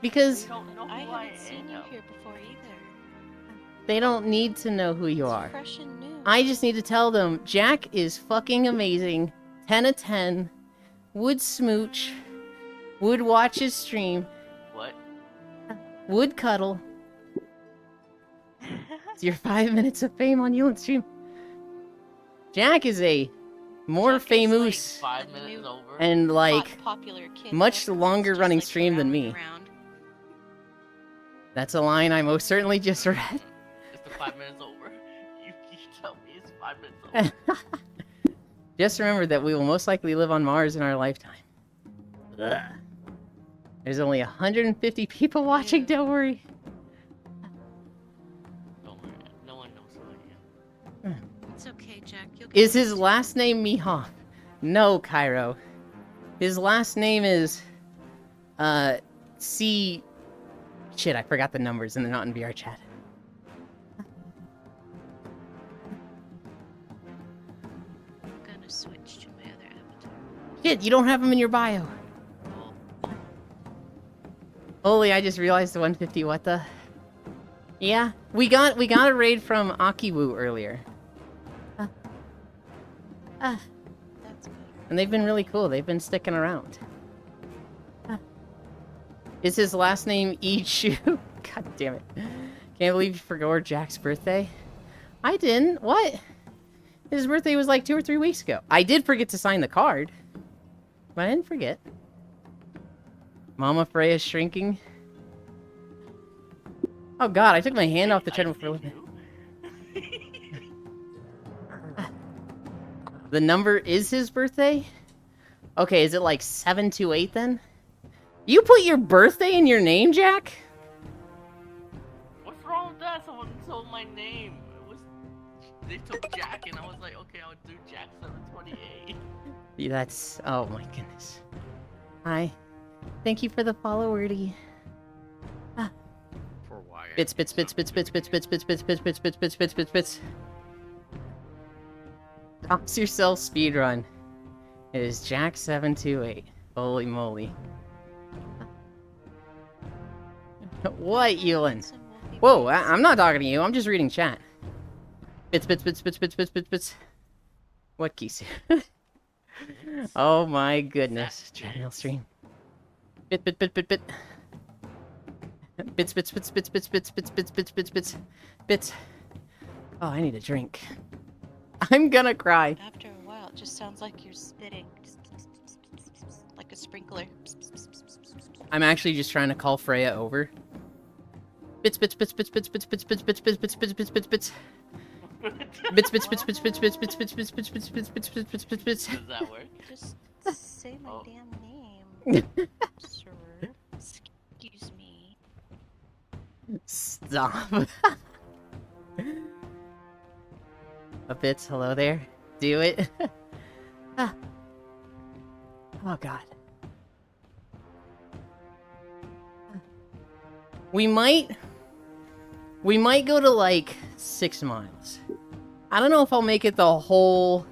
Because They don't know who I I haven't seen you am. here before either. they don't need to know who you It's are. fresh and new. I just need to tell them Jack is fucking amazing. 10 of 10. Would smooch. Would watch his stream. What? Would cuddle. It's your 5 minutes of fame on Yulin's stream. Jack is a more Jack is, famous 5 minutes over. and Hot, like popular kid much that longer just, running like, stream than around me. and around. That's a line I most certainly just read. It's the 5 minutes over. You tell me it's 5 minutes over. Just remember that we will most likely live on Mars in our lifetime. Ugh. There's only 150 people watching, don't worry. Don't worry, no one knows who I am. It's okay, Jack. You'll get Is his used to last name Mihawk? No, Cairo. His last name is C. Shit, I forgot the numbers and they're not in VR chat. it. I'm gonna switch to my other avatar. Shit, you don't have him in your bio. Well, Holy, I just realized the 150. What the? Yeah, we got a raid from Akiwu earlier. That's good. And they've been really cool. They've been sticking around. Is his last name Ichu? God damn it. Can't believe you forgot Jack's birthday. I didn't. What? His birthday was like 2 or 3 weeks ago. I did forget to sign the card. But I didn't forget. Mama Freya's shrinking. Oh god, I took my hand off the treadmill for a little bit. The number is his birthday? Okay, is it like 728 then? You put your birthday in your name, Jack? What's wrong with that? Someone told my name. They took Jack, and I was like, okay, I'll do Jack 728. Yeah, that's... Oh my goodness. Hi. Thank you for the follow, Wordy. For why? Bits, bits, bits, bits, bits, bits, bits, bits, bits, bits, bits, bits, bits, bits, bits, bits. Toss yourself speedrun. It is Jack728. Holy moly. What, Ewan? Whoa, I'm not talking to you. I'm just reading chat. Bits, bits, bits, bits, bits, bits, bits, bits. What, Kisu? Oh my goodness. Channel stream. Bit, bit, bit, bit, bit. Bits, bits, bits, bits, bits, bits, bits, bits, bits, bits, bits, bits. Oh, I need a drink. I'm gonna cry. After a while, it just sounds like you're spitting. Like a sprinkler. I'm actually just trying to call Freya over. Bits, bits, bits, bits, bits, bits, bits, bits, bits, bits, bits, bits, bits, bits, bits. Bits, bits, bits, bits, bits, bits, bits, bits, bits, bits, bits, bits, bits, bits, bits, bits, bits. Does that work? Just say my damn name, sir. Excuse me. Stop. A bits, hello there. Do it. Ah. Oh god. We might go to like 6 miles. I don't know if I'll make it the whole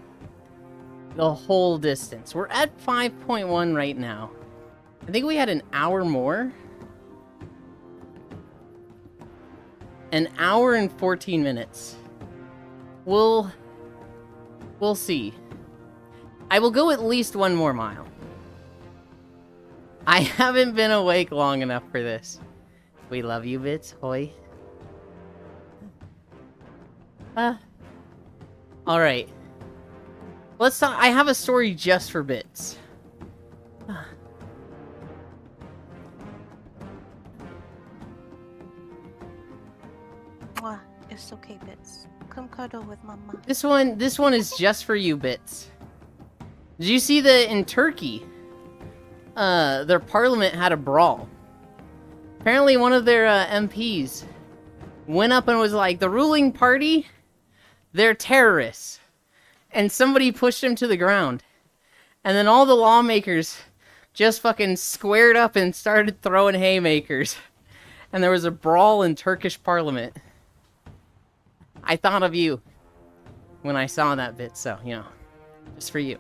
distance. We're at 5.1 right now. I think we had an hour more. An hour and 14 minutes. We'll see. I will go at least 1 more mile. I haven't been awake long enough for this. We love you, Bits. Hoi. Alright. Let's talk. I have a story just for Bits. Mwah. It's okay, Bits. Come cuddle with Mama. This one is just for you, Bits. Did you see that in Turkey? Their parliament had a brawl. Apparently one of their MPs went up and was like, the ruling party, they're terrorists. And somebody pushed him to the ground. And then all the lawmakers just fucking squared up and started throwing haymakers. And there was a brawl in Turkish parliament. I thought of you when I saw that bit, so, you know, just for you.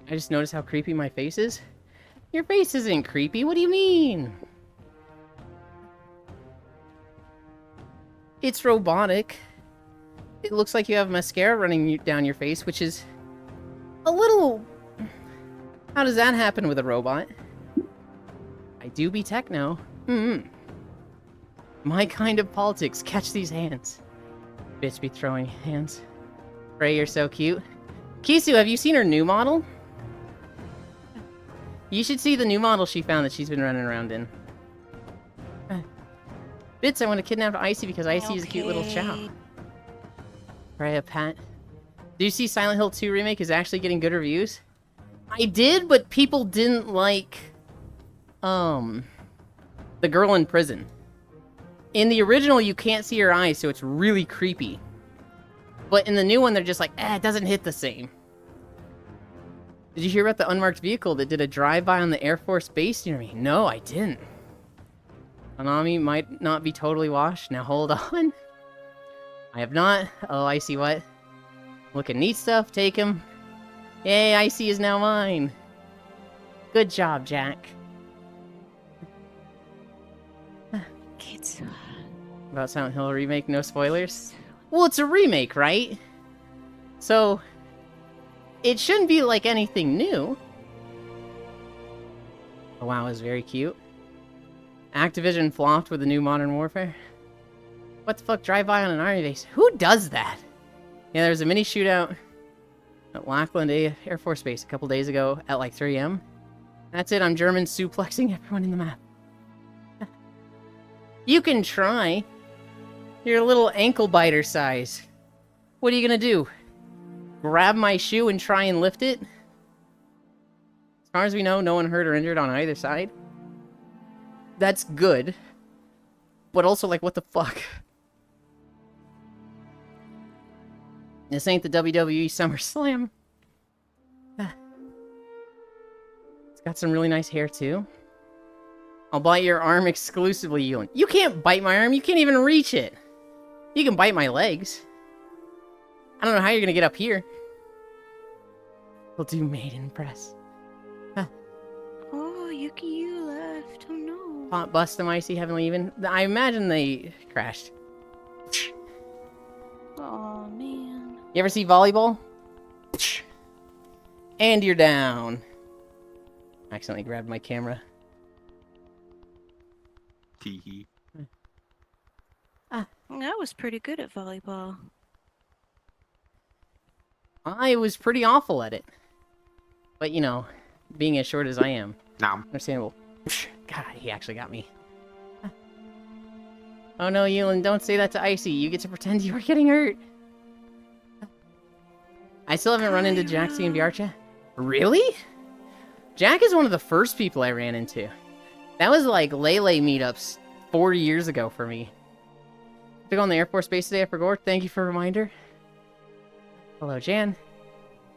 I just noticed how creepy my face is. Your face isn't creepy, what do you mean? It's robotic. It looks like you have mascara running down your face, which is a little... How does that happen with a robot? I do be techno. My kind of politics. Catch these hands. Bitch be throwing hands. Ray, you're so cute. Kisu, have you seen her new model? You should see the new model she found that she's been running around in. Bits, I want to kidnap Icy because Icy is a cute little chow. Freya, Pat. Do you see Silent Hill 2 Remake is actually getting good reviews? I did, but people didn't like... the girl in prison. In the original, you can't see her eyes, so it's really creepy. But in the new one, they're just like, it doesn't hit the same. Did you hear about the unmarked vehicle that did a drive-by on the Air Force base near me? No, I didn't. Hanami might not be totally washed. Now hold on. I have not. Oh, I see what. Looking neat stuff. Take him. Yay, Icy is now mine. Good job, Jack. About Silent Hill remake, no spoilers? Well, it's a remake, right? So, it shouldn't be like anything new. Oh wow, it's very cute. Activision flopped with the new Modern Warfare. What the fuck, drive by on an army base? Who does that? Yeah, there was a mini shootout at Lackland Air Force Base a couple days ago at like 3 a.m. That's it, I'm German suplexing everyone in the map. You can try. You're a little ankle biter size. What are you gonna do? grab my shoe and try and lift it. As far as we know, no one hurt or injured on either side. That's good. But also, like, what the fuck? This ain't the WWE SummerSlam. It's got some really nice hair, too. I'll bite your arm exclusively, Yulin. You can't bite my arm. You can't even reach it. You can bite my legs. I don't know how you're gonna get up here. We'll do maiden press. Oh, Yuki, you left. Oh no. Pot bust them, icy heavenly even. I imagine they crashed. Oh man. You ever see volleyball? And you're down. I accidentally grabbed my camera. Teehee. I was pretty good at volleyball. I was pretty awful at it. But, you know, being as short as I am. Nom. Understandable. God, he actually got me. Oh no, Yulin, don't say that to Icy. You get to pretend you were getting hurt. I still haven't run into Jaxie and Vyarcha. Really? Jack is one of the first people I ran into. That was like Lele meetups 4 years ago for me. Took on the Air Force Base today, I forgot. Thank you for a reminder. Hello, Jan.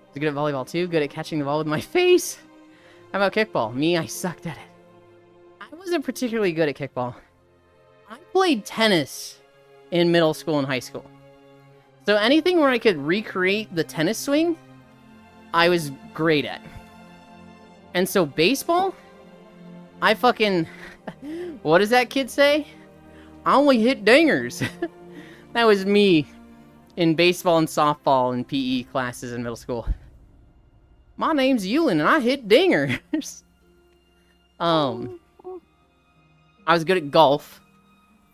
Was good at volleyball too, good at catching the ball with my face. How about kickball? Me, I sucked at it. I wasn't particularly good at kickball. I played tennis in middle school and high school. So anything where I could recreate the tennis swing, I was great at. And so baseball, I fucking... What does that kid say? I only hit dingers. That was me in baseball and softball and PE classes in middle school. My name's Yulin and I hit dingers. I was good at golf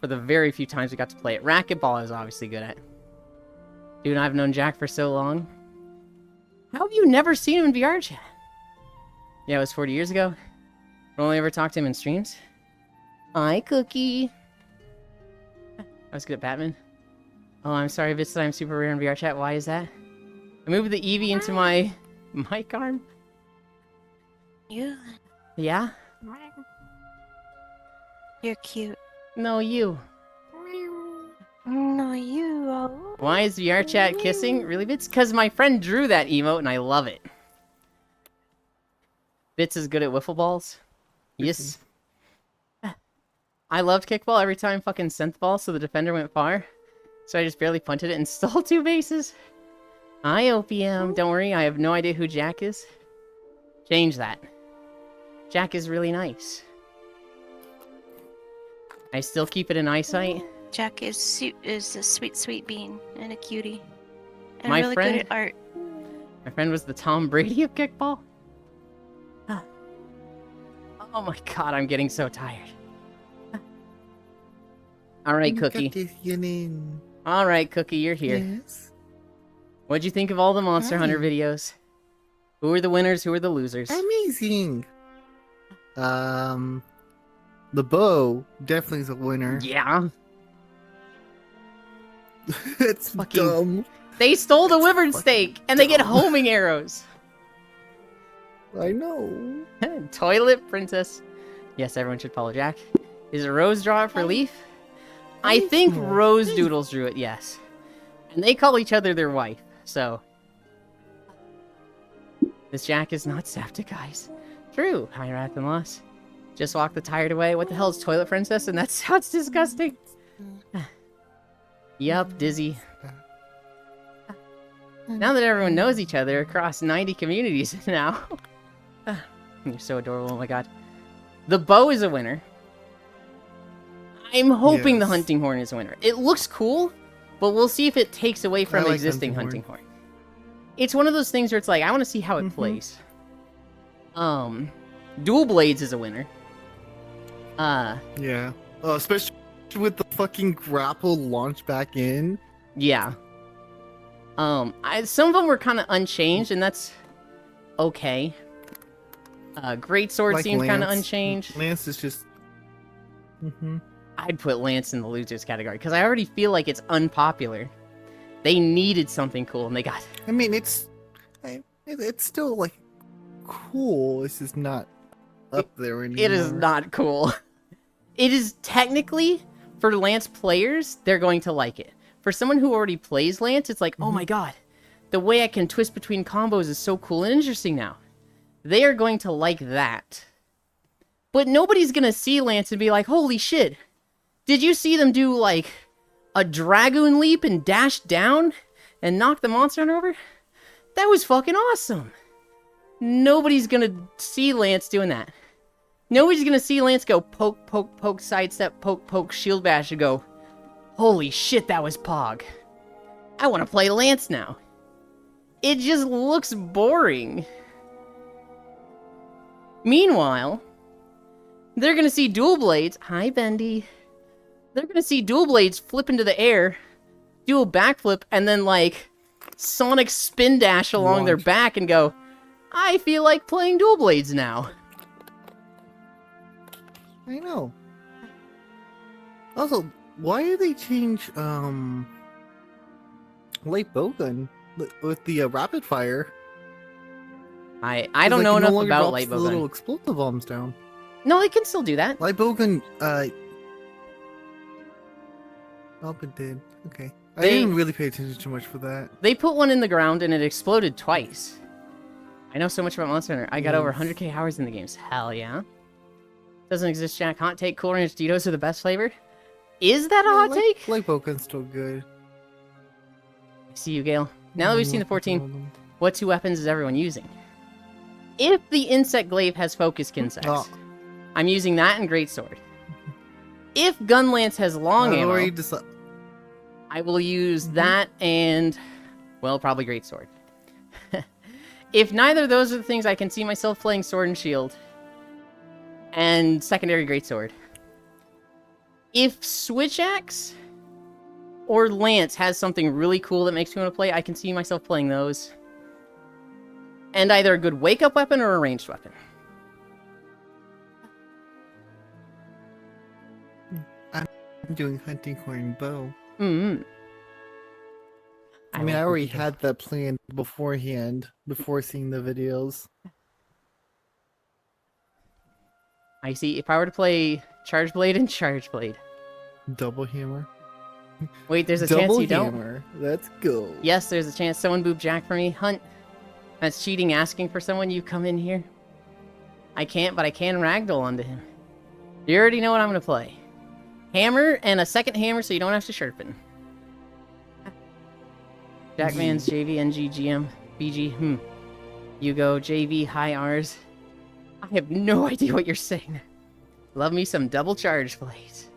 for the very few times we got to play it. Racquetball I was obviously good at. Dude, I've known Jack for so long. How have you never seen him in VR chat? Yeah, it was 40 years ago. I only ever talked to him in streams. Hi, Cookie. I was good at Batman. Oh, I'm sorry, Vitz, that I'm super rare in VR chat. Why is that? I moved the Eevee into my mic arm. You. Yeah? You're cute. No, you. No, you. Oh. Why is VR chat kissing? Really, Vitz? Because my friend drew that emote and I love it. Vitz is good at wiffle balls. Yes. I loved kickball every time fucking synth ball, so the defender went far. So I just barely punted it and stole 2 bases. Hi, OPM. Don't worry, I have no idea who Jack is. Change that. Jack is really nice. I still keep it in eyesight. Jack is a sweet, sweet bean and a cutie. And My really friend- good at art. My friend was the Tom Brady of kickball. Oh my god, I'm getting so tired. Alright, Cookie. Alright, Cookie, you're here. Yes. What'd you think of all the Monster Hunter videos? Who are the winners, who are the losers? Amazing. The bow definitely is a winner. Yeah. It's Fucking- dumb. They stole the wyvern steak, and they get homing arrows. I know. Toilet Princess. Yes, everyone should follow Jack. Is it Rose draw it for Leaf? I think Rose Doodles drew it, yes. And they call each other their wife, so... This Jack is not septic, guys. True. High wrath and loss. Just walk the tired away. What the hell is Toilet Princess? And that sounds disgusting. Yup, Dizzy. Now that everyone knows each other across 90 communities now. You're so adorable, oh my god. The bow is a winner. I'm hoping the Yes. hunting horn is a winner. It looks cool, but we'll see if it takes away from I like existing hunting hunting horn. It's one of those things where it's like, I want to see how it plays. Dual Blades is a winner. Yeah. Especially with the fucking grapple launch back in. Yeah. Some of them were kind of unchanged, and that's okay. Great Sword Like seemed kind of Lance. unchanged. Lance is just. I'd put Lance in the losers category because I already feel like it's unpopular. They needed something cool, and they got. I mean, it's still like cool. It's just not up there anymore. It is not cool. It is technically, for Lance players, they're going to like it. For someone who already plays Lance, it's like, oh my god, the way I can twist between combos is so cool and interesting now. They are going to like that. But nobody's going to see Lance and be like, holy shit, did you see them do, like, a Dragoon leap and dash down and knock the Monster Hunter over? That was fucking awesome. Nobody's gonna see Lance doing that. Nobody's gonna see Lance go poke, poke, poke, sidestep, poke, poke, shield bash, and go, holy shit, that was Pog. I want to play Lance now. It just looks boring. Meanwhile, they're gonna see dual blades. Hi, Bendy. They're gonna see dual blades flip into the air, do a backflip, and then, like, Sonic spin dash along their back and go, I feel like playing dual blades now. I know. Also, why did they change light bowgun with the rapid fire? I don't know enough about light the little bowgun. explosive bombs down. No, they can still do that. Light bowgun, oh, it did. Okay. I They- didn't really pay attention too much for that. They put one in the ground and it exploded twice. I know so much about Monster Hunter. I got over Yes. 100k hours in the games. Hell yeah. Doesn't exist, Jack. Hot take, Cool Ranch Doritos are the best flavor. Is that a hot take? Light bowgun's still good. I see you, Gale. Now that we've seen the 14, what two weapons is everyone using? If the Insect Glaive has Focus Insects, Oh. I'm using that and Greatsword. If Gunlance has long I ammo, already decided. I will use that and, well, probably Greatsword. If neither of those are the things, I can see myself playing Sword and Shield. And secondary Greatsword. If Switch Axe or Lance has something really cool that makes me want to play, I can see myself playing those. And either a good wake-up weapon or a ranged weapon. I'm doing hunting horn bow. Mm-hmm. I mean, I already had that planned beforehand, before seeing the videos. I see. If I were to play Charge Blade and Charge Blade. Double hammer. Wait, there's a Double chance you don't. hammer. Let's go. Yes, there's a chance someone booped Jack for me. Hunt. That's cheating asking for someone. You come in here. I can't, but I can ragdoll onto him. You already know what I'm going to play. Hammer and a second hammer so you don't have to sharpen. Jackman's JV, NG, GM, BG, You go, JV, high R's. I have no idea what you're saying. Love me some double charge blades.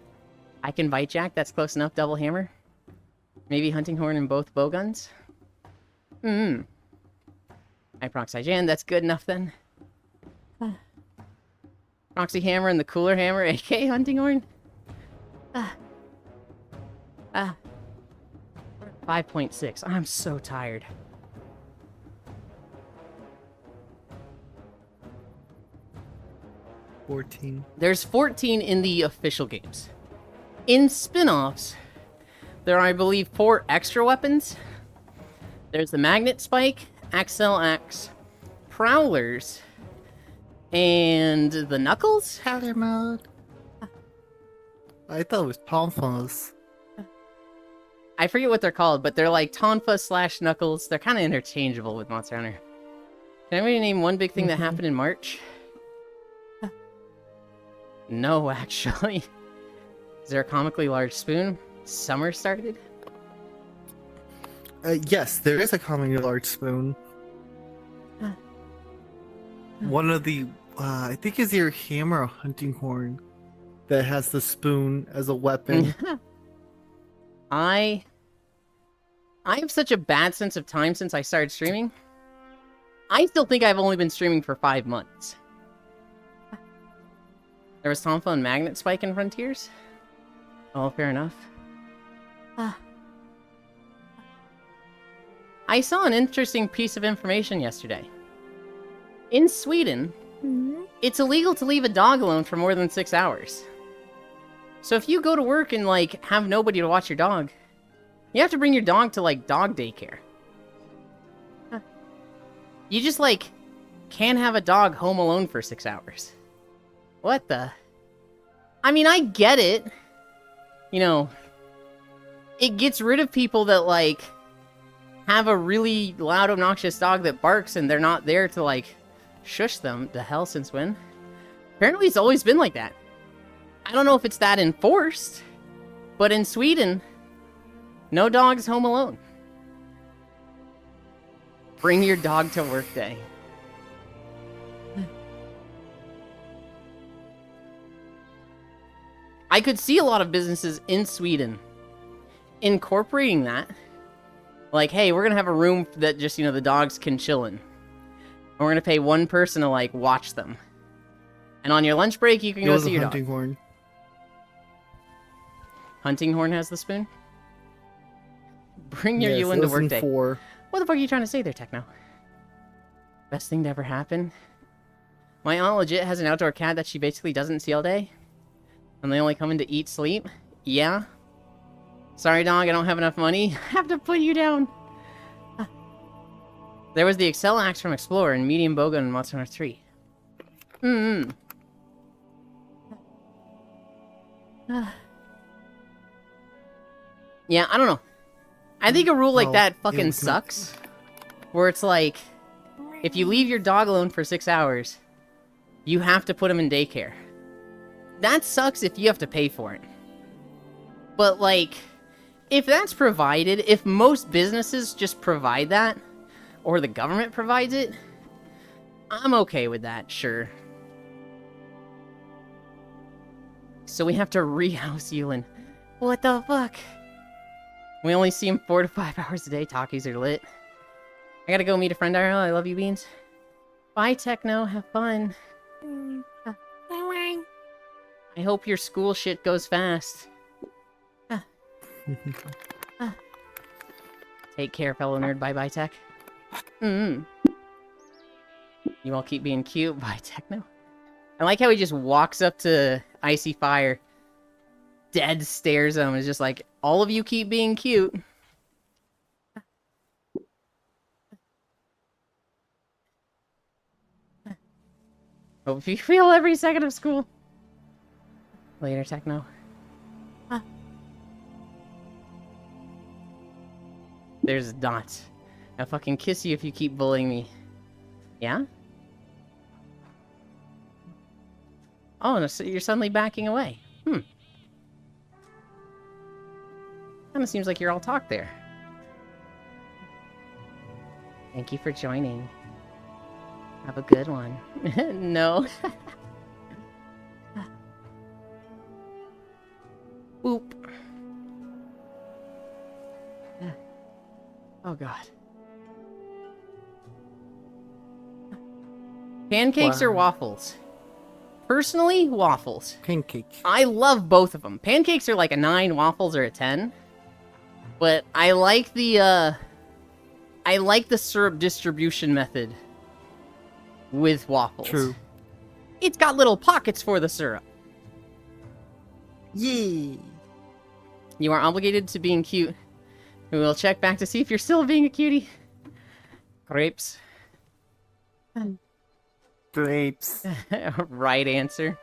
I can bite Jack, that's close enough, double hammer. Maybe hunting horn and both bowguns. I proxy Jan, that's good enough then. Proxy hammer and the cooler hammer, aka hunting horn. 5.6. I'm so tired. There's 14 in the official games. In spin-offs, there are, I believe, 4 extra weapons. There's the Magnet Spike, Axel Axe, Prowlers, and the Knuckles? Powder mode. I thought it was Tonfas. I forget what they're called, but they're like Tonfa / Knuckles. They're kind of interchangeable with Monster Hunter. Can anybody name one big thing that happened in March? No, actually. Is there a comically large spoon? Summer started? Yes, there is a commonly large spoon. One of the, I think is your hammer or hunting horn that has the spoon as a weapon. I have such a bad sense of time since I started streaming. I still think I've only been streaming for 5 months. There was Tonfa and Magnet Spike in Frontiers. Oh, fair enough. I saw an interesting piece of information yesterday. In Sweden, it's illegal to leave a dog alone for more than 6 hours. So if you go to work and, like, have nobody to watch your dog, You have to bring your dog to, like, dog daycare. Huh. You just, like, can't have a dog home alone for 6 hours. What the? I mean, I get it. You know, it gets rid of people that, like, have a really loud, obnoxious dog that barks and they're not there to, like, shush them. The hell, since when? Apparently it's always been like that. I don't know if it's that enforced, but in Sweden, no dogs home alone. Bring your dog to work day. I could see a lot of businesses in Sweden incorporating that. Like, hey, we're gonna have a room that just, you know, the dogs can chill in. And we're gonna pay one person to, like, watch them. And on your lunch break, you can go see your dog. Hunting horn. Hunting horn has the spoon? Bring your Yes, Yulin it to was work in day. 4. What the fuck are you trying to say there, Techno? Best thing to ever happen? My aunt legit has an outdoor cat that she basically doesn't see all day. And they only come in to eat, sleep. Yeah. Sorry, dog, I don't have enough money. I have to put you down. There was the Excel axe from Explorer and medium bowgun in Monster Hunter 3. Yeah, I don't know. I think a rule like Well, that it fucking was not- sucks. Where it's like, if you leave your dog alone for 6 hours, you have to put him in daycare. That sucks if you have to pay for it. But, like, if that's provided, if most businesses just provide that, or the government provides it, I'm okay with that, sure. So we have to rehouse Yulin. What the fuck? We only see him 4 to 5 hours a day. Talkies are lit. I gotta go meet a friend, IRL. I love you, Beans. Bye, Techno. Have fun. I hope your school shit goes fast. Take care, fellow nerd. Bye-bye, Tech. You all keep being cute. Bye, Techno. I like how he just walks up to Icy Fire, dead stares at him, and is just like, all of you keep being cute. Hope you feel every second of school. Later, Techno. There's Dot. I'll fucking kiss you if you keep bullying me. Yeah? Oh, no, so you're suddenly backing away. Kinda seems like you're all talk there. Thank you for joining. Have a good one. No. Boop. Oh god. Pancakes or waffles? Personally, waffles. Pancake. I love both of them. Pancakes are like a 9, waffles are a 10. But I like the syrup distribution method with waffles. True. It's got little pockets for the syrup. Yay. You are obligated to being cute. We will check back to see if you're still being a cutie. Grapes. Grapes. Right answer.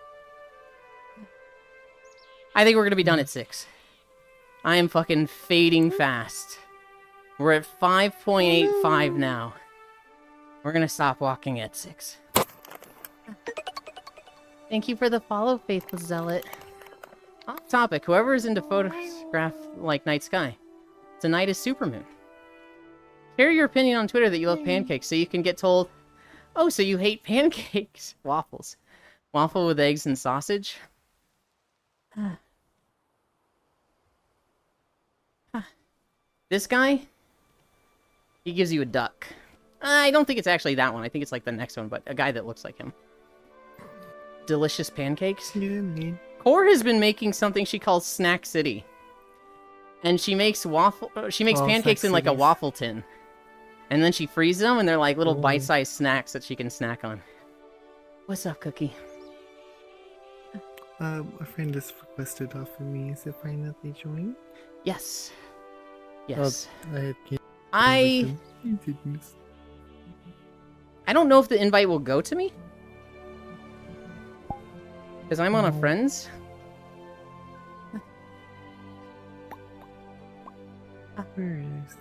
I think we're gonna be done at 6. I am fucking fading fast. We're at 5.85 now. We're gonna stop walking at 6. Thank you for the follow, Faithful Zealot. Off topic, whoever is into photograph like night sky. Tonight is supermoon. Share your opinion on Twitter that you love pancakes so you can get told, oh, so you hate pancakes. Waffles. Waffle with eggs and sausage. This guy, he gives you a duck. I don't think it's actually that one. I think it's like the next one, but a guy that looks like him. Delicious pancakes. Core has been making something she calls Snack City. And she makes pancakes in like a waffle tin. And then she freezes them and they're like little bite-sized snacks that she can snack on. What's up, Cookie? A friend just requested off of me. Is it fine that they join? Yes. Yes. I don't know if the invite will go to me. Because I'm on a friends. Where is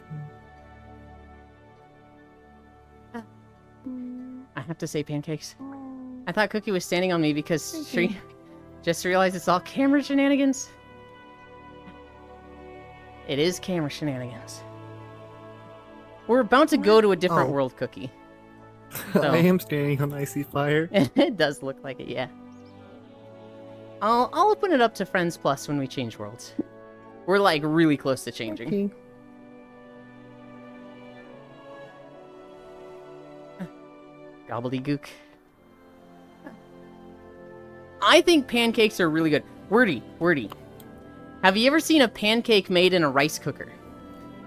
I have to say pancakes. I thought Cookie was standing on me because she just realized it's all camera shenanigans. It is camera shenanigans. We're about to go to a different world, Cookie. So. I am standing on icy fire. It does look like it, yeah. I'll open it up to Friends Plus when we change worlds. We're like really close to changing. Okay. Gobbledygook. I think pancakes are really good. Wordy. Have you ever seen a pancake made in a rice cooker?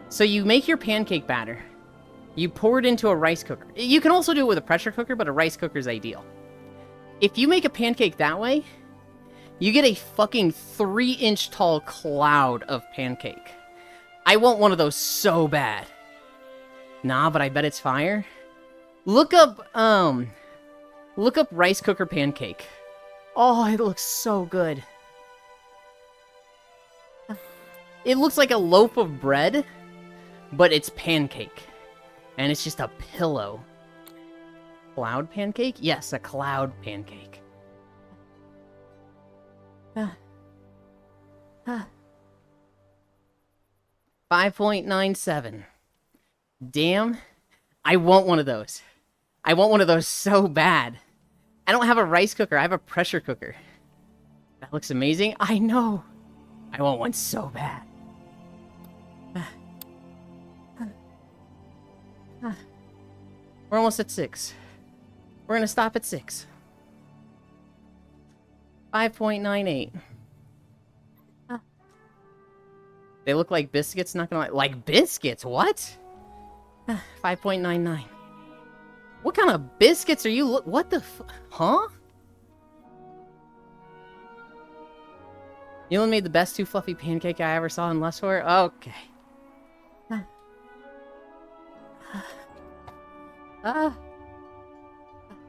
So you make your pancake batter. You pour it into a rice cooker. You can also do it with a pressure cooker, but a rice cooker is ideal. If you make a pancake that way, you get a fucking 3-inch tall cloud of pancake. I want one of those so bad. Nah, but I bet it's fire. Look up rice cooker pancake. Oh, it looks so good. It looks like a loaf of bread, but it's pancake. And it's just a pillow. Cloud pancake? Yes, a cloud pancake. 5.97. Damn. I want one of those. I want one of those so bad. I don't have a rice cooker. I have a pressure cooker. That looks amazing. I know. I want one so bad. We're almost at 6. We're gonna stop at 6. 5.98. They look like biscuits, not gonna lie. Like biscuits? What? 5.99. What kind of biscuits are you what the huh? You made the best 2 fluffy pancake I ever saw in Lusfor? Okay.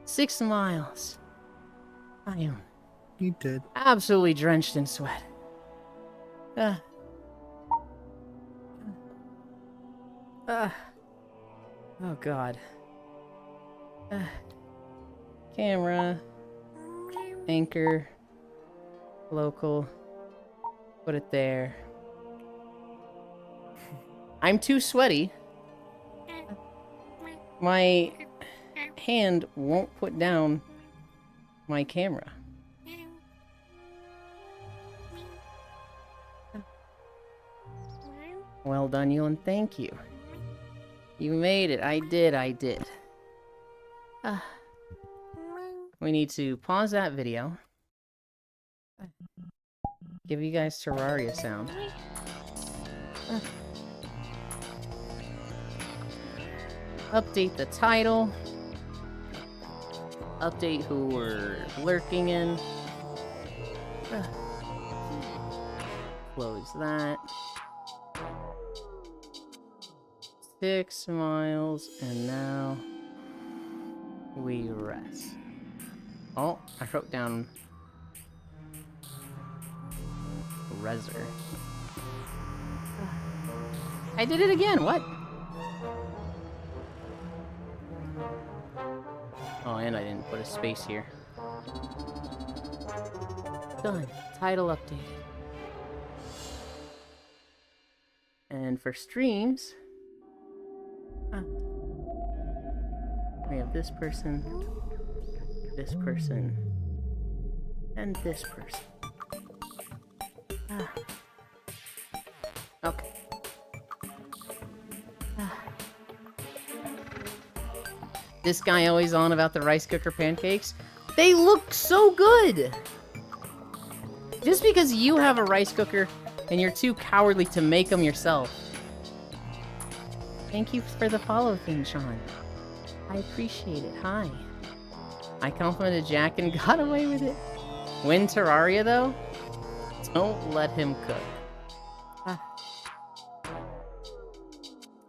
6 miles. I am. You did. Absolutely drenched in sweat. Oh god. Camera. Anchor. Local. Put it there. I'm too sweaty. My hand won't put down my camera. Well done, Ewan. Thank you. You made it. I did. We need to pause that video. Give you guys Terraria sound. Update the title. Update who we're lurking in. Close that. 6 miles, and now we rest. Oh, I wrote down Reser. I did it again, what? Oh, and I didn't put a space here. Done. Title updated. And for streams, we have this person, and this person. Okay. This guy always on about the rice cooker pancakes. They look so good! Just because you have a rice cooker and you're too cowardly to make them yourself. Thank you for the follow thing, Sean. I appreciate it. Hi. I complimented Jack and got away with it. Win Terraria, though? Don't let him cook.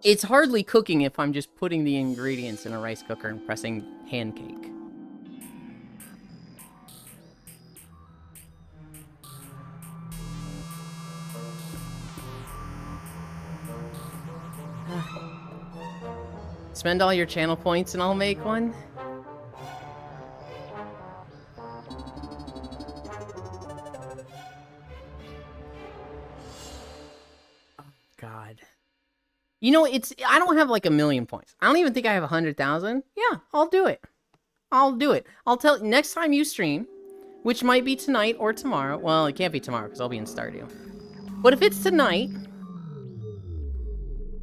It's hardly cooking if I'm just putting the ingredients in a rice cooker and pressing pancake. Spend all your channel points and I'll make one? Oh, God. You know, I don't have like 1,000,000 points. I don't even think I have 100,000. Yeah, I'll do it. I'll do it. I'll tell next time you stream, which might be tonight or tomorrow. Well, it can't be tomorrow because I'll be in Stardew. But if it's tonight,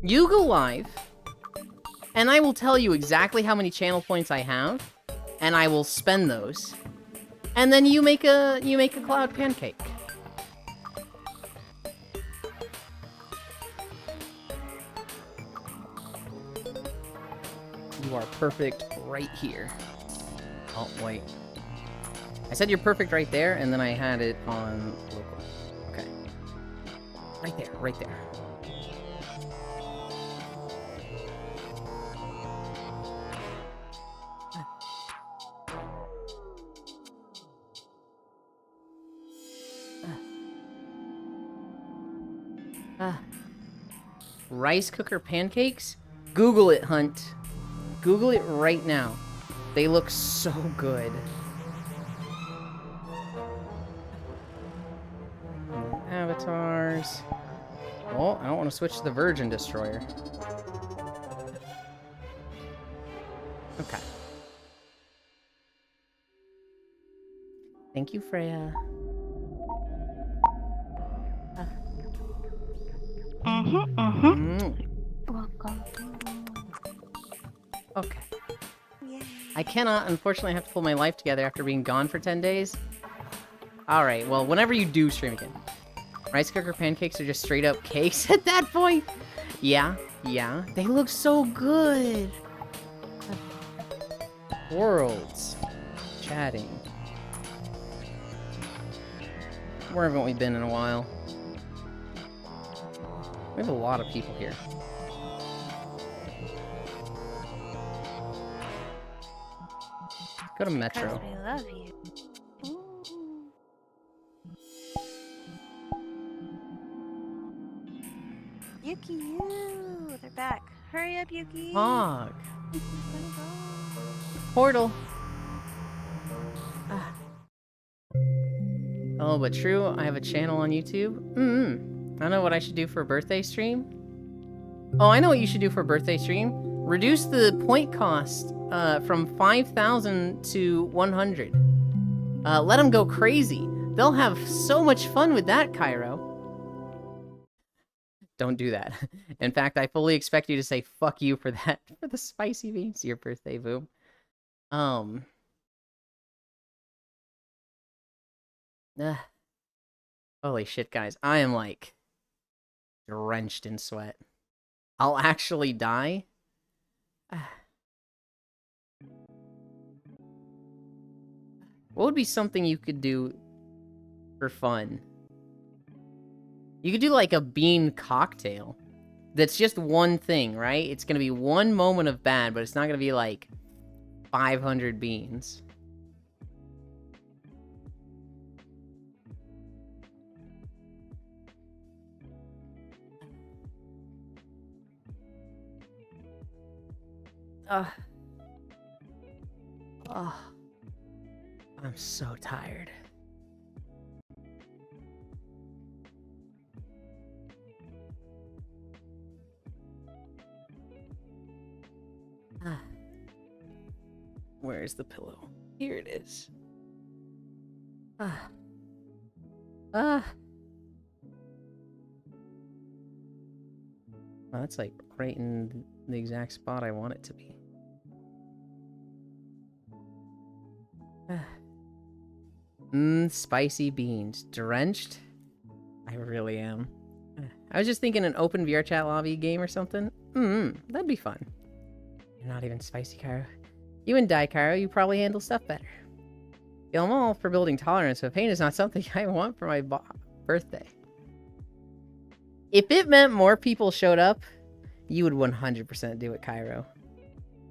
you go live, and I will tell you exactly how many channel points I have, and I will spend those. And then you make a cloud pancake. You are perfect right here. Oh, wait. I said you're perfect right there, and then I had it on local. Okay. Right there, right there. Rice cooker pancakes? Google it, Hunt. Google it right now. They look so good. Avatars. Oh, I don't want to switch to the Virgin Destroyer. Okay. Thank you, Freya. Welcome. Okay. I cannot, unfortunately, have to pull my life together after being gone for 10 days. Alright, well, whenever you do stream again. Rice cooker pancakes are just straight up cakes at that point? Yeah, yeah. They look so good. Worlds. Chatting. Where haven't we been in a while? We have a lot of people here. Go to Metro. We love you. Yuki, you! They're back. Hurry up, Yuki! Hog. Portal. Oh, but true, I have a channel on YouTube. I know what I should do for a birthday stream. Oh, I know what you should do for a birthday stream. Reduce the point cost from 5,000 to 100. Let them go crazy. They'll have so much fun with that, Cairo. Don't do that. In fact, I fully expect you to say fuck you for that, for the spicy beans. Your birthday, Boom. Holy shit, guys. I am, like, drenched in sweat. I'll actually die. What would be something you could do for fun? You could do like a bean cocktail. That's just one thing, right? It's gonna be one moment of bad, but it's not gonna be like 500 beans. I'm so tired. Where's the pillow? Here it is. Well, that's like right in the exact spot I want it to be. Spicy beans. Drenched? I really am. I was just thinking an open VRChat lobby game or something. That'd be fun. You're not even spicy, Cairo. You and Die, Cairo, you probably handle stuff better. Yeah, I'm all for building tolerance, but pain is not something I want for my birthday. If it meant more people showed up, You would 100% do it, Cairo.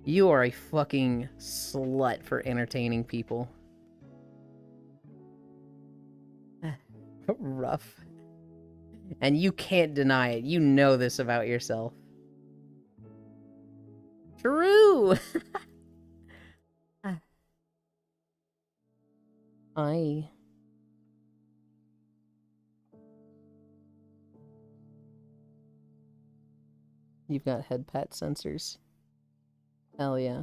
You are a fucking slut for entertaining people. Rough. And you can't deny it. You know this about yourself. True! You've got head pat sensors. Hell yeah.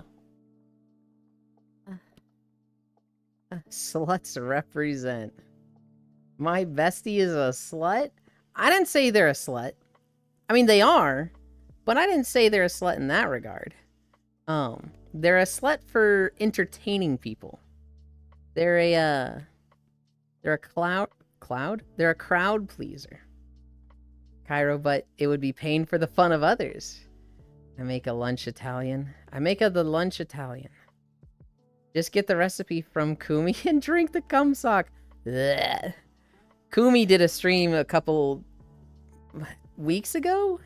Sluts represent. My bestie is a slut? I didn't say they're a slut. I mean, they are, but I didn't say they're a slut in that regard. They're a slut for entertaining people. They're a crowd pleaser. Cairo, but it would be pain for the fun of others. I make a lunch Italian. The lunch Italian. Just get the recipe from Kumi and drink the cum sock. Blech. Kumi did a stream a couple weeks ago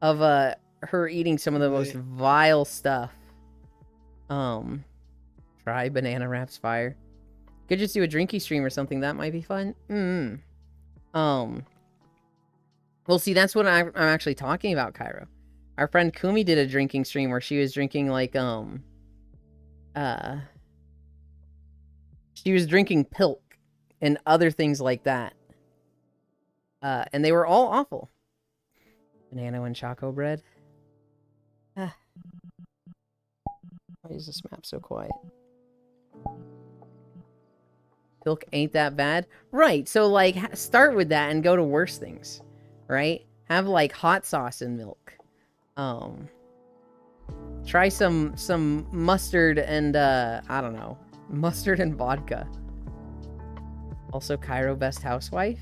of her eating some of the most vile stuff. Try banana wraps fire. Could just do a drinky stream or something. That might be fun. Well, see, that's what I'm actually talking about, Cairo. Our friend Kumi did a drinking stream where she was drinking, like, she was drinking pilk and other things like that. And they were all awful. Banana and choco bread. Why is this map so quiet? Pilk ain't that bad. Right, so, like, start with that and go to worse things. Right? Have, like, hot sauce and milk. Try some mustard and, I don't know. Mustard and vodka. Also, Cairo best housewife.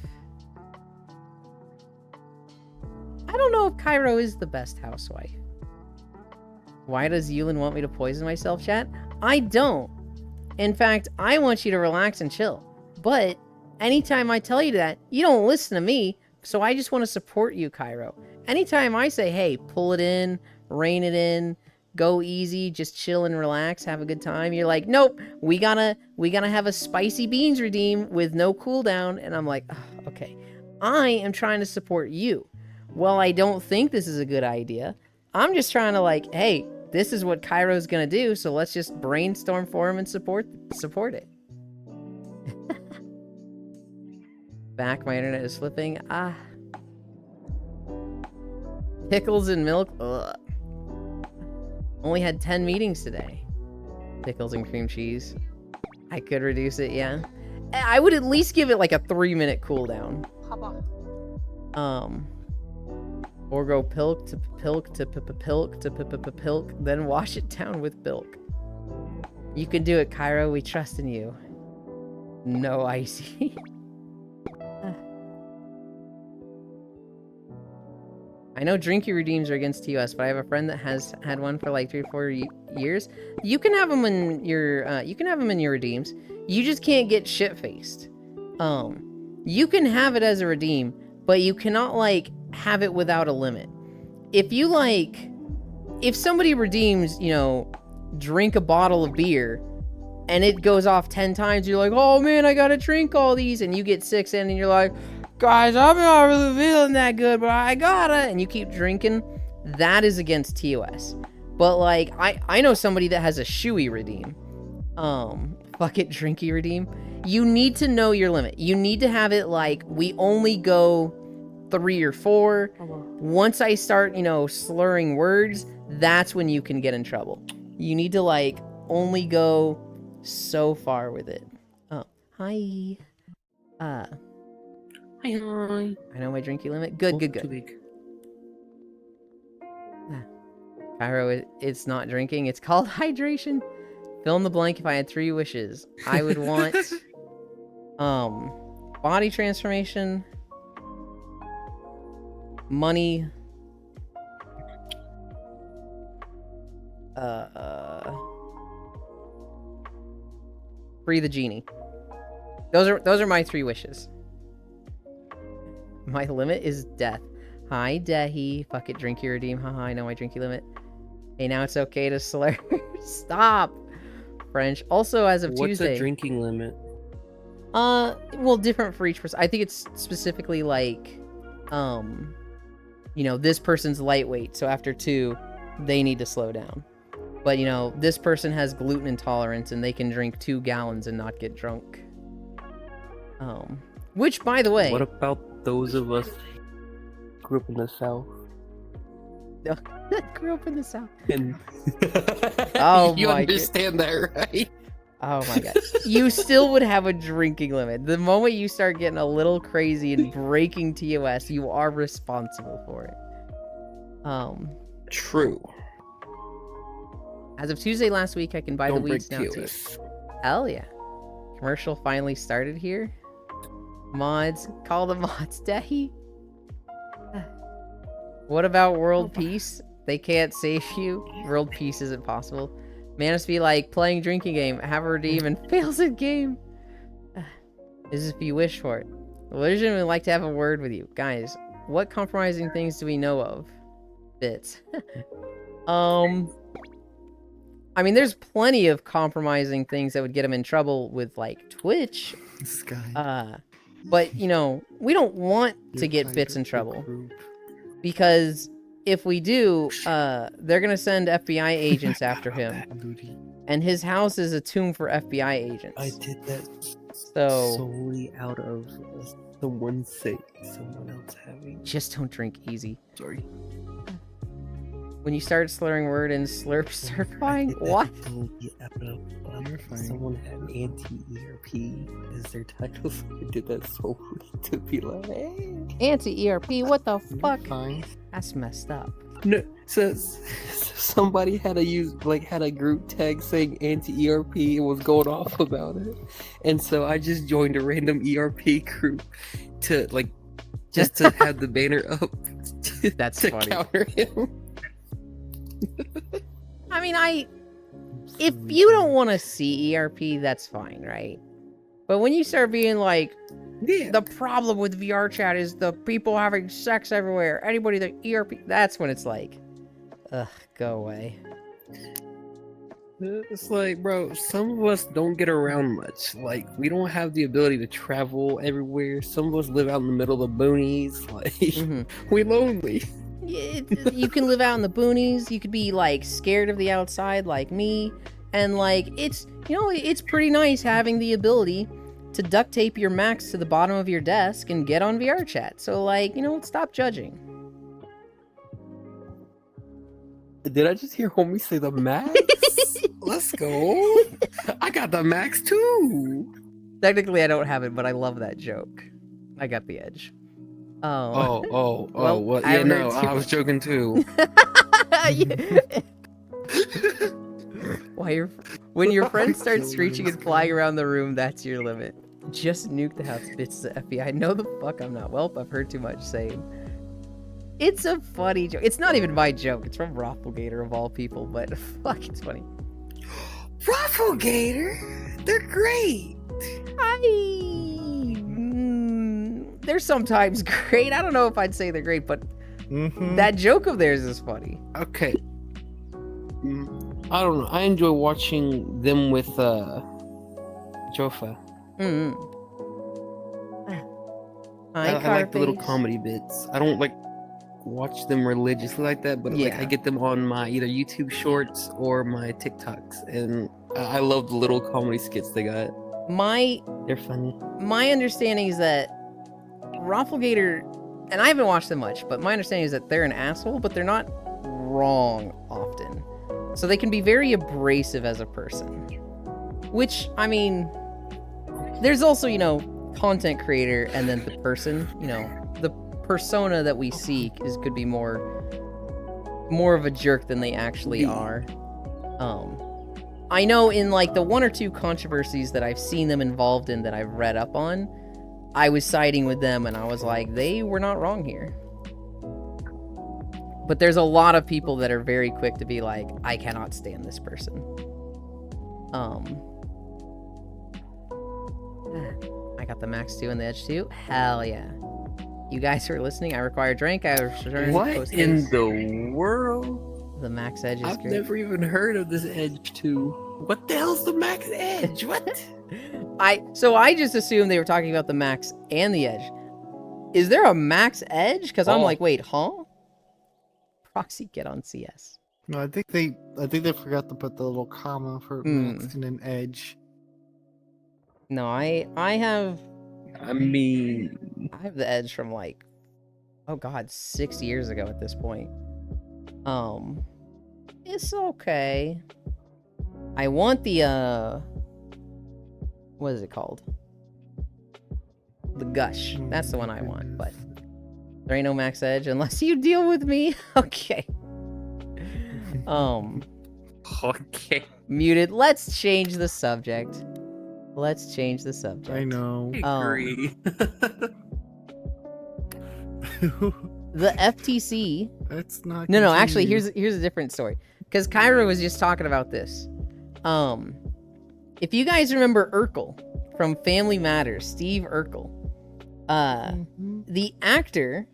I don't know if Cairo is the best housewife. Why does Yulin want me to poison myself, chat? I don't. In fact, I want you to relax and chill. But anytime I tell you that, you don't listen to me. So I just want to support you, Cairo. Anytime I say, hey, pull it in, rein it in, go easy, just chill and relax, have a good time, you're like, nope, we gotta have a spicy beans redeem with no cooldown. And I'm like, oh, okay. I am trying to support you. Well, I don't think this is a good idea. I'm just trying to, like, hey, this is what Cairo's gonna do, so let's just brainstorm for him and support it. Back, my internet is flipping. Pickles and milk. Ugh. Only had 10 meetings today. Pickles and cream cheese. I could reduce it, yeah. I would at least give it like a 3-minute cooldown. Or go pilk to pilk to pilk to pilk, then wash it down with bilk. You can do it, Cairo. We trust in you. No icy. I know drinky redeems are against TOS, but I have a friend that has had one for like 3 or 4 years. You can have them in your redeems. You just can't get shit faced. You can have it as a redeem, but you cannot like have it without a limit. If somebody redeems, you know, drink a bottle of beer, and it goes off 10 times, you're like, oh man, I gotta drink all these, and you get 6 in, and you're like, guys, I'm not really feeling that good, but I gotta, and you keep drinking, that is against TOS. But, like, I know somebody that has a shoey redeem. Fuck it, drinky redeem. You need to know your limit. You need to have it, like, we only go 3 or 4. Once I start, you know, slurring words, that's when you can get in trouble. You need to, like, only go so far with it. Oh, hi. Hi. I know my drinky limit. Good. Cairo, it's not drinking. It's called hydration. Fill in the blank. If I had 3 wishes, I would want body transformation, money, free the genie. Those are my 3 wishes. My limit is death. Hi, Dehi. Fuck it, drink your redeem. Haha, I know my drinking limit. Hey, now it's okay to slur. Stop. French. Also, as of What's Tuesday. the drinking limit? Well, different for each person. I think it's specifically like, you know, this person's lightweight, so after 2, they need to slow down. But, you know, this person has gluten intolerance and they can drink 2 gallons and not get drunk. Which, by the way... What about those of us who grew up in the South? Grew up in the South. And Oh you my understand that, right? Oh my god. You still would have a drinking limit. The moment you start getting a little crazy and breaking TOS, you are responsible for it. True. As of Tuesday last week, I can buy Don't the weeds break now too. TOS. Hell yeah. Commercial finally started here. Mods. Call the mods. Dehi. What about world peace? They can't save you. World peace isn't possible. Manus be like, playing drinking game, have a redeem, and fails at game. This is if you wish for it. Illusion would like to have a word with you. Guys, what compromising things do we know of? Bits. I mean, there's plenty of compromising things that would get him in trouble with, like, Twitch. Sky. But, you know, we don't want to get Bits in trouble. Because if we do, they're gonna send FBI agents after him. And his house is a tomb for FBI agents. I did that So solely out of someone's sake, someone else having. just don't drink easy. Sorry. When you start slurring word and slurp certifying, what? You're fine. Someone had anti-ERP as their title, so I did that solely to be like, hey. Anti-ERP, what the fuck? Fine. That's messed up. No, so somebody had a group tag saying anti-ERP and was going off about it, and so I just joined a random ERP group to just to have the banner up. That's to funny. counter him. I mean, if you don't want to see ERP, that's fine, right? But when you start being like, Yeah. the problem with VR chat is the people having sex everywhere, anybody that ERP, that's when it's like, ugh, go away. It's like, bro, some of us don't get around much. Like, we don't have the ability to travel everywhere. Some of us live out in the middle of the boonies. Like, we lonely. You can live out in the boonies, you could be like scared of the outside like me, and like it's, you know, it's pretty nice having the ability to duct tape your Macs to the bottom of your desk and get on VR chat. So like, you know, stop judging. Did I just hear homie say the Max? Let's go. I got the Max too. Technically I don't have it, but I love that joke. I got the edge. Oh, Well, what? I Yeah, no, heard too. I was joking too. When your friend starts screeching and flying around the room, that's your limit. Just nuke the house, bitch, the FBI. No, the fuck I'm not. Welp, I've heard too much saying. It's a funny joke. It's not even my joke. It's from Rafflegator of all people, but fuck, it's funny. Rafflegator? They're great. They're sometimes great. I don't know if I'd say they're great, but Mm-hmm. that joke of theirs is funny. Okay. I don't know. I enjoy watching them with Jofa. I like the little comedy bits. I don't like watch them religiously like that, but like Yeah. I get them on my either YouTube Shorts or my TikToks, and I love the little comedy skits they got. They're funny. My understanding is that Rafflegator, and I haven't watched them much, but my understanding is that they're an asshole, but they're not wrong often. So they can be very abrasive as a person. Which, I mean, there's also, you know, content creator and then the person, you know, the persona that we seek could be more of a jerk than they actually are. I know in like the 1 or 2 controversies that I've seen them involved in that I've read up on, I was siding with them and I was like, they were not wrong here. But there's a lot of people that are very quick to be like, I cannot stand this person. I got the Max 2 and the Edge 2. Hell yeah. You guys who are listening, I require a drink. I return What post in haste. the world? The max edge is I've great. never even heard of this Edge 2. What the hell's the max Edge? What? So I just assumed they were talking about the max and the edge. Is there a max edge? Because I'm Oh. like, wait, huh? Proxy, get on CS. No, I think they forgot to put the little comma for max and an edge. No, I have I mean, the edge from like, oh god, 6 years ago at this point. It's okay. I want the what is it called? The Gush. That's the one I want, but there ain't no max edge unless you deal with me. Okay. okay. Muted. Let's change the subject. Let's change the subject. I know. Agree. The FTC. That's not. No, actually, continued. here's a different story. Because Kyra was just talking about this. If you guys remember Urkel from Family Matters, Steve Urkel, the actor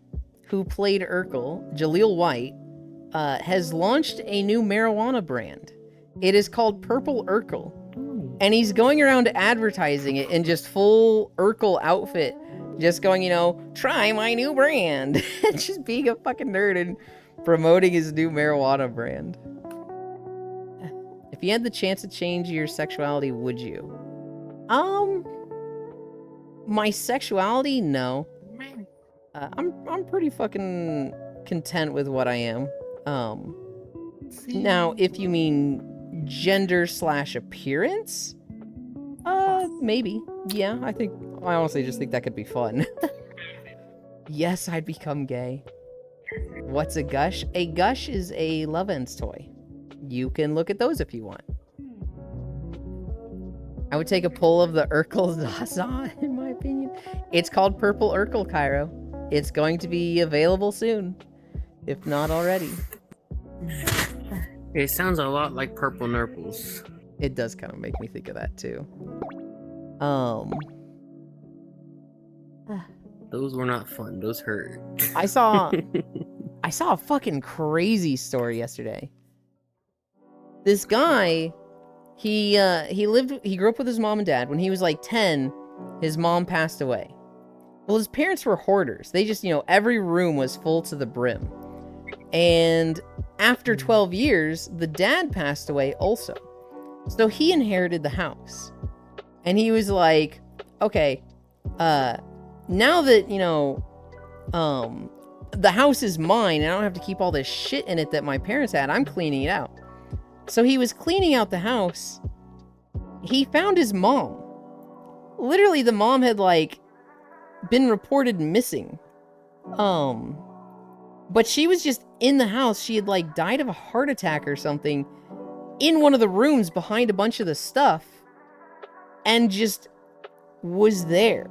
who played Urkel, Jaleel White, has launched a new marijuana brand. It is called Purple Urkel. And he's going around advertising it in just full Urkel outfit. Just going, try my new brand. Just being a fucking nerd and promoting his new marijuana brand. If you had the chance to change your sexuality, would you? My sexuality, no. I'm pretty fucking content with what I am. Now, if you mean gender/appearance, maybe. Yeah, I honestly just think that could be fun. Yes, I'd become gay. What's a gush? A gush is a Love Ends toy. You can look at those if you want. I would take a pull of the Urkel Zaza, in my opinion. It's called Purple Urkel, Cairo. It's going to be available soon, if not already. It sounds a lot like Purple Nurples. It does kind of make me think of that too. Those were not fun. Those hurt. I saw a fucking crazy story yesterday. This guy, he grew up with his mom and dad. When he was like 10, his mom passed away. Well, his parents were hoarders. They just, every room was full to the brim. And after 12 years, the dad passed away also. So he inherited the house. And he was like, okay, now that, the house is mine and I don't have to keep all this shit in it that my parents had, I'm cleaning it out. So he was cleaning out the house. He found his mom. Literally, the mom had, been reported missing. But she was just in the house. She had, died of a heart attack or something in one of the rooms behind a bunch of the stuff. And just was there.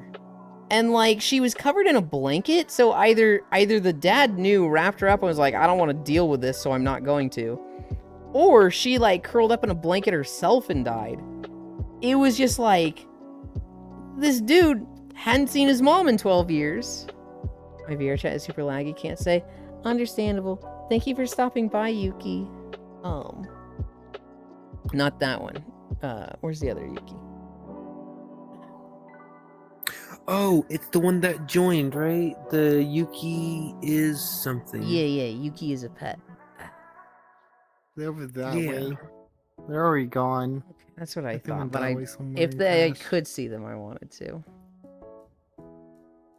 And, she was covered in a blanket, so either the dad knew, wrapped her up, and was like, I don't want to deal with this, so I'm not going to. Or she, curled up in a blanket herself and died. It was just this dude hadn't seen his mom in 12 years. My VR chat is super laggy, can't say. Understandable. Thank you for stopping by, Yuki. Not that one. Where's the other Yuki? Oh, it's the one that joined, right? The Yuki is something. Yeah, Yuki is a pet. They're over that Yeah. way. They're already gone. That's what I think thought, went but that way somewhere if in I past. could see them, I wanted to.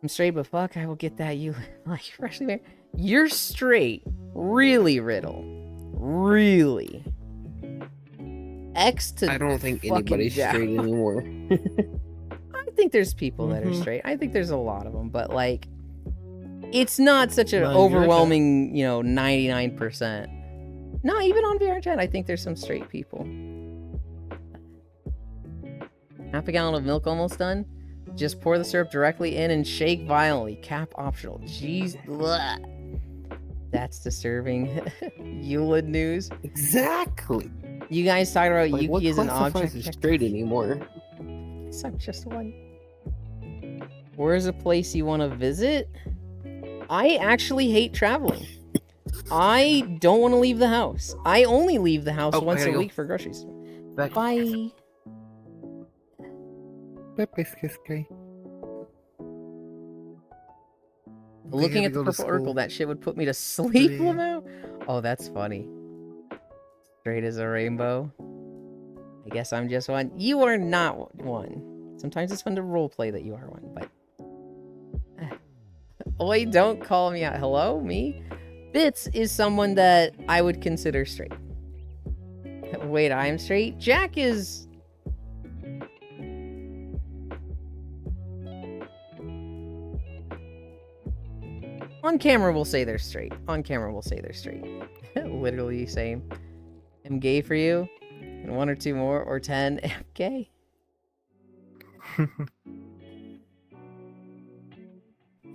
I'm straight, but fuck, I will get that you freshly married. You're straight, really, Riddle, really. X to I don't think fucking anybody's down. straight anymore. I think there's people that are straight. I think there's a lot of them, but it's not such an Not in overwhelming, 99%. No, even on VRChat, I think there's some straight people. Half a gallon of milk almost done. Just pour the syrup directly in and shake violently. Cap optional. Jeez. Blah. That's disturbing. Eulid news. Exactly. You guys talking about What Yuki as an classifies object? as straight anymore? Guess I'm just one. Where's a place you want to visit? I actually hate traveling. I don't want to leave the house. I only leave the house once a week for groceries. Back. Bye. Looking at the purple Urkel, that shit would put me to sleep, Lamo. Oh, that's funny. Straight as a rainbow. I guess I'm just one. You are not one. Sometimes it's fun to roleplay that you are one, but... Oi, don't call me out. Hello? Me? Bits is someone that I would consider straight. Wait, I am straight? Jack is... On camera, we'll say they're straight. On camera, we'll say they're straight. Literally same. I'm gay for you. And 1 or 2 more, or 10. I'm gay.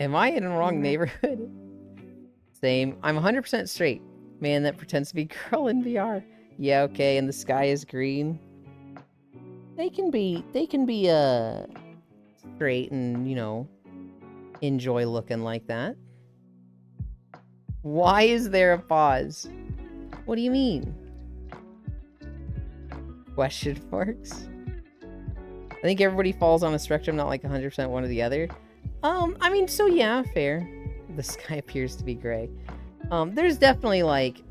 Am I in the wrong neighborhood? Same. I'm 100% straight. Man that pretends to be girl in VR. Yeah, okay, and the sky is green. They can be straight and, you know, enjoy looking like that. Why is there a pause? What do you mean? Question marks? I think everybody falls on a spectrum, not like 100% one or the other. I mean, so yeah, fair. The sky appears to be gray. There's definitely like...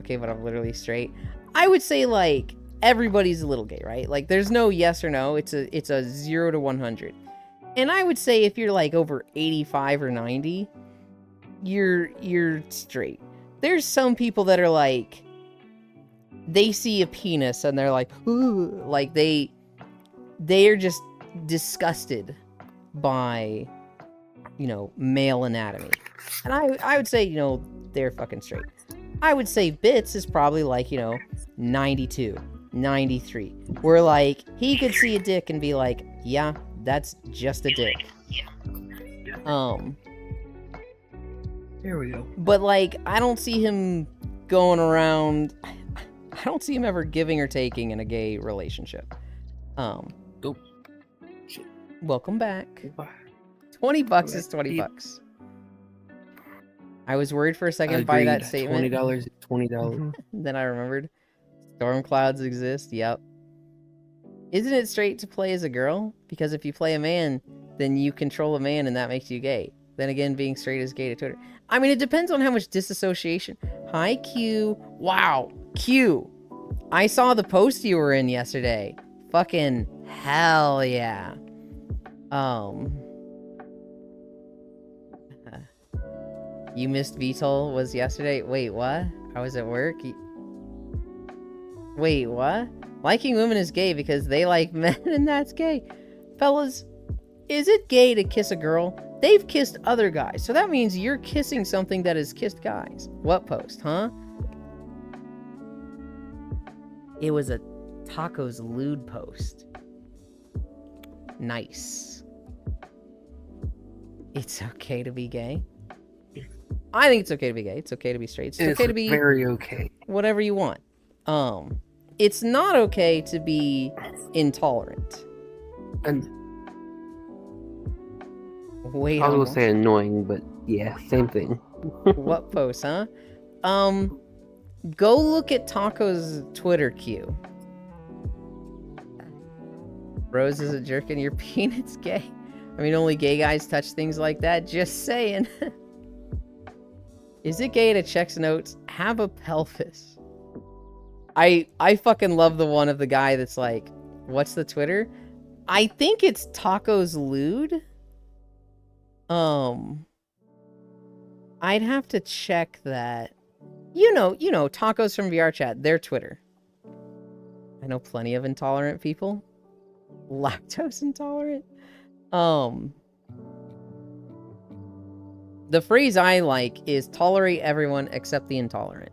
Okay, but I'm literally straight. I would say like, everybody's a little gay, right? Like, there's no yes or no. It's a 0 to 100. And I would say if you're like over 85 or 90... You're straight. There's some people that are like, they see a penis and they're like, ooh, like they are just disgusted by, you know, male anatomy. And I would say, you know, they're fucking straight. I would say Bits is probably like, you know, 92, 93. Where like, he could see a dick and be like, yeah, that's just a dick. There we go. But, like, I don't see him going around... I don't see him ever giving or taking in a gay relationship. Nope. Shit. Welcome back. 20 bucks is 20 bucks. I was worried for a second by that statement. $20 is $20. Then I remembered. Storm clouds exist, yep. Isn't it straight to play as a girl? Because if you play a man, then you control a man and that makes you gay. Then again, being straight is gay to Twitter. I mean, it depends on how much disassociation. Hi, Q. Wow, Q. I saw the post you were in yesterday. Fucking hell yeah. You missed VTOL was yesterday? Wait, what? I was at work? Wait, what? Liking women is gay because they like men and that's gay. Fellas, is it gay to kiss a girl? They've kissed other guys, so that means you're kissing something that has kissed guys. What post, huh? It was a Tacos lewd post. Nice. It's okay to be gay. I think it's okay to be gay. It's okay to be straight. It's okay to be very okay. Whatever you want. It's not okay to be intolerant. And wait, I was gonna say annoying, but yeah, same thing. What post, huh? Go look at Taco's Twitter queue. Rose is a jerk and your peanut's gay. I mean, only gay guys touch things like that. Just saying. Is it gay to check notes? Have a pelvis. I fucking love the one of the guy that's like, what's the Twitter? I think it's Tacos lewd. I'd have to check that. You know, Tacos from VR Chat, their Twitter. I know plenty of intolerant people. Lactose intolerant. The phrase I like is tolerate everyone except the intolerant.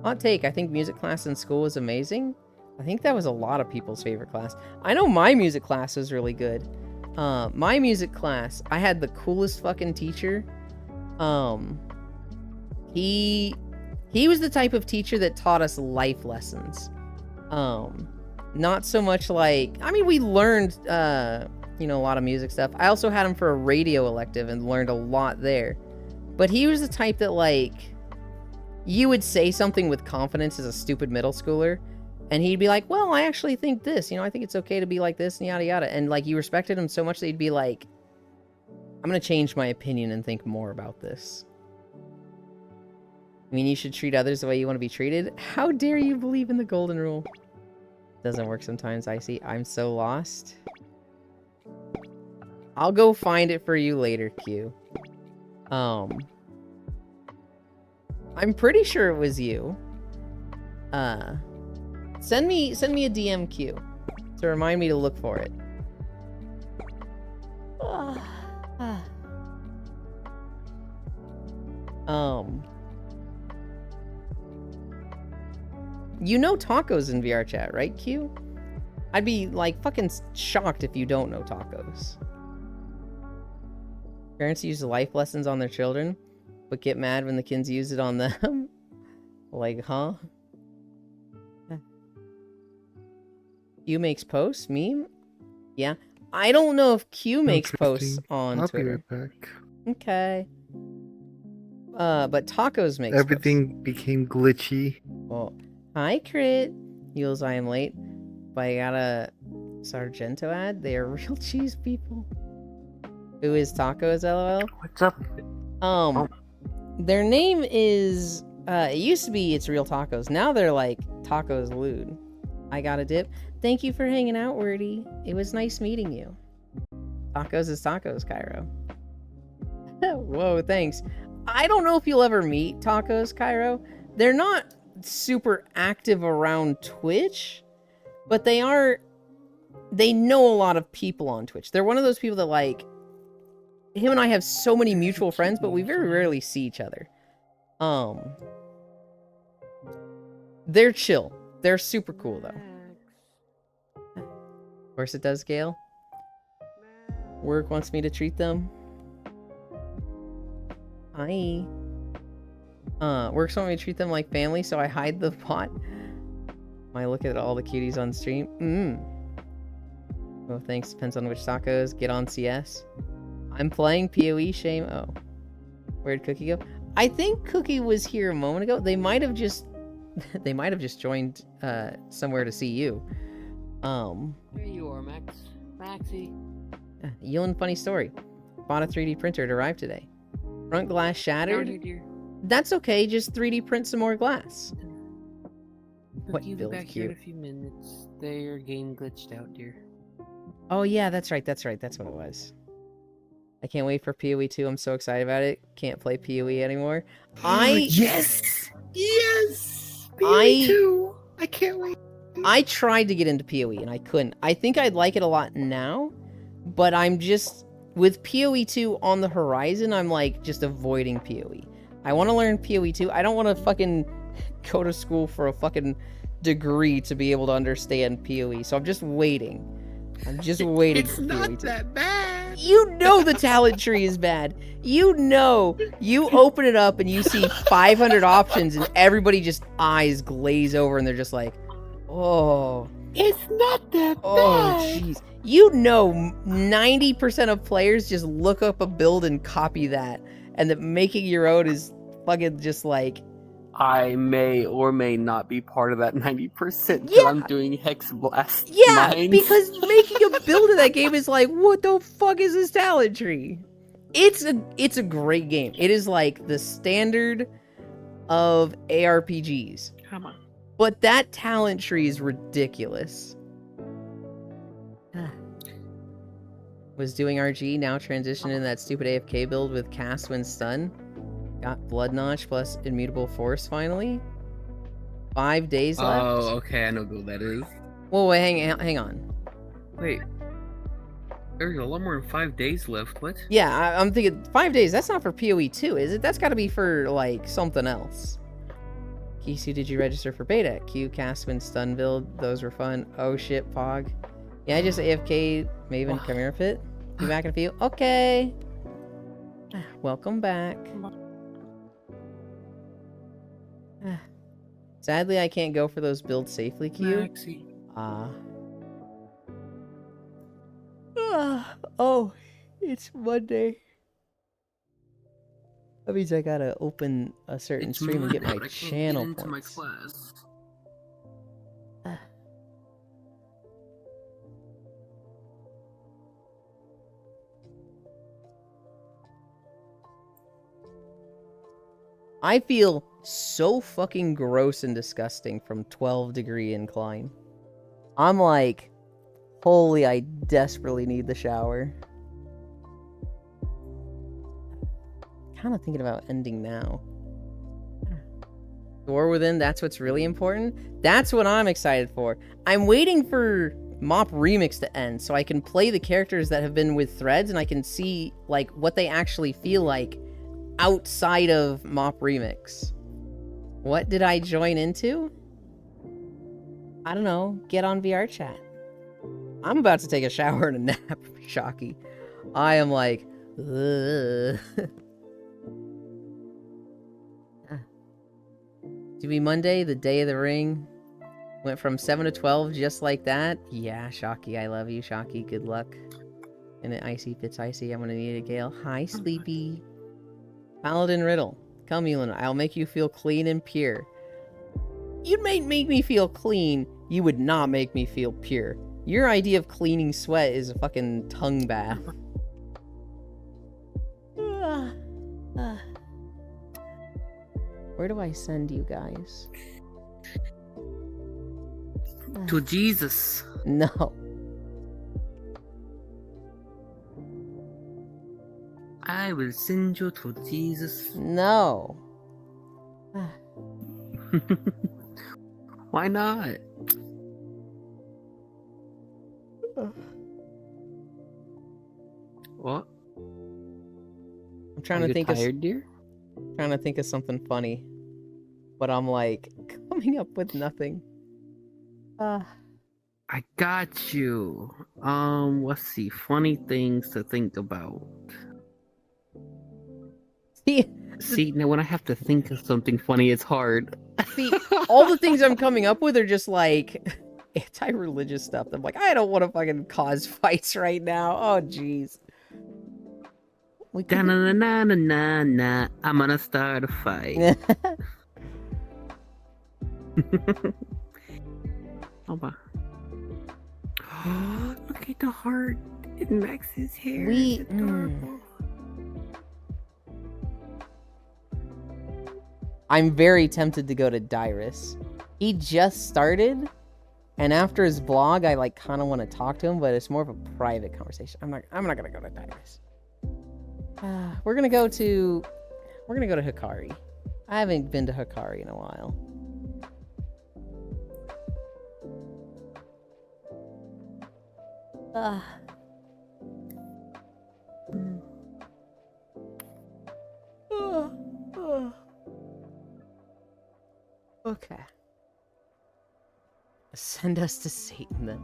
Hot take, I think music class in school was amazing. I think that was a lot of people's favorite class. I know my music class was really good. My music class, I had the coolest fucking teacher. He was the type of teacher that taught us life lessons. Not so much like, I mean, we learned, a lot of music stuff. I also had him for a radio elective and learned a lot there. But he was the type that, like, you would say something with confidence as a stupid middle schooler, and he'd be like, well, I actually think this, you know, I think it's okay to be like this, and yada yada. And, like, you respected him so much that he'd be like, I'm gonna change my opinion and think more about this. I mean, you should treat others the way you want to be treated. How dare you believe in the golden rule? Doesn't work sometimes, I see. I'm so lost. I'll go find it for you later, Q. I'm pretty sure it was you. Send me a DM, Q, to remind me to look for it. You know Tacos in VR chat, right, Q? I'd be, like, fucking shocked if you don't know Tacos. Parents use life lessons on their children, but get mad when the kids use it on them. Like, huh? Q makes posts? Meme? Yeah. I don't know if Q makes posts on I'll Twitter. be right back. Okay. But Tacos makes Everything became glitchy. Well, hi, Crit. Yules, I am late. But I got a Sargento ad. They are real cheese people. Who is Tacos, LOL? What's up? Their name is, it used to be It's Real Tacos. Now they're like Tacos Lewd. I got a dip. Thank you for hanging out, Wordy. It was nice meeting you. Tacos is tacos, Cairo. Whoa, thanks. I don't know if you'll ever meet Tacos, Cairo. They're not super active around Twitch, but they know a lot of people on Twitch. They're one of those people that, like, him and I have so many mutual friends, but we very rarely see each other. They're chill. They're super cool, though. Of course it does, Gale. Work wants me to treat them. Hi. Works want me to treat them like family, so I hide the pot. I look at all the cuties on stream. Oh, thanks. Depends on which tacos. Get on CS. I'm playing PoE, shame. Oh. Where'd Cookie go? I think Cookie was here a moment ago. They might have just joined somewhere to see you. There you are, Max. Maxie. Yulin, funny story. Bought a 3D printer. It arrived today. Front glass shattered. Down here, dear. That's okay. Just 3D print some more glass. What You'll be build back here in cute? a few minutes. Their game glitched out, dear. Oh yeah, that's right. That's what it was. I can't wait for PoE 2. I'm so excited about it. Can't play PoE anymore. Yes! PoE 2! I can't wait. I tried to get into PoE and I couldn't. I think I'd like it a lot now, but I'm just, with PoE 2 on the horizon, I'm like just avoiding PoE. I want to learn PoE 2. I don't want to fucking go to school for a fucking degree to be able to understand PoE, so I'm just waiting. I'm just waiting for PoE 2. It's not that bad. You know the talent tree is bad. You know. You open it up and you see 500 options and everybody just eyes glaze over and they're just like, oh. It's not that Oh, jeez. You know 90% of players just look up a build and copy that. And that making your own is fucking just like... I may or may not be part of that 90%. Yeah. I'm doing Hex Blast. Yeah, mines. because making a build of that game is like, what the fuck is this talent tree? It's a great game. It is like the standard of ARPGs. Come on. But that talent tree is ridiculous. Was doing RG, now transitioned in that stupid AFK build with cast when stun. Got Blood Notch plus Immutable Force finally. 5 days left. Oh, okay, I know who that is. Whoa, wait, hang on. Wait. There's a lot more than 5 days left. What? Yeah, I'm thinking 5 days. That's not for PoE 2, is it? That's got to be for, like, something else. Kisu, did you register for beta? Q, Castman, Stun build. Those were fun. Oh, shit, Pog. Yeah, I just AFK Maven Chimera Pit. Be back in a few. Okay. Welcome back. Sadly, I can't go for those builds safely, Q. Maxie. Oh, it's Monday. That means I gotta open a certain stream and get my Monday, I can't channel get into my points. class. I feel so fucking gross and disgusting from 12-degree incline. I'm like, holy, I desperately need the shower. Kind of thinking about ending now. Door Within, that's what's really important. That's what I'm excited for. I'm waiting for Mop Remix to end so I can play the characters that have been with Threads and I can see like what they actually feel like outside of Mop Remix. What did I join into? I don't know. Get on VR chat. I'm about to take a shower and a nap, Shocky. I am like, ugh. To be Monday, the day of the ring. Went from 7 to 12 just like that. Yeah, Shocky, I love you, Shocky. Good luck. And it icy, if it's icy, I'm gonna need a gale. Hi, Sleepy. Paladin Riddle. Come, Elin, I'll make you feel clean and pure. You'd make me feel clean. You would not make me feel pure. Your idea of cleaning sweat is a fucking tongue bath. Where do I send you guys? To Jesus. No. I will send you to Jesus. No. Why not? What? I'm trying to think tired, dear? Trying to think of something funny. But I'm like coming up with nothing. I got you. Let's see. Funny things to think about. See, now when I have to think of something funny, it's hard. See, all the things I'm coming up with are just like anti-religious stuff. I'm like, I don't want to fucking cause fights right now. Oh, jeez. Da-na-na-na-na-na. I'm gonna start a fight. Oh, my. Look at the heart in Max's hair. It's adorable. I'm very tempted to go to Dyrus. He just started, and after his vlog, I like kind of want to talk to him, but it's more of a private conversation. I'm not gonna go to Dyrus. We're gonna go to Hikari. I haven't been to Hikari in a while. Okay. Send us to Satan then.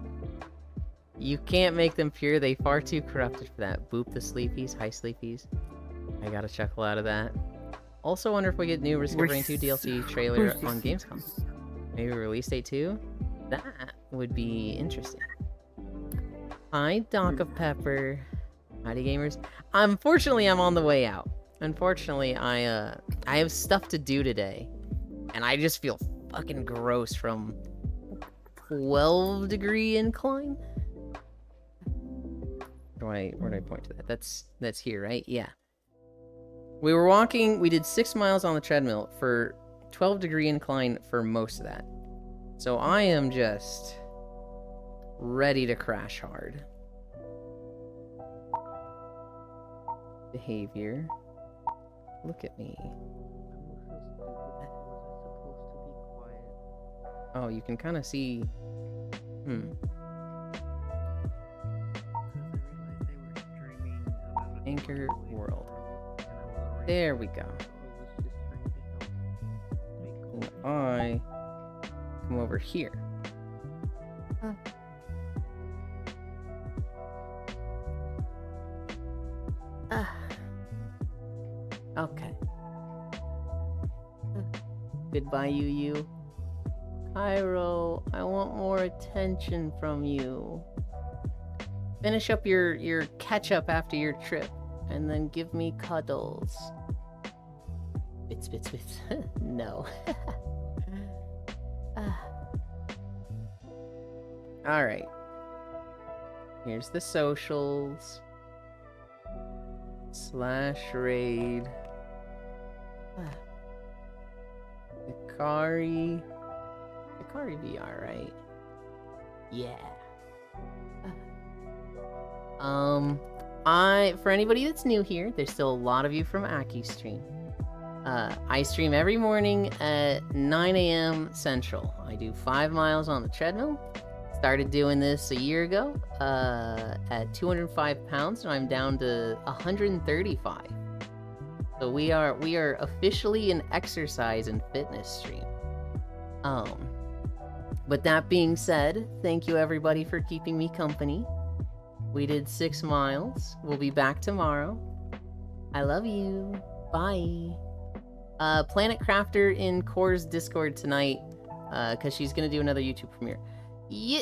You can't make them pure, they far too corrupted for that. Boop the sleepies, hi sleepies. I got a chuckle out of that. Also wonder if we get new Risk of Rain 2 DLC trailer on Gamescom. Maybe release date too? That would be interesting. Hi, Doc of Pepper. Howdy gamers. Unfortunately, I'm on the way out. Unfortunately, I have stuff to do today. And I just feel fucking gross from 12-degree incline. Where do I point to that? That's here, right? Yeah. We were walking, we did 6 miles on the treadmill for 12-degree incline for most of that. So I am just ready to crash hard. Behavior. Look at me. Oh, you can kind of see. Anchor World. There we go. And I come over here. Okay. Goodbye, you. Cairo, I want more attention from you. Finish up your catch-up after your trip, and then give me cuddles. Bits. No. Alright. Here's the socials. /raid. Hikari be alright. Yeah. For anybody that's new here, there's still a lot of you from Aki stream. I stream every morning at 9 a.m. Central. I do 5 miles on the treadmill. Started doing this a year ago at 205 pounds, and I'm down to 135. So we are officially an exercise and fitness stream. But that being said, thank you everybody for keeping me company. We did 6 miles. We'll be back tomorrow. I love you. Bye. Planet Crafter in Core's Discord tonight, because she's gonna do another YouTube premiere. Yeah.